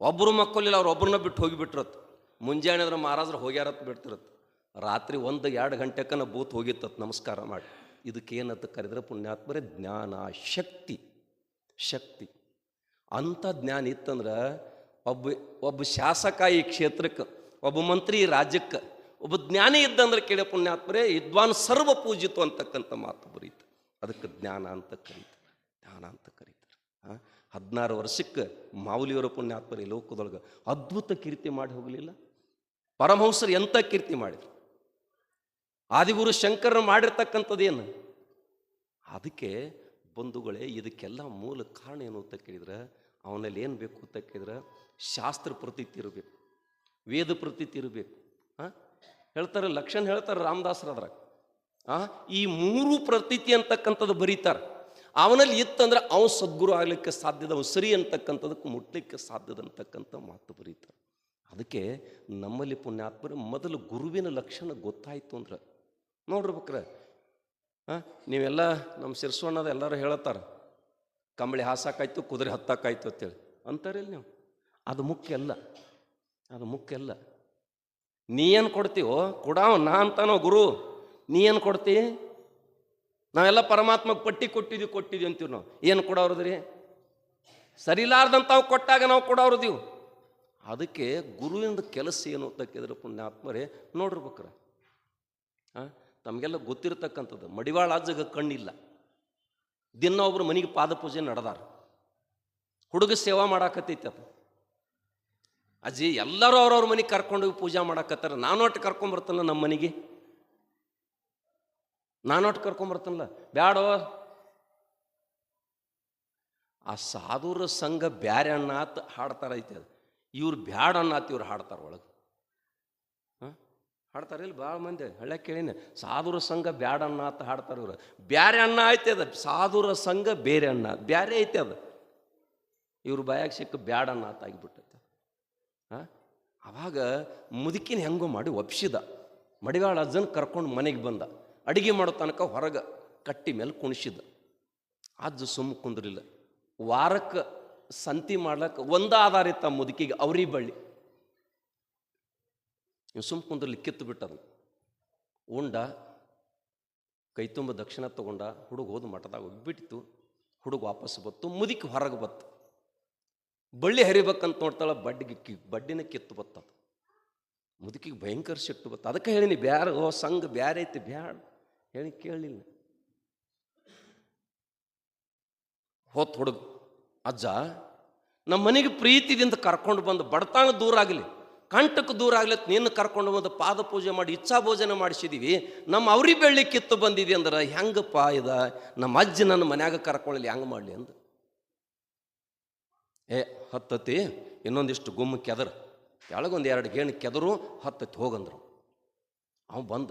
ಒಬ್ಬರು ಮಕ್ಕಳಿಲ್ಲ, ಅವ್ರು ಒಬ್ಬರನ್ನ ಬಿಟ್ಟು ಹೋಗಿಬಿಟ್ರತ್ತು. ಮುಂಜಾನೆ ಅಂದ್ರೆ ಮಹಾರಾಜರು ಹೋಗ್ಯಾರತ್ ಬಿಡ್ತಿರತ್ತು, ರಾತ್ರಿ 1-2 ಗಂಟೆಕನ ಬೂತ್ ಹೋಗಿತ್ತತ್ ನಮಸ್ಕಾರ ಮಾಡಿ. ಇದಕ್ಕೇನಂತ ಕರೆದ್ರೆ ಪುಣ್ಯಾತ್ಮರೇ ಜ್ಞಾನ, ಶಕ್ತಿ. ಅಂಥ ಜ್ಞಾನ ಇತ್ತಂದ್ರೆ ಒಬ್ಬ ಶಾಸಕ ಈ ಕ್ಷೇತ್ರಕ್ಕೆ, ಒಬ್ಬ ಮಂತ್ರಿ ಈ ರಾಜ್ಯಕ್ಕೆ, ಒಬ್ಬ ಜ್ಞಾನಿ ಇದ್ದಂದ್ರೆ ಕೇಳಿ ಪುಣ್ಯಾತ್ಮರೇ ವಿದ್ವಾನ್ ಸರ್ವ ಪೂಜಿತು ಅಂತಕ್ಕಂಥ ಮಾತು ಬರೀತು. ಅದಕ್ಕೆ ಜ್ಞಾನ ಅಂತ ಕರೀತಾರೆ. 16 ವರ್ಷಕ್ಕೆ ಮಾವುಲಿಯವರ ಪುಣ್ಯಾತ್ಮರೇ ಲೋಕದೊಳಗೆ ಅದ್ಭುತ ಕೀರ್ತಿ ಮಾಡಿ ಹೋಗಲಿಲ್ಲ. ಪರಮಹಂಸರು ಎಂಥ ಕೀರ್ತಿ ಮಾಡಿದ್ರು, ಆದಿಗುರು ಶಂಕರರು ಮಾಡಿರ್ತಕ್ಕಂಥದ್ದೇನು. ಅದಕ್ಕೆ ಬಂಧುಗಳೇ, ಇದಕ್ಕೆಲ್ಲ ಮೂಲ ಕಾರಣ ಏನು ಅಂತ ಕೇಳಿದ್ರೆ, ಅವನಲ್ಲಿ ಏನು ಬೇಕು ಅಂತ ಕೇಳಿದ್ರೆ ಶಾಸ್ತ್ರ ಪ್ರತೀತಿ ಇರಬೇಕು, ವೇದ ಪ್ರತೀತಿ ಇರಬೇಕು. ಹೇಳ್ತಾರೆ, ಲಕ್ಷಣ ಹೇಳ್ತಾರೆ ರಾಮದಾಸರದ್ರಾಗ. ಈ 3 ಪ್ರತೀತಿ ಅಂತಕ್ಕಂಥದ್ದು ಬರೀತಾರೆ. ಅವನಲ್ಲಿ ಇತ್ತಂದ್ರೆ ಅವನು ಸದ್ಗುರು ಆಗ್ಲಿಕ್ಕೆ ಸಾಧ್ಯದ, ಅವನು ಸರಿ ಅಂತಕ್ಕಂಥದಕ್ಕೆ ಮುಟ್ಲಿಕ್ಕೆ ಸಾಧ್ಯದ ಅಂತಕ್ಕಂಥ ಮಾತು ಬರೀತಾರೆ. ಅದಕ್ಕೆ ನಮ್ಮಲ್ಲಿ ಪುಣ್ಯಾತ್ಮರು ಮೊದಲು ಗುರುವಿನ ಲಕ್ಷಣ ಗೊತ್ತಾಯಿತು ಅಂದ್ರೆ ನೋಡ್ರಿಬೇಕ್ರೆ. ನೀವೆಲ್ಲ ನಮ್ಮ ಸಿರ್ಸೋಣ್ಣದ ಎಲ್ಲರೂ ಹೇಳತ್ತಾರ, ಕಂಬಳಿ ಹಾಸಾಕಾಯ್ತು, ಕುದುರೆ ಹತ್ತಾಕಾಯ್ತು ಅಂತೇಳಿ ಅಂತಾರಿಲ್ಲ ನೀವು. ಅದು ಮುಖ್ಯ ಅಲ್ಲ. ನೀ ಏನು ಕೊಡ್ತೀವೋ ಕೊಡಾವ, ನಾ ಅಂತಾನೋ ಗುರು, ನೀ ಏನು ಕೊಡ್ತಿ? ನಾವೆಲ್ಲ ಪರಮಾತ್ಮಗೆ ಪಟ್ಟಿ ಕೊಟ್ಟಿದ್ದೀವಿ ಅಂತೀವಿ ನಾವು. ಏನು ಕೊಡೋರದ್ರಿ? ಸರಿಲಾರ್ದಂತಾವು ಕೊಟ್ಟಾಗ ನಾವು ಕೊಡೋರದೀವು. ಅದಕ್ಕೆ ಗುರುವಿನ ಕೆಲಸ ಏನು ಅಂತ ಕೇಳಿದ್ರೆ ಪುಣ್ಯಾತ್ಮರೇ ನೋಡಿರ್ಬೇಕ್ರ. ತಮಗೆಲ್ಲ ಗೊತ್ತಿರತಕ್ಕಂಥದ್ದು, ಮಡಿವಾಳ ಅಜ್ಜಗ ಕಣ್ಣಿಲ್ಲ, ದಿನ ಒಬ್ರು ಮನೆಗೆ ಪಾದ ಪೂಜೆ ನಡೆದಾರ, ಹುಡುಗ ಸೇವಾ ಮಾಡಾಕತ್ತೈತಿ. ಅದು ಅಜ್ಜಿ ಎಲ್ಲರೂ ಅವ್ರವ್ರ ಮನೆಗೆ ಕರ್ಕೊಂಡೋಗಿ ಪೂಜೆ ಮಾಡಾಕತ್ತಾರ. ನಾನೊಟ್ಟು ಕರ್ಕೊಂಬರ್ತಾನಲ್ಲ ನಮ್ಮ ಮನೆಗೆ, ನಾನೊಟ್ಟು ಕರ್ಕೊಂಬರ್ತಾನಲ್ಲ, ಬ್ಯಾಡೋ. ಆ ಸಾಧುರ ಸಂಘ ಬ್ಯಾರೆ ಅನ್ನಾತ್ ಹಾಡ್ತಾರೈತಿ. ಅದು ಇವ್ರು ಬ್ಯಾಡ ಅನ್ನಾತ್ ಇವ್ರು ಹಾಡ್ತಾರ ಒಳಗೆ. ಹಾಡ್ತಾರಿಲ್ಲ ಭಾಳ ಮಂದಿ ಹಳ್ಳ್ಯಾಗ ಕೇಳಿನ, ಸಾಧುರ ಸಂಘ ಬ್ಯಾಡ ಅನ್ನಾತ್ ಹಾಡ್ತಾರೆ ಇವ್ರು. ಬ್ಯಾರೆ ಅನ್ನ ಐತೆ ಅದು, ಸಾಧುರ ಸಂಘ ಬೇರೆ ಅನ್ನ ಬ್ಯಾರೆ ಐತೆ ಅದು. ಇವ್ರ ಬಾಯಾಗ ಸಿಕ್ಕ ಬ್ಯಾಡ ಅನ್ನಾತ್ ಆಗಿಬಿಟ್ಟೈತೆ. ಅವಾಗ ಮುದುಕಿನ ಹೆಂಗೋ ಮಾಡಿ ಒಪ್ಸಿದ. ಮಡಿವಾಳ ಅಜ್ಜನ ಕರ್ಕೊಂಡು ಮನೆಗೆ ಬಂದ, ಅಡಿಗೆ ಮಾಡೋ ತನಕ ಹೊರಗೆ ಕಟ್ಟಿ ಮೇಲೆ ಕುಣಿಸಿದ. ಅಜ್ಜ ಸುಮ್ಮ ಕುಂದ್ರಿಲ್ಲ. ವಾರಕ್ಕೆ ಸಂತಿ ಮಾಡ್ಲಕ್ಕೆ ಒಂದೇ ಆಧಾರ ಇತ್ತ ಮುದುಕಿಗೆ, ಅವ್ರಿ ಬಳ್ಳಿ. ನೀವು ಸುಮ್ಮ ಕುಂದ್ರಲ್ಲಿ ಕಿತ್ತು ಬಿಟ್ಟದು. ಉಂಡ, ಕೈ ತುಂಬ ದಕ್ಷಿಣ ತಗೊಂಡ, ಹುಡುಗ ಹೋದ ಮಠದಾಗ ಹೋಗಿಬಿಟ್ಟಿತ್ತು. ಹುಡುಗ ವಾಪಸ್ ಬತ್ತು, ಮುದುಕಿ ಹೊರಗೆ ಬತ್ತು. ಬಳ್ಳಿ ಹರಿಬೇಕಂತ ನೋಡ್ತಾಳ, ಬಡ್ಡಿನ ಕಿತ್ತು ಬತ್ತದು. ಮುದುಕಿಗೆ ಭಯಂಕರ ಸಿಟ್ಟು ಬತ್ತು. ಅದಕ್ಕೆ ಹೇಳಿನಿ, ಬ್ಯಾರ ಸಂಘ ಬ್ಯಾರೆ ಐತಿ, ಬ್ಯಾಡ ಹೇಳಿ ಕೇಳಲಿಲ್ಲ. ಹೋತ್ ಹುಡುಗ, ಅಜ್ಜ ನಮ್ಮ ಮನೆಗೆ ಪ್ರೀತಿದಿಂದ ಕರ್ಕೊಂಡು ಬಂದು, ಬಡತಾಣ ದೂರ ಆಗಲಿ, ಕಂಟಕ್ಕೆ ದೂರ ಆಗ್ಲತ್ ನಿನ್ನ ಕರ್ಕೊಂಡು ಬಂದು ಪಾದ ಪೂಜೆ ಮಾಡಿ ಇಚ್ಛಾ ಭೋಜನ ಮಾಡಿಸಿದೀವಿ, ನಮ್ಮ ಅವ್ರಿ ಬೆಳ್ಳಿ ಕಿತ್ತು ಬಂದಿದೆ ಅಂದ್ರೆ ಹೆಂಗಪ್ಪ ಇದ? ನಮ್ಮ ಅಜ್ಜಿ ನನ್ನ ಮನ್ಯಾಗ ಕರ್ಕೊಳ್ಳಲಿ, ಹೆಂಗೆ ಮಾಡಲಿ ಅಂದ. ಹತ್ತತಿ ಇನ್ನೊಂದಿಷ್ಟು ಗುಮ್ಮ ಕೆದರ್, ಕೆಳಗೊಂದು 2 ಗೇಣು ಕೆದರು, ಹತ್ತತಿ ಹೋಗಂದ್ರು. ಅವ್ ಬಂದ,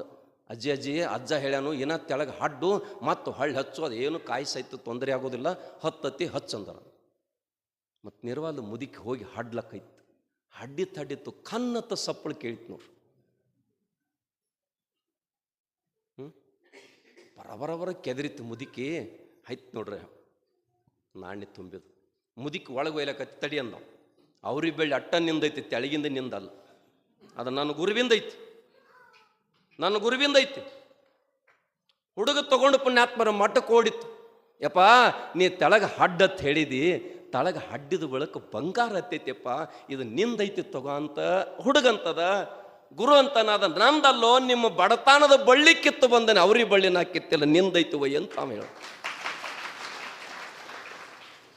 ಅಜ್ಜಿ ಅಜ್ಜ ಹೇಳ್ಯಾನು, ಏನ ತೆಳಗೆ ಹಡ್ಡು ಮತ್ತು ಹಳ್ಳಿ ಹಚ್ಚು, ಅದೇನು ಕಾಯಿ ಸಹಿತ ತೊಂದರೆ ಆಗೋದಿಲ್ಲ, ಹತ್ತತಿ ಹಚ್ಚಂದ್ರ. ಮತ್ತು ನಿರ್ವಾದ ಮುದುಕಿ ಹೋಗಿ ಹಡ್ಲಕ್ಕೈತಿ. ಹಡ್ಡಿತ್ತು ಕನ್ನತ್ತ ಸಪ್ಪಳು ಕೇಳಿತು ನೋಡ್ರಿ. ಬರಬರ ಕೆದರಿತ್ತು ಮುದುಕಿ. ಆಯ್ತು ನೋಡ್ರಿ, ನಾಣ್ಯ ತುಂಬಿದು. ಮುದುಕಿ ಒಳಗೆ ಒಯ್ಲಕತ್ತಿ, ತಡಿ ಅಂದ. ಅವ್ರಿಗೆ ಬೆಳ್ಳಿ ಅಟ್ಟ ನಿಂದೈತಿ, ತೆಳಗಿಂದ ನಿಂದಲ್ಲ, ಅದು ನನ್ನ ಗುರುವಿಂದ ಐತಿ. ಹುಡುಗ ತಗೊಂಡು ಪುಣ್ಯಾತ್ಮರ ಮಠಕ್ಕೆ ಓಡಿತ್ತು. ಯಪ್ಪ ನೀ ತೆಳಗೆ ಹಡ್ಡತ್ ಹೇಳಿದಿ, ತಳಗ ಹಡ್ಡಿದ ಬಳಕ ಬಂಗಾರ ಹತ್ತೈತಿಯಪ್ಪ, ಇದು ನಿಂದೈತಿ ತಗೋ ಅಂತ ಹುಡುಗಂತದ. ಗುರು ಅಂತನಾದ, ನಂದಲ್ಲೋ ನಿಮ್ಮ ಬಡತಾನದ ಬಳ್ಳಿ ಕಿತ್ತು ಬಂದನೆ, ಅವ್ರಿಗೆ ಬಳ್ಳಿ ನಾ ಕಿತ್ತಿಲ್ಲ, ನಿಂದೈತಿ ವೈ ಅಂತ ಹೇಳ.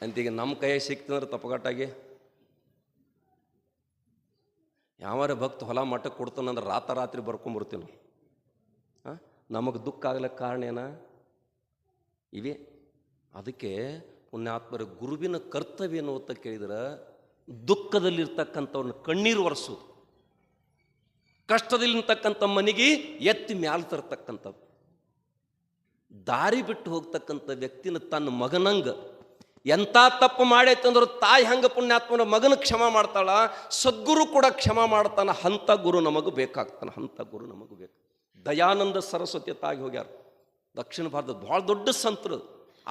ಅಂತೀಗ ನಮ್ಮ ಕೈಯಾಗ ಸಿಕ್ತಂದ್ರೆ ತಪ್ಪಗಟ್ಟಾಗಿ ಯಾವಾರ ಭಕ್ತ ಹೊಲ ಮಠಕ್ಕೆ ಕೊಡ್ತಾನಂದ್ರೆ ರಾತ್ರಿ ಬರ್ಕೊಂಬರ್ತೀವಿ ನಾವು. ನಮಗೆ ದುಃಖ ಆಗ್ಲಿಕ್ಕೆ ಕಾರಣ ಏನ ಇವೇ. ಅದಕ್ಕೆ ಪುಣ್ಯಾತ್ಮರ ಗುರುವಿನ ಕರ್ತವ್ಯ ಏನು ಅಂತ ಕೇಳಿದ್ರೆ ದುಃಖದಲ್ಲಿರ್ತಕ್ಕಂಥವ್ರನ್ನ ಕಣ್ಣೀರು ಒರೆಸೋದು, ಕಷ್ಟದಲ್ಲಿರ್ತಕ್ಕಂಥ ಮನೆಗೆ ಎತ್ತಿ ಮ್ಯಾಲ ತರ್ತಕ್ಕಂಥದ್ದು, ದಾರಿ ಬಿಟ್ಟು ಹೋಗ್ತಕ್ಕಂಥ ವ್ಯಕ್ತಿನ ತನ್ನ ಮಗನಂಗ ಎಂಥ ತಪ್ಪು ಮಾಡೈತಂದ್ರೆ ತಾಯಿ ಹಂಗೆ ಪುಣ್ಯಾತ್ಮನ ಮಗನ ಕ್ಷಮ ಮಾಡ್ತಾಳ, ಸದ್ಗುರು ಕೂಡ ಕ್ಷಮ ಮಾಡ್ತಾನೆ. ಅಂಥ ಗುರು ನಮಗೆ ಬೇಕಾಗ್ತಾನೆ, ಅಂಥ ಗುರು ನಮಗೆ ಬೇಕು. ದಯಾನಂದ ಸರಸ್ವತಿ ತಾಗಿ ಹೋಗ್ಯಾರ. ದಕ್ಷಿಣ ಭಾರತದ ಭಾಳ ದೊಡ್ಡ ಸಂತರು,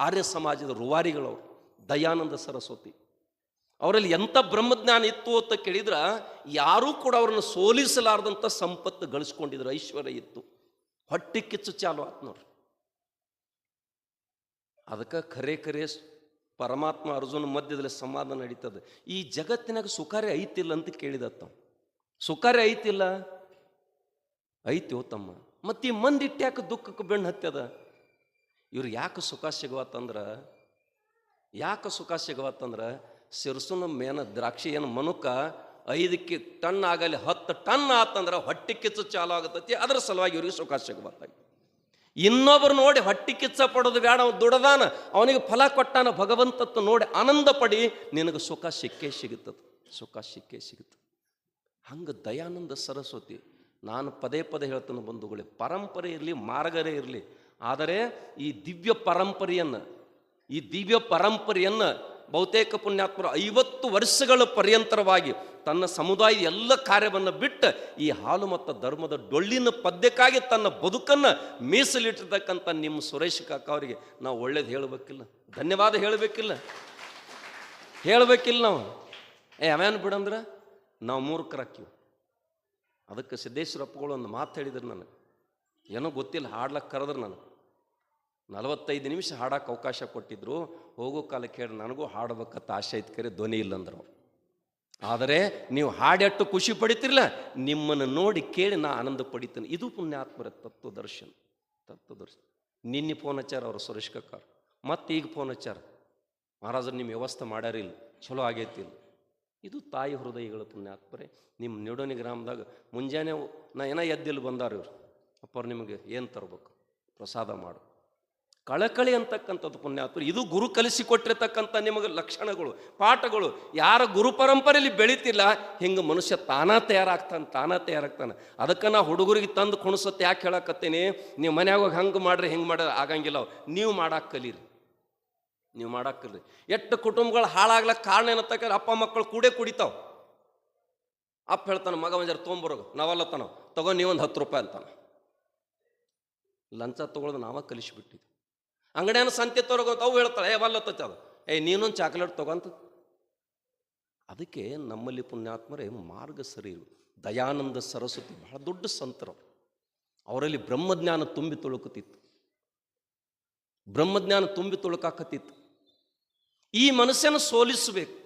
ಆರ್ಯ ಸಮಾಜದ ರೂವಾರಿಗಳವರು ದಯಾನಂದ ಸರಸ್ವತಿ. ಅವರಲ್ಲಿ ಎಂಥ ಬ್ರಹ್ಮಜ್ಞಾನ ಇತ್ತು ಅಂತ ಕೇಳಿದ್ರೆ ಯಾರೂ ಕೂಡ ಅವ್ರನ್ನ ಸೋಲಿಸಲಾರ್ದಂಥ ಸಂಪತ್ತು ಗಳಿಸ್ಕೊಂಡಿದ್ರು, ಐಶ್ವರ್ಯ ಇತ್ತು. ಹೊಟ್ಟೆ ಕಿಚ್ಚು ಚಾಲು ಆತ್ ನೋಡ್ರಿ. ಅದಕ್ಕೆ ಖರೆ ಪರಮಾತ್ಮ ಅರ್ಜುನ ಮಧ್ಯದಲ್ಲಿ ಸಂವಾದ ನಡೀತದೆ. ಈ ಜಗತ್ತಿನಾಗ ಸುಖಾರ್ಯ ಐತಿಲ್ಲ ಅಂತ ಕೇಳಿದತ್ತ. ಸುಖಾರ್ಯ ಐತಿಲ್ಲ, ಐತ್ಯೋ ತಮ್ಮ. ಮತ್ತು ಈ ಮಂದಿ ಇಟ್ಟ್ಯಾಕೆ ದುಃಖಕ್ಕೆ ಬೆಣ್ಣು ಹತ್ಯದ? ಇವ್ರು ಯಾಕೆ ಸುಖ ಸಿಗವತ್ತಂದ್ರೆ ಸಿರ್ಸುನ ಮೇನ ದ್ರಾಕ್ಷಿ ಏನು ಮನುಕ 5 ಟನ್ ಆಗಲಿ 10 ಟನ್ ಆತಂದ್ರೆ ಹೊಟ್ಟೆ ಕಿಚ್ಚು ಚಾಲು ಆಗತೈತಿ. ಅದರ ಸಲುವಾಗಿ ಇವ್ರಿಗೆ ಸುಖ ಸಿಗವತ್ತಾಗಿ. ಇನ್ನೊಬ್ಬರು ನೋಡಿ ಹೊಟ್ಟೆ ಕಿಚ್ಚ ಪಡೋದು ಬೇಡ, ಅವ್ನು ದುಡದಾನ, ಅವನಿಗೆ ಫಲ ಕೊಟ್ಟಾನ ಭಗವಂತತ್ತು ನೋಡಿ ಆನಂದ ಪಡಿ, ನಿನಗೆ ಸುಖ ಸಿಕ್ಕೇ ಸಿಗುತ್ತದೆ, ಸುಖ ಸಿಕ್ಕೇ ಸಿಗುತ್ತದೆ. ಹಂಗೆ ದಯಾನಂದ ಸರಸ್ವತಿ. ನಾನು ಪದೇ ಹೇಳ್ತೇನೆ ಬಂಧುಗಳೇ, ಪರಂಪರೆ ಇರಲಿ ಮಾರ್ಗರೇ ಇರಲಿ, ಆದರೆ ಈ ದಿವ್ಯ ಪರಂಪರೆಯನ್ನು ಬಹುತೇಕ ಪುಣ್ಯಾತ್ಮರು 50 ವರ್ಷಗಳ ಪರ್ಯಂತರವಾಗಿ ತನ್ನ ಸಮುದಾಯದ ಎಲ್ಲ ಕಾರ್ಯವನ್ನು ಬಿಟ್ಟು ಈ ಹಾಲು ಮತ್ತು ಧರ್ಮದ ಡೊಳ್ಳಿನ ಪದ್ಯಕ್ಕಾಗಿ ತನ್ನ ಬದುಕನ್ನು ಮೀಸಲಿಟ್ಟಿರ್ತಕ್ಕಂಥ ನಿಮ್ಮ ಸುರೇಶ್ ಕಾಕ ಅವರಿಗೆ ನಾವು ಒಳ್ಳೇದು ಹೇಳಬೇಕಿಲ್ಲ, ಧನ್ಯವಾದ ಹೇಳಬೇಕಿಲ್ಲ ನಾವು. ಅವೇನು ಬಿಡಂದ್ರೆ ನಾವು ಮೂರ್ಖರಾಕಿವು. ಅದಕ್ಕೆ ಸಿದ್ದೇಶ್ವರಪ್ಪಗಳು ಒಂದು ಮಾತು ಹೇಳಿದ್ರು, ನನಗೆ ಏನೋ ಗೊತ್ತಿಲ್ಲ, ಹಾಡ್ಲಕ್ಕೆ ಕರೆದ್ರು. ನನಗೆ 45 ನಿಮಿಷ ಹಾಡಕ್ಕೆ ಅವಕಾಶ ಕೊಟ್ಟಿದ್ರು. ಹೋಗೋ ಕಾಲಕ್ಕೆ ಹೇಳಿ ನನಗೂ ಹಾಡಬೇಕಂತ ಆಸೆ ಐತೆ, ಕರೆ ಧ್ವನಿ ಇಲ್ಲಂದ್ರು. ಆದರೆ ನೀವು ಹಾಡೆಟ್ಟು ಖುಷಿ ಪಡಿತಿರಲ್ಲ, ನಿಮ್ಮನ್ನು ನೋಡಿ ಕೇಳಿ ನಾ ಆನಂದ ಪಡಿತೇನೆ. ಇದು ಪುಣ್ಯಾತ್ಮರ ತತ್ವದರ್ಶನ. ನಿನ್ನೆ ಫೋನ್ ಹಚ್ಚಾರ ಅವರು ಸುರೇಶ್ ಕಕ್ಕಾರ, ಮತ್ತೆ ಈಗ ಫೋನ್ ಹಚ್ಚಾರ, ಮಹಾರಾಜರು ನಿಮ್ಮ ವ್ಯವಸ್ಥೆ ಮಾಡ್ಯಾರಿಲ್ಲ, ಚಲೋ ಆಗೈತಿಲ್ಲ. ಇದು ತಾಯಿ ಹೃದಯಗಳು ಪುಣ್ಯಾತ್ಮರೇ. ನಿಮ್ಮ ನಿಡೋನಿ ಗ್ರಾಮದಾಗ ಮುಂಜಾನೆ ನಾ ಏನೋ ಎದ್ದಿಲ್ಲಿ ಬಂದಾರ ಇವರು, ಅಪ್ಪರು ನಿಮಗೆ ಏನು ತರಬೇಕು, ಪ್ರಸಾದ ಮಾಡು, ಕಳಕಳಿ ಅಂತಕ್ಕಂಥದ್ದು ಪುಣ್ಯಾತ್ಮರು. ಇದು ಗುರು ಕಲಿಸಿಕೊಟ್ಟಿರ್ತಕ್ಕಂಥ ನಿಮಗೆ ಲಕ್ಷಣಗಳು, ಪಾಠಗಳು. ಯಾರ ಗುರು ಪರಂಪರೆಯಲ್ಲಿ ಬೆಳೀತಿಲ್ಲ, ಹಿಂಗೆ ಮನುಷ್ಯ ತಾನೇ ತಯಾರಾಗ್ತಾನೆ. ಅದಕ್ಕೆ ನಾ ಹುಡುಗರಿಗೆ ತಂದು ಕುಣಿಸುತ್ತೆ ಯಾಕೆ ಹೇಳಕತ್ತೀನಿ, ನೀವು ಮನ್ಯಾಗ ಹೋಗಿ ಹಂಗೆ ಮಾಡ್ರಿ ಹಿಂಗೆ ಮಾಡ್ರಿ ಆಗಂಗಿಲ್ಲ. ನೀವು ಮಾಡಕ್ಕೆ ಕಲೀರಿ. ಎಷ್ಟು ಕುಟುಂಬಗಳು ಹಾಳಾಗ್ಲಕ್ಕೆ ಕಾರಣ ಏನಂತ, ಅಪ್ಪ ಮಕ್ಕಳು ಕುಡಿತಾವ. ಅಪ್ಪ ಹೇಳ್ತಾನೆ, ಮಗ ಒಂಜಾರ ತೊಗೊಂಬರೋಗ, ನಾವಲ್ಲತ್ತಾನ ತಗೋ ನೀವೊಂದು 10 ರೂಪಾಯಿ ಅಂತಾನೆ. ಲಂಚ ತೊಗೊಳೋದು ನಾವ ಕಲಿಸಿಬಿಟ್ಟಿದ್ವಿ. ಅಂಗಡಿಯನ್ನ ಸಂತೆ ತೊರಗೋತ ಅವು ಹೇಳ್ತಾಳೆ, ವಲ್ಲತ್ತೈತೆ ಅದು, ನೀನೊಂದು ಚಾಕ್ಲೇಟ್ ತಗೊಂತ. ಅದಕ್ಕೆ ನಮ್ಮಲ್ಲಿ ಪುಣ್ಯಾತ್ಮರೇ ಮಾರ್ಗ ಸರಿ. ದಯಾನಂದ ಸರಸ್ವತಿ ಬಹಳ ದೊಡ್ಡ ಸಂತರು. ಅವರಲ್ಲಿ ಬ್ರಹ್ಮಜ್ಞಾನ ತುಂಬಿ ತುಳುಕಾಕತ್ತಿತ್ತು. ಈ ಮನಸ್ಸನ್ನು ಸೋಲಿಸಬೇಕು,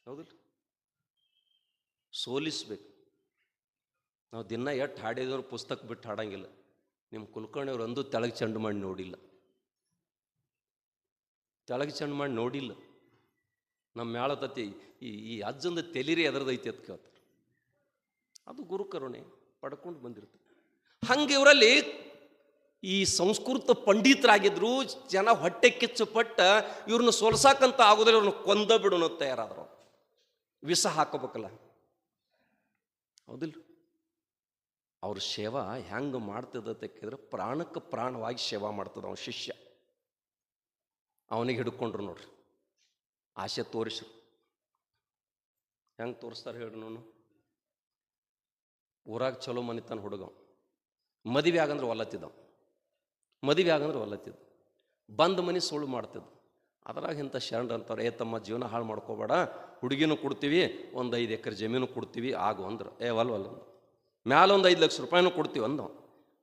ಹೌದಿಲ್ಲ? ಸೋಲಿಸ್ಬೇಕು. ನಾವು ದಿನ ಎಷ್ಟು ಹಾಡಿದವ್ರು ಪುಸ್ತಕ ಬಿಟ್ಟು ಹಾಡಂಗಿಲ್ಲ. ನಿಮ್ಮ ಕುಲಕರ್ಣಿಯವ್ರು ಅಂದು ತೆಳಗೆ ಚೆಂಡು ಮಾಡಿ ನೋಡಿಲ್ಲ. ನಮ್ಮ ಮ್ಯಾಳತತಿ ಈ ಅಜ್ಜಂದು ತೆಲಿರಿ ಎದರದೈತಿ ಅಂತ ಕೇಳ್ತಾರೆ. ಅದು ಗುರುಕರುಣೆ ಪಡ್ಕೊಂಡು ಬಂದಿರ್ತಾರೆ. ಹಂಗೆ ಇವರಲ್ಲಿ ಈ ಸಂಸ್ಕೃತ ಪಂಡಿತರಾಗಿದ್ರು. ಜನ ಹೊಟ್ಟೆ ಕಿಚ್ಚು ಪಟ್ಟ ಇವ್ರನ್ನ ಸೋಲ್ಸಾಕಂತ ಆಗೋದಿಲ್ಲ, ಇವ್ರನ್ನ ಕೊಂದ ಬಿಡೋಣ ತಯಾರಾದ್ರು. ವಿಷ ಹಾಕೋಬೇಕಲ್ಲ, ಹೌದಿಲ್ಲ? ಅವ್ರ ಸೇವಾ ಹೆಂಗೆ ಮಾಡ್ತದೆ ಕೇಳಿದ್ರೆ ಪ್ರಾಣಕ್ಕೆ ಪ್ರಾಣವಾಗಿ ಸೇವಾ ಮಾಡ್ತದೆ ಅವನ ಶಿಷ್ಯ. ಅವನಿಗೆ ಹಿಡ್ಕೊಂಡ್ರು ನೋಡ್ರಿ, ಆಸೆ ತೋರಿಸ್ರು. ಹೆಂಗೆ ತೋರಿಸ್ತಾರೆ ಹೇಳ್ರಿ? ನಾನು ಊರಾಗ ಚಲೋ ಮನಿತಾನ ಹುಡುಗ, ಮದುವೆ ಆಗಂದ್ರೆ ಒಲ್ಲತ್ತಿದ್ದ, ಬಂದ ಮನೆ ಸುಳ್ಳು ಮಾಡ್ತಿದ್ದ. ಅದ್ರಾಗ ಇಂಥ ಶರಣರು ಅಂತಾರೆ, ತಮ್ಮ ಜೀವನ ಹಾಳು ಮಾಡ್ಕೋಬೇಡ, ಹುಡುಗಿನೂ ಕೊಡ್ತೀವಿ, ಒಂದು 5 ಎಕರೆ ಜಮೀನು ಕೊಡ್ತೀವಿ ಆಗು ಅಂದ್ರೆ, ವಲ್ವಲ್ಲ ಮ್ಯಾಲೆ ಒಂದು 5 ಲಕ್ಷ ರೂಪಾಯಿನೂ ಕೊಡ್ತೀವಿ ಅಂದವ.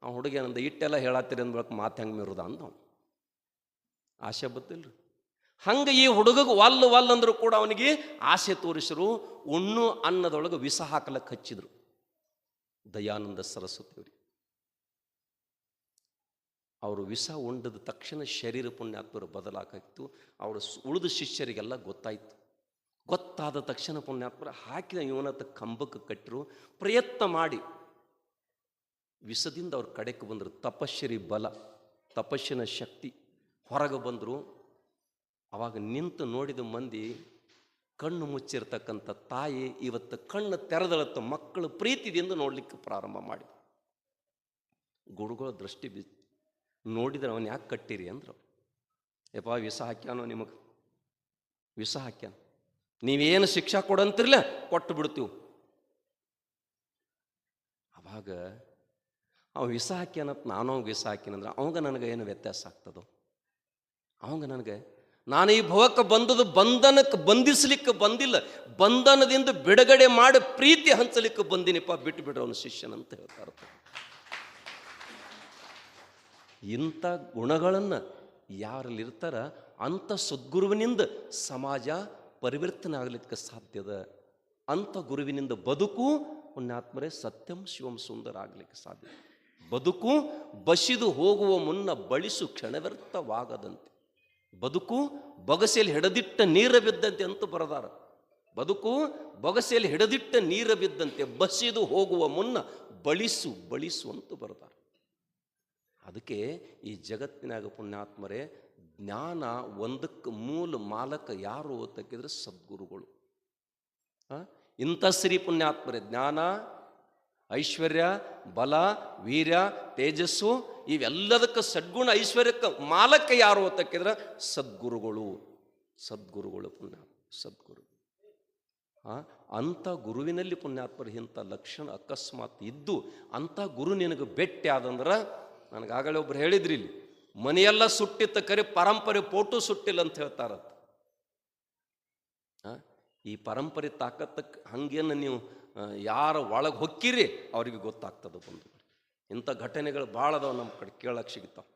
ಆ ಹುಡುಗಿ ಏನಂದ, ಇಟ್ಟೆಲ್ಲ ಹೇಳತ್ತೀರಿ ಅಂದ್ಬೇಕು ಮಾತು ಹೆಂಗೆ ಮೀರುದ ಅಂದವ. ಆಸೆ ಬತ್ತಿಲ್ರಿ. ಹಂಗೆ ಈ ಹುಡುಗಗೆ ವಲ್ ಅಂದ್ರು ಕೂಡ ಅವನಿಗೆ ಆಸೆ ತೋರಿಸರು. ಉಣ್ಣು ಅನ್ನದೊಳಗೆ ವಿಷ ಹಾಕಲಕ್ಕೆ ಹಚ್ಚಿದ್ರು ದಯಾನಂದ ಸರಸ್ವತಿಯವ್ರಿಗೆ. ಅವರು ವಿಷ ಉಂಡದ ತಕ್ಷಣ ಶರೀರ ಪುಣ್ಯಾತ್ಮರು ಬದಲಾಗಿತ್ತು. ಅವರು ಉಳಿದ ಶಿಷ್ಯರಿಗೆಲ್ಲ ಗೊತ್ತಾಯಿತು. ಗೊತ್ತಾದ ತಕ್ಷಣ ಪುಣ್ಯಾತ್ಮರ ಹಾಕಿದ ಇವನತ್ತ ಕಂಬಕ್ಕೆ ಕಟ್ಟರು. ಪ್ರಯತ್ನ ಮಾಡಿ ವಿಷದಿಂದ ಅವ್ರ ಕಡೆಗೆ ಬಂದರು. ತಪಶ್ಶರಿ ಬಲ, ತಪಸ್ಸಿನ ಶಕ್ತಿ ಹೊರಗೆ ಬಂದರು. ಅವಾಗ ನಿಂತು ನೋಡಿದ ಮಂದಿ, ಕಣ್ಣು ಮುಚ್ಚಿರ್ತಕ್ಕಂಥ ತಾಯಿ ಇವತ್ತು ಕಣ್ಣು ತೆರೆದಳತ್ತ ಮಕ್ಕಳ ಪ್ರೀತಿದಿಂದ ನೋಡ್ಲಿಕ್ಕೆ ಪ್ರಾರಂಭ ಮಾಡಿ. ಗುರುಗಳ ದೃಷ್ಟಿ ನೋಡಿದ್ರೆ ಅವನು ಯಾಕೆ ಕಟ್ಟಿರಿ ಅಂದ್ರು. ಯಪ್ಪ ವಿಷ ಹಾಕ್ಯಾನೋ, ನಿಮಗೆ ವಿಷ ಹಾಕ್ಯಾನ, ನೀವೇನು ಶಿಕ್ಷಾ ಕೊಡಂತಿರ್ಲ ಕೊಟ್ಟು ಬಿಡ್ತೀವಿ. ಅವಾಗ ಅವ ವಿಷ ಹಾಕ್ಯಾನತ್ ನಾನು ಅವಾಗ ವಿಷ ಹಾಕ್ಯಾನಂದ್ರೆ ಅವಾಗ ನನಗೆ ಏನು ವ್ಯತ್ಯಾಸ ಆಗ್ತದೋ? ಅವಾಗ ನನಗೆ, ನಾನು ಈ ಭವಕ್ಕೆ ಬಂದದ್ದು ಬಂಧನಕ್ಕೆ ಬಂಧಿಸ್ಲಿಕ್ಕೆ ಬಂದಿಲ್ಲ, ಬಂಧನದಿಂದ ಬಿಡುಗಡೆ ಮಾಡಿ ಪ್ರೀತಿ ಹಂಚಲಿಕ್ಕೆ ಬಂದಿನಿಪ್ಪ, ಬಿಟ್ಟು ಬಿಡ್ರ ಅವನು ಶಿಷ್ಯನಂತ ಹೇಳ್ತಾರೆ. ಇಂಥ ಗುಣಗಳನ್ನು ಯಾರಲ್ಲಿ ಇರ್ತಾರ ಅಂಥ ಸದ್ಗುರುವಿನಿಂದ ಸಮಾಜ ಪರಿವರ್ತನೆ ಆಗಲಿಕ್ಕೆ ಸಾಧ್ಯದ. ಅಂಥ ಗುರುವಿನಿಂದ ಬದುಕು ಪುಣ್ಯಾತ್ಮರೇ ಸತ್ಯಂ ಶಿವಂ ಸುಂದರ ಆಗಲಿಕ್ಕೆ ಸಾಧ್ಯ. ಬದುಕು ಬಸಿದು ಹೋಗುವ ಮುನ್ನ ಬಳಿಸು ಕ್ಷಣವ್ಯರ್ಥವಾಗದಂತೆ. ಬದುಕು ಬೊಗಸೆಯಲ್ಲಿ ಹಿಡದಿಟ್ಟ ನೀರ ಬಿದ್ದಂತೆ ಅಂತ ಬರದಾರ. ಬದುಕು ಬೊಗಸೆಯಲ್ಲಿ ಹಿಡದಿಟ್ಟ ನೀರ ಬಿದ್ದಂತೆ, ಬಸಿದು ಹೋಗುವ ಮುನ್ನ ಬಳಿಸು ಬಳಿಸು ಅಂತ ಬರದಾರ. ಅದಕ್ಕೆ ಈ ಜಗತ್ತಿನಾಗ ಪುಣ್ಯಾತ್ಮರೇ ಜ್ಞಾನ ಒಂದಕ್ಕೆ ಮೂಲ ಮಾಲಕ ಯಾರು ಅಂತಕ್ಕಿದ್ರೆ ಸದ್ಗುರುಗಳು. ಇಂಥ ಶ್ರೀ ಪುಣ್ಯಾತ್ಮರೇ ಜ್ಞಾನ, ಐಶ್ವರ್ಯ, ಬಲ, ವೀರ್ಯ, ತೇಜಸ್ಸು ಇವೆಲ್ಲದಕ್ಕೆ ಸದ್ಗುಣ ಐಶ್ವರ್ಯಕ್ಕೆ ಮಾಲಕ ಯಾರು ಅಂತಕ್ಕಿದ್ರೆ ಸದ್ಗುರುಗಳು. ಸದ್ಗುರುಗಳು ಪುಣ್ಯಾತ್ಮ ಸದ್ಗುರು. ಅಂಥ ಗುರುವಿನಲ್ಲಿ ಪುಣ್ಯಾತ್ಮರು ಇಂಥ ಲಕ್ಷಣ ಅಕಸ್ಮಾತ್ ಇದ್ದು ಅಂಥ ಗುರು ನಿನಗೆ ಭೇಟಿ ಆದಂದ್ರೆ, ನನಗಾಗಲೇ ಒಬ್ರು ಹೇಳಿದ್ರಿ ಇಲ್ಲಿ, ಮನೆಯೆಲ್ಲ ಸುಟ್ಟಿತ್ತ ಕರೆ ಪರಂಪರೆ ಫೋಟೋ ಸುಟ್ಟಿಲ್ಲ ಅಂತ ಹೇಳ್ತಾರಂತ. ಈ ಪರಂಪರೆ ತಾಕತ್ತಕ್ಕೆ ಹಂಗೇನು ನೀವು ಯಾರ ಒಳಗೆ ಹೊಕ್ಕಿರಿ ಅವ್ರಿಗೆ ಗೊತ್ತಾಗ್ತದೆ. ಬಂದು ಇಂಥ ಘಟನೆಗಳು ಭಾಳ ಅದಾವ ನಮ್ಮ ಕಡೆ ಕೇಳಕ್ಕೆ ಸಿಗ್ತಾವೆ.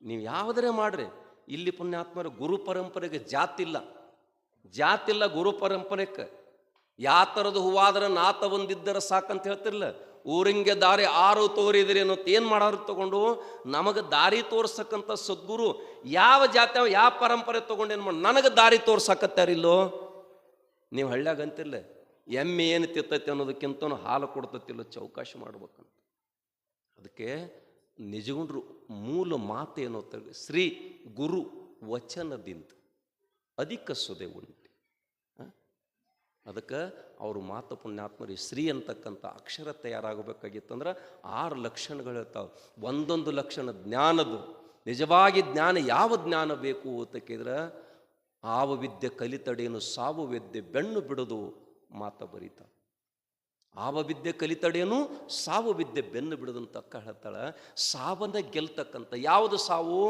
ನೀವು ಯಾವುದರೇ ಮಾಡ್ರಿ, ಇಲ್ಲಿ ಪುಣ್ಯಾತ್ಮರ ಗುರು ಪರಂಪರೆಗೆ ಜಾತಿಲ್ಲ, ಜಾತಿಲ್ಲ ಗುರು ಪರಂಪರೆಗೆ. ಯಾ ಥರದ ಹೂವಾದ್ರೆ ನಾತ ಒಂದಿದ್ದರ ಸಾಕಂತ ಹೇಳ್ತಿರ್ಲ. ಊರಿಂಗೆ ದಾರಿ ಆರು ತೋರಿದ್ರಿ ಅನ್ನೋದು ಏನು ಮಾಡೋರು ತಗೊಂಡು ನಮಗೆ ದಾರಿ ತೋರ್ಸಕ್ಕಂಥ ಸದ್ಗುರು ಯಾವ ಜಾತಿ ಯಾವ ಪರಂಪರೆ ತೊಗೊಂಡೇನು ಮಾಡಿ ನನಗೆ ದಾರಿ ತೋರ್ಸಕತ್ತಾರಿಲ್ಲೋ. ನೀವು ಹಳ್ಳ್ಯಾಗ ಅಂತಿರ್ಲ ಎಮ್ಮೆ ಏನು ತಿತ್ತೈತಿ ಅನ್ನೋದಕ್ಕಿಂತ ಹಾಲು ಕೊಡ್ತತಿಲ್ಲ, ಚೌಕಾಶಿ ಮಾಡ್ಬೇಕಂತ. ಅದಕ್ಕೆ ನಿಜಗುಂಡ್ರು ಮೂಲ ಮಾತು ಏನೋ ಶ್ರೀ ಗುರು ವಚನದಿಂದ ಅಧಿಕ ಸುದೆ ಉಂಟು. ಅದಕ್ಕೆ ಅವರು ಮಾತು ಪುಣ್ಯಾತ್ಮರಿ ಶ್ರೀ ಅಂತಕ್ಕಂಥ ಅಕ್ಷರ ತಯಾರಾಗಬೇಕಾಗಿತ್ತಂದ್ರೆ 6 ಲಕ್ಷಣಗಳು ಇರ್ತಾವೆ. ಒಂದೊಂದು ಲಕ್ಷಣ ಜ್ಞಾನದು. ನಿಜವಾಗಿ ಜ್ಞಾನ ಯಾವ ಜ್ಞಾನ ಬೇಕು ಅಂತಕ್ಕಿದ್ರೆ ಆವ ವಿದ್ಯೆ ಕಲಿತಡೇನು ಸಾವು ವಿದ್ಯೆ ಬೆನ್ನು ಬಿಡೋದು ಮಾತ ಬರೀತ. ಆವ ವಿದ್ಯೆ ಕಲಿತಡೇನು ಸಾವು ವಿದ್ಯೆ ಬೆನ್ನು ಬಿಡೋದಂತ ಅಕ್ಕ ಹೇಳ್ತಾಳೆ. ಸಾವನ್ನ ಗೆಲ್ತಕ್ಕಂಥ ಯಾವುದು ಸಾವು?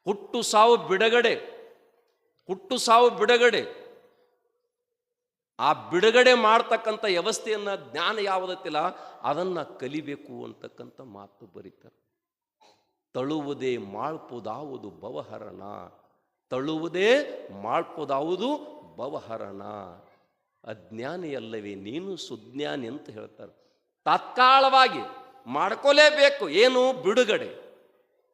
ಹುಟ್ಟು ಸಾವು ಬಿಡುಗಡೆ, ಹುಟ್ಟು ಸಾವು ಬಿಡುಗಡೆ. ಆ ಬಿಡುಗಡೆ ಮಾಡ್ತಕ್ಕಂಥ ವ್ಯವಸ್ಥೆಯನ್ನು ಜ್ಞಾನ ಯಾವುದತ್ತಿಲ್ಲ ಅದನ್ನು ಕಲಿಬೇಕು ಅಂತಕ್ಕಂಥ ಮಾತು ಬರೀತಾರೆ. ತಳುವುದೇ ಮಾಳ್ಪುದಾವುದು ಭವಹರಣ, ತಳುವುದೇ ಮಾಳ್ಪುದಾವುದು ಭವಹರಣ. ಅಜ್ಞಾನಿಯಲ್ಲವೇ ನೀನು ಸುಜ್ಞಾನಿ ಅಂತ ಹೇಳ್ತಾರೆ. ತಾತ್ಕಾಲವಾಗಿ ಮಾಡ್ಕೋಲೇಬೇಕು. ಏನು ಬಿಡುಗಡೆ?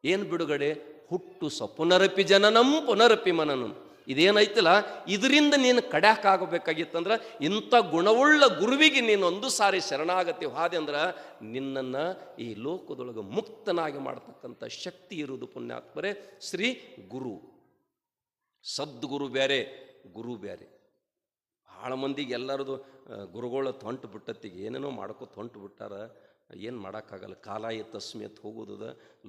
ಏನು ಬಿಡುಗಡೆ? ಹುಟ್ಟು ಪುನರಪಿ ಜನನಂ ಪುನರಪಿ ಮನನಂ. ಇದೇನೈತಲ್ಲ ಇದರಿಂದ ನೀನು ಕಡ್ಯಾಕಾಗಬೇಕಾಗಿತ್ತಂದ್ರೆ ಇಂಥ ಗುಣವುಳ್ಳ ಗುರುವಿಗೆ ನೀನು ಒಂದು ಸಾರಿ ಶರಣಾಗತಿ ಹಾದೆ ಅಂದ್ರೆ ನಿನ್ನನ್ನು ಈ ಲೋಕದೊಳಗೆ ಮುಕ್ತನಾಗಿ ಮಾಡ್ತಕ್ಕಂಥ ಶಕ್ತಿ ಇರುವುದು ಪುಣ್ಯಾತ್ಮರೇ ಶ್ರೀ ಗುರು. ಸದ್ಗುರು ಬೇರೆ, ಗುರು ಬೇರೆ. ಭಾಳ ಮಂದಿಗೆ ಎಲ್ಲರದು ಗುರುಗಳ ತೊಂಟು ಬಿಟ್ಟತ್ತಿಗೆ ಏನೇನೋ ಮಾಡ್ಕೋತ ಹೊಂಟು ಬಿಟ್ಟಾರ. ಏನು ಮಾಡೋಕ್ಕಾಗಲ್ಲ. ಕಾಲ ತಸ್ಮಿಯತ್ ಹೋಗೋದದ,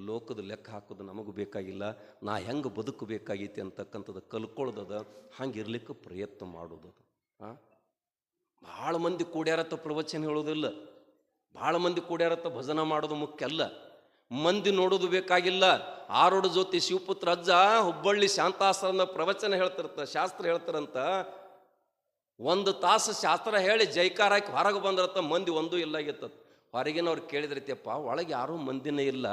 ಲೋಕದ ಲೆಕ್ಕ ಹಾಕೋದು ನಮಗೂ ಬೇಕಾಗಿಲ್ಲ. ನಾ ಹೆಂಗೆ ಬದುಕಬೇಕಾಗೈತಿ ಅಂತಕ್ಕಂಥದ್ದು ಕಲ್ಕೊಳ್ಳೋದದ. ಹಂಗೆ ಇರ್ಲಿಕ್ಕೆ ಪ್ರಯತ್ನ ಮಾಡೋದದು. ಭಾಳ ಮಂದಿ ಕೂಡ್ಯಾರತ್ತ ಪ್ರವಚನ ಹೇಳೋದಿಲ್ಲ, ಭಾಳ ಮಂದಿ ಕೂಡ್ಯಾರತ್ತ ಭಜನ ಮಾಡೋದು ಮುಖ್ಯ ಅಲ್ಲ. ಮಂದಿ ನೋಡೋದು ಬೇಕಾಗಿಲ್ಲ. ಆರೋಡ ಜೊತೆ ಶಿವಪುತ್ರ ಅಜ್ಜ ಹುಬ್ಬಳ್ಳಿ ಶಾಂತಾಸ್ತ್ರನ ಪ್ರವಚನ ಹೇಳ್ತಿರ್ತ, ಶಾಸ್ತ್ರ ಹೇಳ್ತಾರಂತ. 1 ತಾಸು ಶಾಸ್ತ್ರ ಹೇಳಿ ಜೈಕಾರ ಹಾಕಿ ಹೊರಗೆ ಬಂದ್ರತ್ತ, ಮಂದಿ ಒಂದೂ ಇಲ್ಲಾಗಿತ್ತ. ಹೊರಗಿನವ್ರು ಕೇಳಿದ್ರೈತಿಯಪ್ಪ, ಒಳಗೆ ಯಾರೂ ಮಂದಿನೇ ಇಲ್ಲ,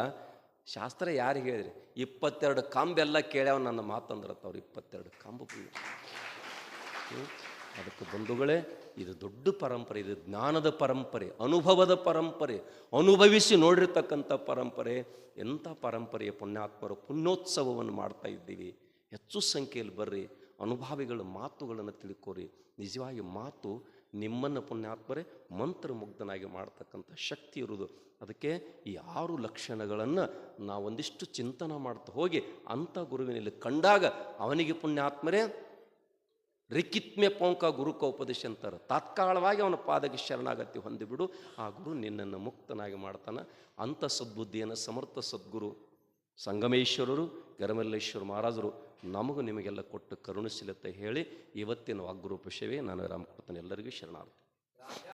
ಶಾಸ್ತ್ರ ಯಾರಿಗೆ ಹೇಳಿದ್ರಿ? 22 ಕಂಬೆಲ್ಲ ಕೇಳ್ಯಾವ ನನ್ನ ಮಾತಂದ್ರತ್ತ. ಅವ್ರು 22 ಕಂಬ ಅದಕ್ಕೆ ಬಂಧುಗಳೇ, ಇದು ದೊಡ್ಡ ಪರಂಪರೆ, ಇದು ಜ್ಞಾನದ ಪರಂಪರೆ, ಅನುಭವದ ಪರಂಪರೆ, ಅನುಭವಿಸಿ ನೋಡಿರ್ತಕ್ಕಂಥ ಪರಂಪರೆ. ಎಂಥ ಪರಂಪರೆಯ ಪುಣ್ಯಾತ್ಮರು ಪುಣ್ಯೋತ್ಸವವನ್ನು ಮಾಡ್ತಾ ಇದ್ದೀವಿ. ಹೆಚ್ಚು ಸಂಖ್ಯೆಯಲ್ಲಿ ಬರ್ರಿ, ಅನುಭವಿಗಳ ಮಾತುಗಳನ್ನು ತಿಳ್ಕೋರಿ. ನಿಜವಾಗಿ ಮಾತು ನಿಮ್ಮನ್ನು ಪುಣ್ಯಾತ್ಮರೇ ಮಂತ್ರಮುಗ್ಧನಾಗಿ ಮಾಡ್ತಕ್ಕಂಥ ಶಕ್ತಿ ಇರುವುದು. ಅದಕ್ಕೆ ಈ 6 ಲಕ್ಷಣಗಳನ್ನು ನಾವೊಂದಿಷ್ಟು ಚಿಂತನೆ ಮಾಡ್ತಾ ಹೋಗಿ ಅಂಥ ಗುರುವಿನಲ್ಲಿ ಕಂಡಾಗ ಅವನಿಗೆ ಪುಣ್ಯಾತ್ಮರೇ ರಿಕಿತ್ಮೆ ಪೋಂಕ ಗುರುಕ ಉಪದೇಶ ಅಂತಾರೆ. ತಾತ್ಕಾಲವಾಗಿ ಅವನ ಪಾದಕ್ಕೆ ಶರಣಾಗತಿ ಹೊಂದಿಬಿಡು, ಆ ಗುರು ನಿನ್ನನ್ನು ಮುಕ್ತನಾಗಿ ಮಾಡ್ತಾನೆ. ಅಂಥ ಸದ್ಬುದ್ಧಿಯನ್ನು ಸಮರ್ಥ ಸದ್ಗುರು ಸಂಗಮೇಶ್ವರರು, ಗರಮಲ್ಲೇಶ್ವರ ಮಹಾರಾಜರು ನಮಗೂ ನಿಮಗೆಲ್ಲ ಕೊಟ್ಟು ಕರುಣಿಸಲತ್ತೆ ಹೇಳಿ ಇವತ್ತಿನ ವಾಗ್ಗುರು ಪುಷ್ಯವೇ ನಾನು ರಾಮಕೃತನ ಎಲ್ಲರಿಗೂ ಶರಣಾರ್ಥಿ.